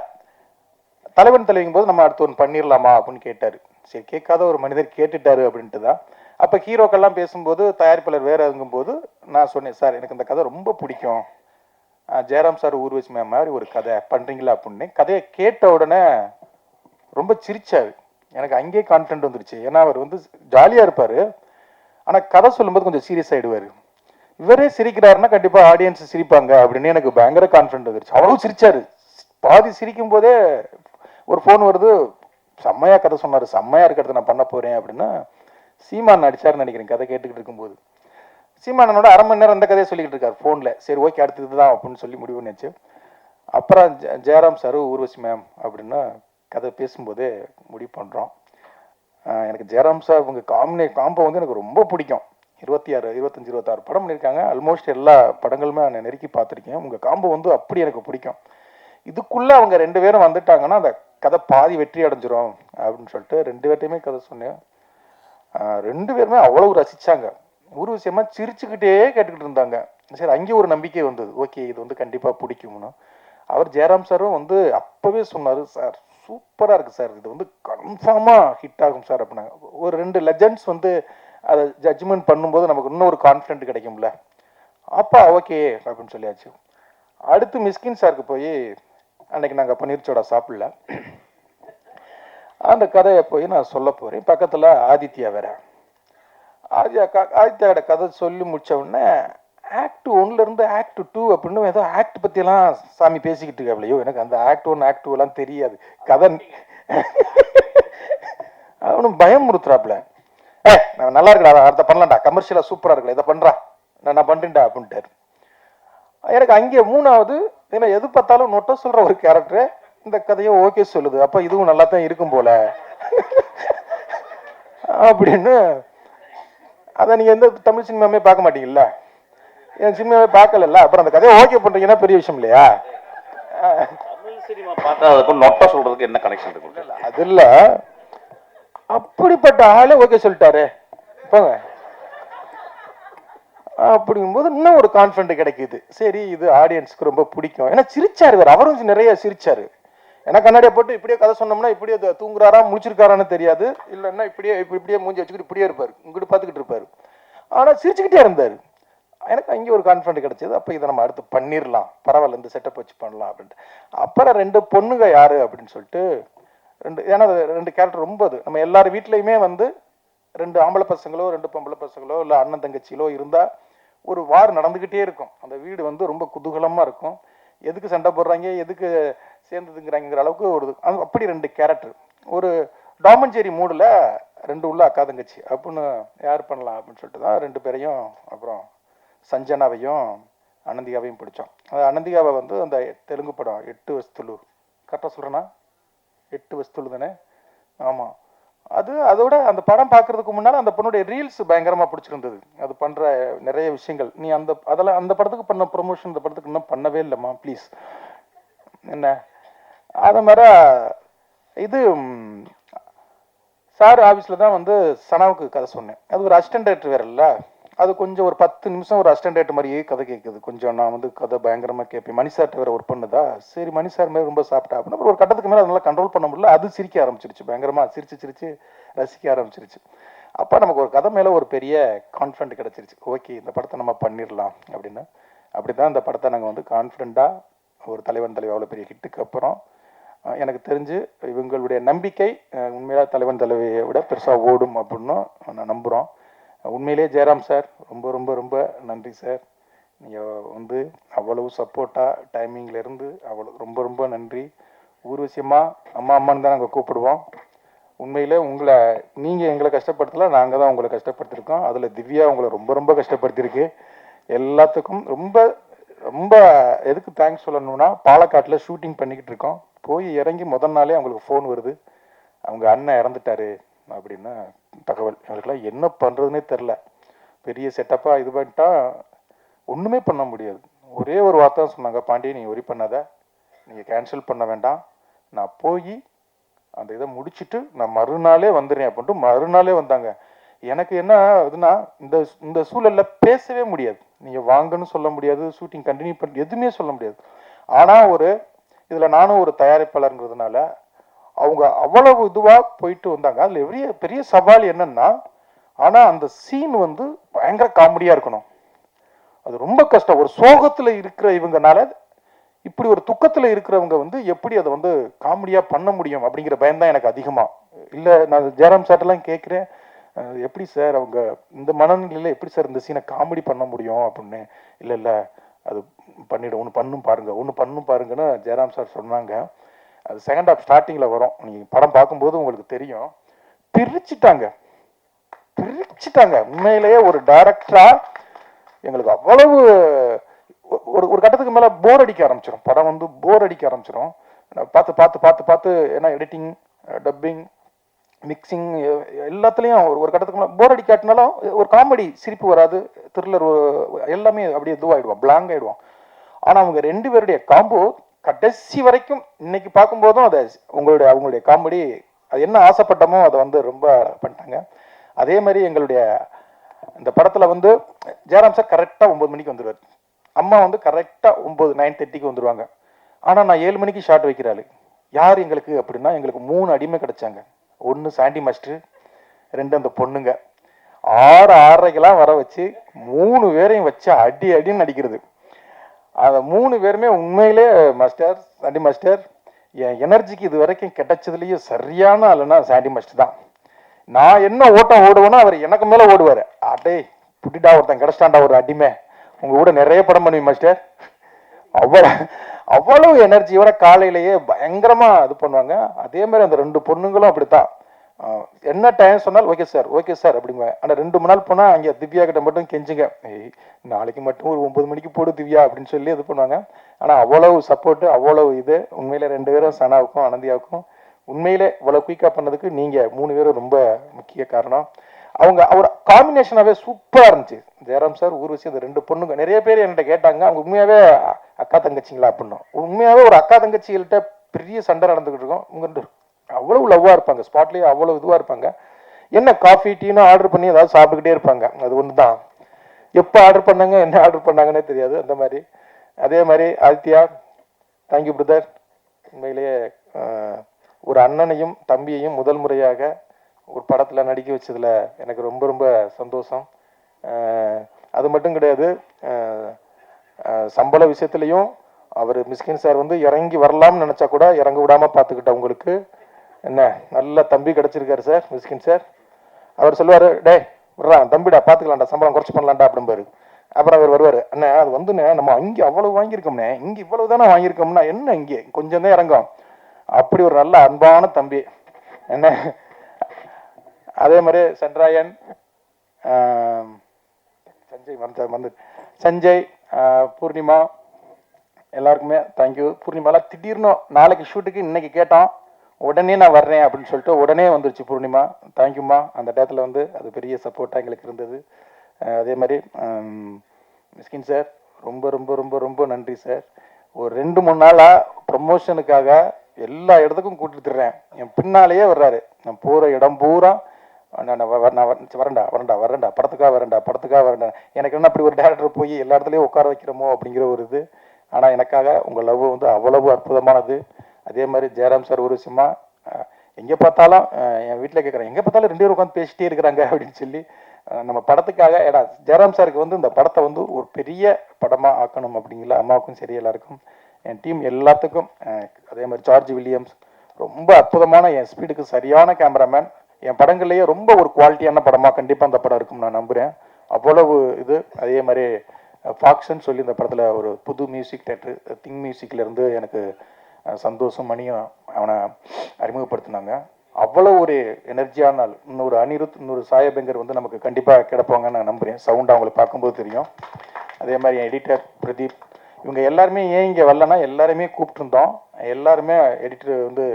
தலைவன் தலைவிக்கும் போது நம்ம அடுத்து ஒன்று பண்ணிடலாமா அப்படின்னு கேட்டார். சரி கேட்காத ஒரு மனிதர் கேட்டுட்டாரு அப்படின்ட்டு தான். அப்போ ஹீரோக்கெல்லாம் பேசும்போது தயாரிப்பாளர் வேறு இருக்கும்போது நான் சொன்னேன், சார் எனக்கு இந்த கதை ரொம்ப பிடிக்கும், ஜெயராம் சார் ஊர்வசி மேம் மாதிரி ஒரு கதை பண்ணுறீங்களா அப்படின்னு. கதையை கேட்ட உடனே ரொம்ப சிரிச்சார். எனக்கு அங்கேயே கான்ஃபிடென்ட் வந்துருச்சு. ஏன்னா அவர் வந்து ஜாலியாக இருப்பார், ஆனால் கதை சொல்லும்போது கொஞ்சம் சீரியஸ் ஆகிடுவார். இவரே சிரிக்கிறாருன்னா கண்டிப்பாக ஆடியன்ஸ் சிரிப்பாங்க அப்படின்னு எனக்கு பயங்கர கான்ஃபிடென்ட் வந்துருச்சு. அவ்வளோ சிரிச்சாரு. பாதி சிரிக்கும் போதே ஒரு ஃபோன் வருது, செம்மையாக கதை சொன்னார், செம்மையாக இருக்கிறத நான் பண்ண போகிறேன் அப்படின்னா. சீமான் நடிச்சார்னு நினைக்கிறேன் கதை கேட்டுக்கிட்டு இருக்கும்போது. சீமானனோட 1/2 மணி நேரம் அந்த கதையை சொல்லிக்கிட்டு இருக்கார் ஃபோனில். சரி ஓகே அடுத்தது தான் அப்படின்னு சொல்லி முடிவு பண்ணிச்சு. அப்புறம் ஜெயராம் சார் ஊர்வசி மேம் அப்படின்னா கதை பேசும்போதே முடிவு பண்ணுறோம். எனக்கு ஜெயராம் சார் உங்கள் காம்போ வந்து எனக்கு ரொம்ப பிடிக்கும். 26, 25, 26 படம் பண்ணியிருக்காங்க. ஆல்மோஸ்ட் எல்லா படங்களுமே நான் நெருக்கி பார்த்துருக்கேன். உங்கள் காம்போ வந்து அப்படி எனக்கு பிடிக்கும். இதுக்குள்ளே அவங்க 2 பேரும் வந்துட்டாங்கன்னா அந்த கதை பாதி வெற்றி அடைஞ்சிரும் அப்படின்னு சொல்லிட்டு 2 பேர்ட்டையுமே கதை சொன்னேன். 2 பேருமே அவ்வளவு ரசித்தாங்க. ஒரு விஷயமா சிரிச்சுக்கிட்டே கேட்டுக்கிட்டு இருந்தாங்க. சரி அங்கேயும் ஒரு நம்பிக்கை வந்தது, ஓகே இது வந்து கண்டிப்பாக பிடிக்கும்னு. அவர் ஜெயராம் சாரும் வந்து அப்போவே சொன்னார், சார் சூப்பராக இருக்குது சார், இது வந்து கன்ஃபார்மாக ஹிட் ஆகும் சார் அப்படின்னாங்க. ஒரு 2 லெஜண்ட்ஸ் வந்து அதை ஜட்ஜ்மெண்ட் பண்ணும்போது நமக்கு இன்னும் ஒரு கான்ஃபிடென்ட் கிடைக்கும்ல. அப்பா ஓகே அப்படின்னு சொல்லியாச்சு. அடுத்து மிஸ்கின் சாருக்கு போய் அன்னைக்கு நாங்கள் பன்னீர்சோடா சாப்பிடல, அந்த கதையை போய் நான் சொல்ல போகிறேன். பக்கத்தில் ஆதித்யா வேற. ஆதித்யாவோட கதை சொல்லி முடிச்ச உடனே ஆக்ட் 1 ஆக்ட் 2 அப்படின்னு ஏதோ ஆக்ட் பற்றியெல்லாம் சாமி பேசிக்கிட்டு இருக்காப்லையோ. எனக்கு அந்த ஆக்ட் 1 ஆக்ட் 2 தெரியாது. கதை அவனும் பயமுறுத்துறாப்புல. நான் நல்லா இருக்கடா, அதை பண்ணலாம்டா, கமர்ஷியலாக சூப்பராக இருக்கல, இதை பண்ணுறா, நான் பண்ணுறேன்டா அப்படின்ட்டாரு. எனக்கு அங்கே 3வது ஏன்னா எது பார்த்தாலும் நொட்ட சொல்கிற ஒரு கேரக்டரு இந்த கதையை ஓகே சொல்லுது, அப்போ இதுவும் நல்லா தான் இருக்கும் போல அப்படின்னு. அதை நீங்கள் எந்த தமிழ் சினிமாவே பார்க்க மாட்டீங்கல்ல, என் சினிமாவே பார்க்கல. அப்புறம் அந்த கதையை ஓகே பண்ணுறீங்கன்னா பெரிய விஷயம் இல்லையா? தமிழ் சினிமா பார்க்காததுக்கும் நொட்ட சொல்றதுக்கு என்ன கனெக்ஷன் இருக்கு? அது இல்லை, அப்படிப்பட்ட ஆளே ஓகே சொல்லிட்டாரு போங்க அப்படிங்கும்போது இன்னும் ஒரு கான்ஃபிடென்ட் கிடைக்குது. சரி இது ஆடியன்ஸுக்கு ரொம்ப பிடிக்கும். ஏன்னா சிரிச்சாரு வேறு, அவரும் நிறைய சிரிச்சாரு. ஏன்னா கண்ணாடியை போட்டு இப்படியே கதை சொன்னோம்னா இப்படியே தூங்குறாரா முடிச்சிருக்காரான்னு தெரியாது, இல்லைன்னா இப்படியே மூஞ்சி வச்சுக்கிட்டு இப்படியே இருப்பார், இங்கிட்டு பார்த்துக்கிட்டு இருப்பார். ஆனால் சிரிச்சுக்கிட்டே இருந்தார். எனக்கு அங்கே ஒரு கான்ஃபிடென்ட் கிடைச்சது. அப்போ இதை நம்ம அடுத்து பண்ணிடலாம், பரவாயில்ல இந்த செட்டப் வச்சு பண்ணலாம் அப்படின்ட்டு. அப்புறம் 2 பொண்ணுங்க யார் அப்படின்னு சொல்லிட்டு ஏன்னா 2 கேரக்டர் ரொம்ப அது நம்ம எல்லார் வீட்லேயுமே வந்து 2 ஆம்பளை பசங்களோ 2 பொம்பளை பசங்களோ இல்லை அண்ணன் தங்கச்சிகளோ இருந்தால் ஒரு வார் நடந்துக்கிட்டே இருக்கும். அந்த வீடு வந்து ரொம்ப குதூகலமாக இருக்கும். எதுக்கு சண்டை போடுறாங்க, எதுக்கு சேர்ந்துதுங்கிறாங்கிற அளவுக்கு அப்படி 2 கேரக்டர். ஒரு டாமஞ்சேரி மூடில் 2 உள்ள அக்கா தங்கச்சி அப்படின்னு யார் பண்ணலாம் அப்படின்னு சொல்லிட்டு தான் 2 பேரையும் அப்புறம் சஞ்சனாவையும் அனந்திகாவையும் பிடிச்சோம். அந்த அனந்திகாவை வந்து அந்த தெலுங்கு படம் 8 வஸ்துலு, கரெக்டாக சொல்கிறேன்னா 8 வஸ்துலு தானே? ஆமாம். அதோட அந்த படம் பார்க்கறதுக்கு முன்னால் அந்த பொண்ணுடைய ரீல்ஸ் பயங்கரமாக பிடிச்சிருந்தது. அது பண்ணுற நிறைய விஷயங்கள். நீ அந்த படத்துக்கு பண்ண ப்ரொமோஷன் இந்த படத்துக்கு இன்னும் பண்ணவே இல்லைம்மா ப்ளீஸ் என்ன. அது மாதிரி இது சார் ஆஃபீஸில் தான் வந்து சனாவுக்கு கதை சொன்னேன். அது ஒரு அசிஸ்டன்ட் டைரக்டர் வேற இல்லை, அது கொஞ்சம் ஒரு 10 நிமிஷம் ஒரு அசிஸ்டன்ட் டைரக்டர் மாதிரியே கதை கேட்குது. கொஞ்சம் நான் வந்து கதை பயங்கரமாக கேட்பேன். மணி சார்ட்ட வேற ஒர்க் பண்ணுதா, சரி மணி சார் மாதிரி ரொம்ப சாப்பிட்டா அப்படின்னு அப்புறம் ஒரு கட்டத்துக்கு மேலே அதனால கண்ட்ரோல் பண்ண முடியல. அது சிரிக்க ஆரம்பிச்சிருச்சு, பயங்கரமாக சிரிச்சு ரசிக்க ஆரம்பிச்சிருச்சு. அப்போ நமக்கு ஒரு கதை மேலே ஒரு பெரிய கான்ஃபிடென்ட் கிடச்சிருச்சு. ஓகே இந்த படத்தை நம்ம பண்ணிடலாம் அப்படின்னு. அப்படி தான் இந்த படத்தை நாங்கள் வந்து கான்ஃபிடென்ட்டாக ஒரு தலைவன் தலைவி அவ்வளோ பெரிய ஹிட்டுக்கு அப்புறம் எனக்கு தெரிஞ்சு இவங்களுடைய நம்பிக்கை உண்மையாக தலைவன் தலைவியை விட பெருசாக ஓடும் அப்படின்னு நான் நம்புகிறோம். உண்மையிலே ஜெயராம் சார் ரொம்ப ரொம்ப ரொம்ப நன்றி சார். நீங்கள் வந்து அவ்வளவு சப்போர்ட்டாக டைமிங்லேருந்து அவ்வளோ ரொம்ப ரொம்ப நன்றி. ஊர்வசியம்மா அம்மான்னு தான் நாங்கள் கூப்பிடுவோம். உண்மையிலே நீங்கள் எங்களை கஷ்டப்படுத்தல, நாங்கள் தான் உங்களை கஷ்டப்படுத்திருக்கோம். அதில் திவ்யா உங்களை ரொம்ப ரொம்ப கஷ்டப்படுத்தியிருக்கு. எல்லாத்துக்கும் ரொம்ப ரொம்ப எதுக்கு தேங்க்ஸ் சொல்லணும்னா, பாலக்காட்டில் ஷூட்டிங் பண்ணிக்கிட்டு இருக்கோம். போய் இறங்கி முதல் நாளே அவங்களுக்கு ஃபோன் வருது, அவங்க அண்ணன் இறந்துட்டாரு அப்படின்னு தகவல். எங்களுக்கெல்லாம் என்ன பண்ணுறதுனே தெரில. பெரிய செட்டப்பாக இது பண்ணிட்டா ஒன்றுமே பண்ண முடியாது. ஒரே ஒரு வார்த்தை தான் சொன்னாங்க, பாண்டி நீங்கள் ஒரி பண்ணாத, நீங்கள் கேன்சல் பண்ண வேண்டாம், நான் போய் அந்த இதை முடிச்சுட்டு நான் மறுநாளே வந்துடுறேன் அப்படின்ட்டு மறுநாளே வந்தாங்க. எனக்கு என்ன இதுனா இந்த சூழலில் பேசவே முடியாது. நீங்கள் வாங்கன்னு சொல்ல முடியாது, ஷூட்டிங் கண்டினியூ பண்ண எதுவுமே சொல்ல முடியாது. ஆனால் இதில் நானும் ஒரு தயாரிப்பாளருங்கிறதுனால அவங்க அவ்வளவு இதுவாக போயிட்டு வந்தாங்க. அதில் பெரிய சவால் என்னன்னா, ஆனால் அந்த சீன் வந்து பயங்கர காமெடியாக இருக்கணும். அது ரொம்ப கஷ்டம். ஒரு சோகத்தில் இருக்கிற இவங்கனால இப்படி ஒரு துக்கத்தில் இருக்கிறவங்க வந்து எப்படி அதை வந்து காமெடியாக பண்ண முடியும் அப்படிங்கிற பயம்தான் எனக்கு அதிகமாக. இல்லை நான் ஜெயராம் சார்ட்டெல்லாம் கேட்குறேன், எப்படி சார் அவங்க இந்த மனநிலையில் எப்படி சார் இந்த சீனை காமெடி பண்ண முடியும் அப்படின்னு. இல்லை அது பண்ணிவிடும், ஒன்று பண்ணும் பாருங்கன்னு ஜெயராம் சார் சொன்னாங்க. அது செகண்ட் ஹாஃப் ஸ்டார்டிங்கில் வரும், நீங்கள் படம் பார்க்கும்போது உங்களுக்கு தெரியும். பிரிச்சுட்டாங்க. உண்மையிலேயே ஒரு டைரக்டராக எங்களுக்கு அவ்வளவு ஒரு கட்டத்துக்கு மேலே போர் அடிக்க ஆரம்பிச்சிடும். படம் வந்து போர் அடிக்க ஆரம்பிச்சிடும். பார்த்து ஏன்னா எடிட்டிங், டப்பிங், மிக்சிங் எல்லாத்துலேயும் ஒரு கட்டத்துக்கு மேலே போர் அடிக்காட்டினாலும் ஒரு காமெடி சிரிப்பு வராது, த்ரில்லர் எல்லாமே அப்படியே இதுவாகிடுவோம், பிளாங்க் ஆகிடுவோம். ஆனால் அவங்க 2 பேருடைய காம்போ கடைசி வரைக்கும் இன்னைக்கு பார்க்கும்போதும் அதை அவங்களுடைய காமெடி அது என்ன ஆசைப்பட்டமோ அதை வந்து ரொம்ப பண்ணிட்டாங்க. அதே மாதிரி எங்களுடைய இந்த படத்தில் வந்து ஜெயராம் சார் கரெக்டாக 9 மணிக்கு வந்துடுவார். அம்மா வந்து கரெக்டாக 9:30க்கு வந்துடுவாங்க. ஆனால் நான் 7 மணிக்கு ஷார்ட் வைக்கிறாள். யார் எங்களுக்கு அப்படின்னா, எங்களுக்கு 3 அடிமை கிடைச்சாங்க. 1 சாண்டி மாஸ்டர், 2 அந்த பொண்ணுங்க. 6:30க்கெல்லாம் வர வச்சு 3 பேரையும் வச்சு அடின்னு அடிக்கிறது. அந்த 3 பேருமே உண்மையிலே மாஸ்டர், சாண்டி மாஸ்டர், என் எனர்ஜிக்கு இது வரைக்கும் கிடைச்சதுலேயே சரியான ஆளுன்னா சாண்டி மாஸ்டர் தான். நான் என்ன ஓட்டம் ஓடுவேனோ அவர் எனக்கு மேலே ஓடுவார். அடே புட்டிடா ஒருத்தன் கிடைச்சிட்டாண்டா ஒரு அடிமை, உங்கள் கூட நிறைய படம் பண்ணுவேன் மாஸ்டர். அவ்வளவு எனர்ஜியோட காலையிலேயே பயங்கரமாக இது பண்ணுவாங்க. அதே மாதிரி அந்த 2 பொண்ணுங்களும் அப்படித்தான். என்ன டைம் சொன்னாலும் ஓகே சார் அப்படிங்க. ஆனால் 2 மணி நாள் போனால் அங்கே திவ்யா கிட்ட மட்டும் கெஞ்சுங்க, நாளைக்கு மட்டும் ஒரு 9 மணிக்கு போடு திவ்யா அப்படின்னு சொல்லி இது பண்ணுவாங்க. ஆனால் அவ்வளவு சப்போர்ட்டு, அவ்வளவு இது. உண்மையிலே 2 பேரும் சனாவுக்கும் அனந்தியாவுக்கும் உண்மையிலே இவ்வளோ குயிக்காக பண்ணதுக்கு நீங்கள் 3 பேரும் ரொம்ப முக்கிய காரணம். அவர் காம்பினேஷனாகவே சூப்பராக இருந்துச்சு. ஜெயராம் சார், ஊர்வசி, அந்த 2 பொண்ணுங்க. நிறைய பேர் என்கிட்ட கேட்டாங்க, அவங்க உண்மையாகவே அக்கா தங்கச்சிங்களா அப்படின்னா. உண்மையாகவே ஒரு அக்கா தங்கச்சிகள்கிட்ட பெரிய சண்டை நடந்துக்கிட்டு இருக்கோம். உங்கள்கிட்ட அவ்வளவு லவ்வாக இருப்பாங்க, ஸ்பாட்லேயே அவ்வளோ இதுவாக இருப்பாங்க. என்ன காஃபி டீன்னு ஆர்டர் பண்ணி ஏதாவது சாப்பிட்டுக்கிட்டே இருப்பாங்க. அது ஒன்று தான். எப்போ ஆர்டர் பண்ணாங்க, என்ன ஆர்டர் பண்ணாங்கன்னே தெரியாது அந்த மாதிரி. அதே மாதிரி ஆதித்யா, தேங்க்யூ பிரதர். உண்மையிலேயே ஒரு அண்ணனையும் தம்பியையும் முதல் முறையாக ஒரு படத்தில் நடிக்க வச்சதில் எனக்கு ரொம்ப ரொம்ப சந்தோஷம். அது மட்டும் கிடையாது, சம்பள விஷயத்துலையும் அவர் மிஸ்கின் சார் வந்து இறங்கி வரலாம்னு நினச்சா கூட இறங்க விடாமல் பார்த்துக்கிட்டவங்களுக்கு என்ன நல்ல தம்பி கிடச்சிருக்காரு சார் மிஸ்கின் சார். அவர் சொல்லுவார், டே விட்றா தம்பிடா பார்த்துக்கலாம்டா, சம்பளம் குறைச்சி பண்ணலாம்டா அப்படிம்பாரு. அப்புறம் அவர் வருவார், அண்ணே அது வந்துண்ணே நம்ம அங்கே அவ்வளோ வாங்கியிருக்கோம்ண்ணே, இங்கே இவ்வளவு தானே வாங்கியிருக்கோம்னா என்ன இங்கே கொஞ்சம் தான் இறங்கும். அப்படி ஒரு நல்ல அன்பான தம்பி என்ன. அதே மாதிரி சென்ட்ராயன், சஞ்சய், பூர்ணிமா எல்லாருக்குமே தேங்க்யூ. பூர்ணிமாலாம் திடீர்னு நாளைக்கு ஷூட்டுக்கு இன்னைக்கு கேட்டோம், உடனே நான் வர்றேன் அப்படின்னு சொல்லிட்டு உடனே வந்துருச்சு பூர்ணிமா. தேங்க்யூம்மா. அந்த டயத்தில் வந்து அது பெரிய சப்போர்ட்டாக எங்களுக்கு இருந்தது. அதே மாதிரி மிஸ்கின் சார் ரொம்ப ரொம்ப ரொம்ப ரொம்ப நன்றி சார். ஒரு 2-3 நாளாக ப்ரமோஷனுக்காக எல்லா இடத்துக்கும் கூட்டிட்டுறேன், என் பின்னாலேயே வர்றாரு. நான் போகிற இடம் பூரா நான் வரேன்டா படத்துக்காக வரேன்டா. எனக்கு என்ன அப்படி ஒரு டேரக்டர் போய் எல்லா இடத்துலையும் உட்கார வைக்கிறோமோ அப்படிங்கிற ஒரு இது. ஆனால் எனக்காக உங்கள் லவ் வந்து அவ்வளவு அற்புதமானது. அதே மாதிரி ஜெயராம் சார் ஒரு விஷயமா எங்கே பார்த்தாலும் என் வீட்டில் கேட்குறேன், எங்கே பார்த்தாலும் 2 பேரும் உட்காந்து பேசிட்டே இருக்கிறாங்க அப்படின்னு சொல்லி நம்ம படத்துக்காக. ஏன்னா ஜெயராம் சாருக்கு வந்து இந்த படத்தை வந்து ஒரு பெரிய படமாக ஆக்கணும் அப்படிங்கிற அம்மாவுக்கும் சரி எல்லாருக்கும், என் டீம் எல்லாத்துக்கும். அதே மாதிரி ஜார்ஜ் வில்லியம்ஸ் ரொம்ப அற்புதமான, என் ஸ்பீடுக்கு சரியான கேமராமேன். என் படங்கள்லேயே ரொம்ப ஒரு குவாலிட்டியான படமாக கண்டிப்பாக அந்த படம் இருக்கும் நான் நம்புகிறேன். அவ்வளவு இது. அதே மாதிரி ஃபாக்ஸ்ன்னு சொல்லி இந்த படத்தில் ஒரு புது மியூசிக் தேட்டரு திங் மியூசிக்லேருந்து எனக்கு சந்தோஷம் மணியும் அவனை அறிமுகப்படுத்தினாங்க. அவ்வளோ ஒரு எனர்ஜியான ஆள். இன்னொரு அனிருத், இன்னொரு சாயபங்கர் வந்து நமக்கு கண்டிப்பாக கிடப்பாங்கன்னு நான் நம்புகிறேன். சவுண்ட் அவங்களை பார்க்கும்போது தெரியும். அதே மாதிரி என் எடிட்டர் பிரதீப், இவங்க எல்லாருமே ஏன் இங்கே வரலன்னா எல்லாருமே கூப்பிட்டுருந்தோம். எல்லாருமே எடிட்டர் வந்து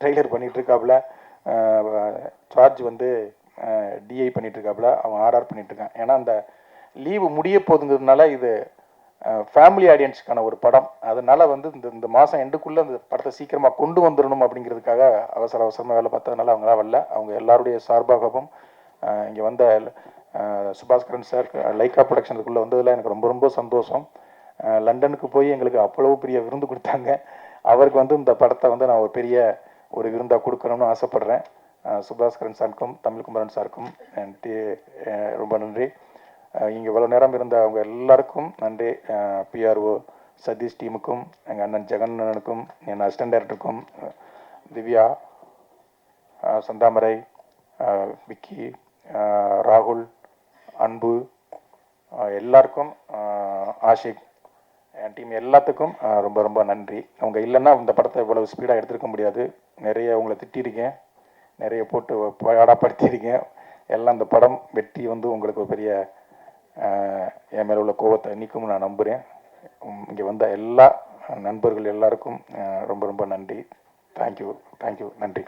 ட்ரெய்லர் பண்ணிகிட்ருக்காப்புல, சார்ஜ் வந்து டிஐ பண்ணிகிட்ருக்காப்புல, அவன் ஆர்ஆர் பண்ணிகிட்ருக்கான். ஏன்னா அந்த லீவு முடிய போகுதுங்கிறதுனால இது ஃபேமிலி ஆடியன்ஸுக்கான ஒரு படம். அதனால் வந்து இந்த மாதம் எண்டுக்குள்ளே இந்த படத்தை சீக்கிரமாக கொண்டு வந்துடணும் அப்படிங்கிறதுக்காக அவசரமாக வேலை பார்த்ததுனால அவங்களாம் வரல. அவங்க எல்லாருடைய சார்பாகவும் இங்கே வந்த சுபாஸ்கரன் சார், லைக்கா ப்ரொடக்ஷனுக்குள்ளே வந்ததில் எனக்கு ரொம்ப ரொம்ப சந்தோஷம். லண்டனுக்கு போய் எங்களுக்கு அவ்வளோ பெரிய விருந்து கொடுத்தாங்க. அவருக்கு வந்து இந்த படத்தை வந்து நான் ஒரு பெரிய ஒரு விருந்தாக கொடுக்கணும்னு ஆசைப்பட்றேன். சுபாஸ்கரன் சாருக்கும் தமிழ்குமரன் சாருக்கும் ரொம்ப நன்றி. இங்கே இவ்வளோ நேரம் இருந்த அவங்க எல்லாருக்கும் நன்றி. பிஆர்ஓ சதீஷ் டீமுக்கும், எங்கள் அண்ணன் ஜெகன் அண்ணனுக்கும், என் அசிஸ்டன்ட் டைரக்டருக்கும், திவ்யா, சந்தாமரை, விக்கி, ராகுல், அன்பு, எல்லாருக்கும், ஆஷிக், என் டீம் எல்லாத்துக்கும் ரொம்ப ரொம்ப நன்றி. அவங்க இல்லைன்னா இந்த படத்தை இவ்வளோ ஸ்பீடாக எடுத்துருக்க முடியாது. நிறைய உங்களை திட்டிருக்கேன், நிறைய போட்டு பாடாப்படுத்தியிருக்கேன். எல்லாம் இந்த படம் வெற்றி வந்து உங்களுக்கு ஒரு பெரிய என் மேலே உள்ள கோபத்தை நீக்கும்னு நான் நம்புகிறேன். இங்கே வந்த எல்லா நண்பர்கள் எல்லாருக்கும் ரொம்ப ரொம்ப நன்றி. தேங்க்யூ, நன்றி.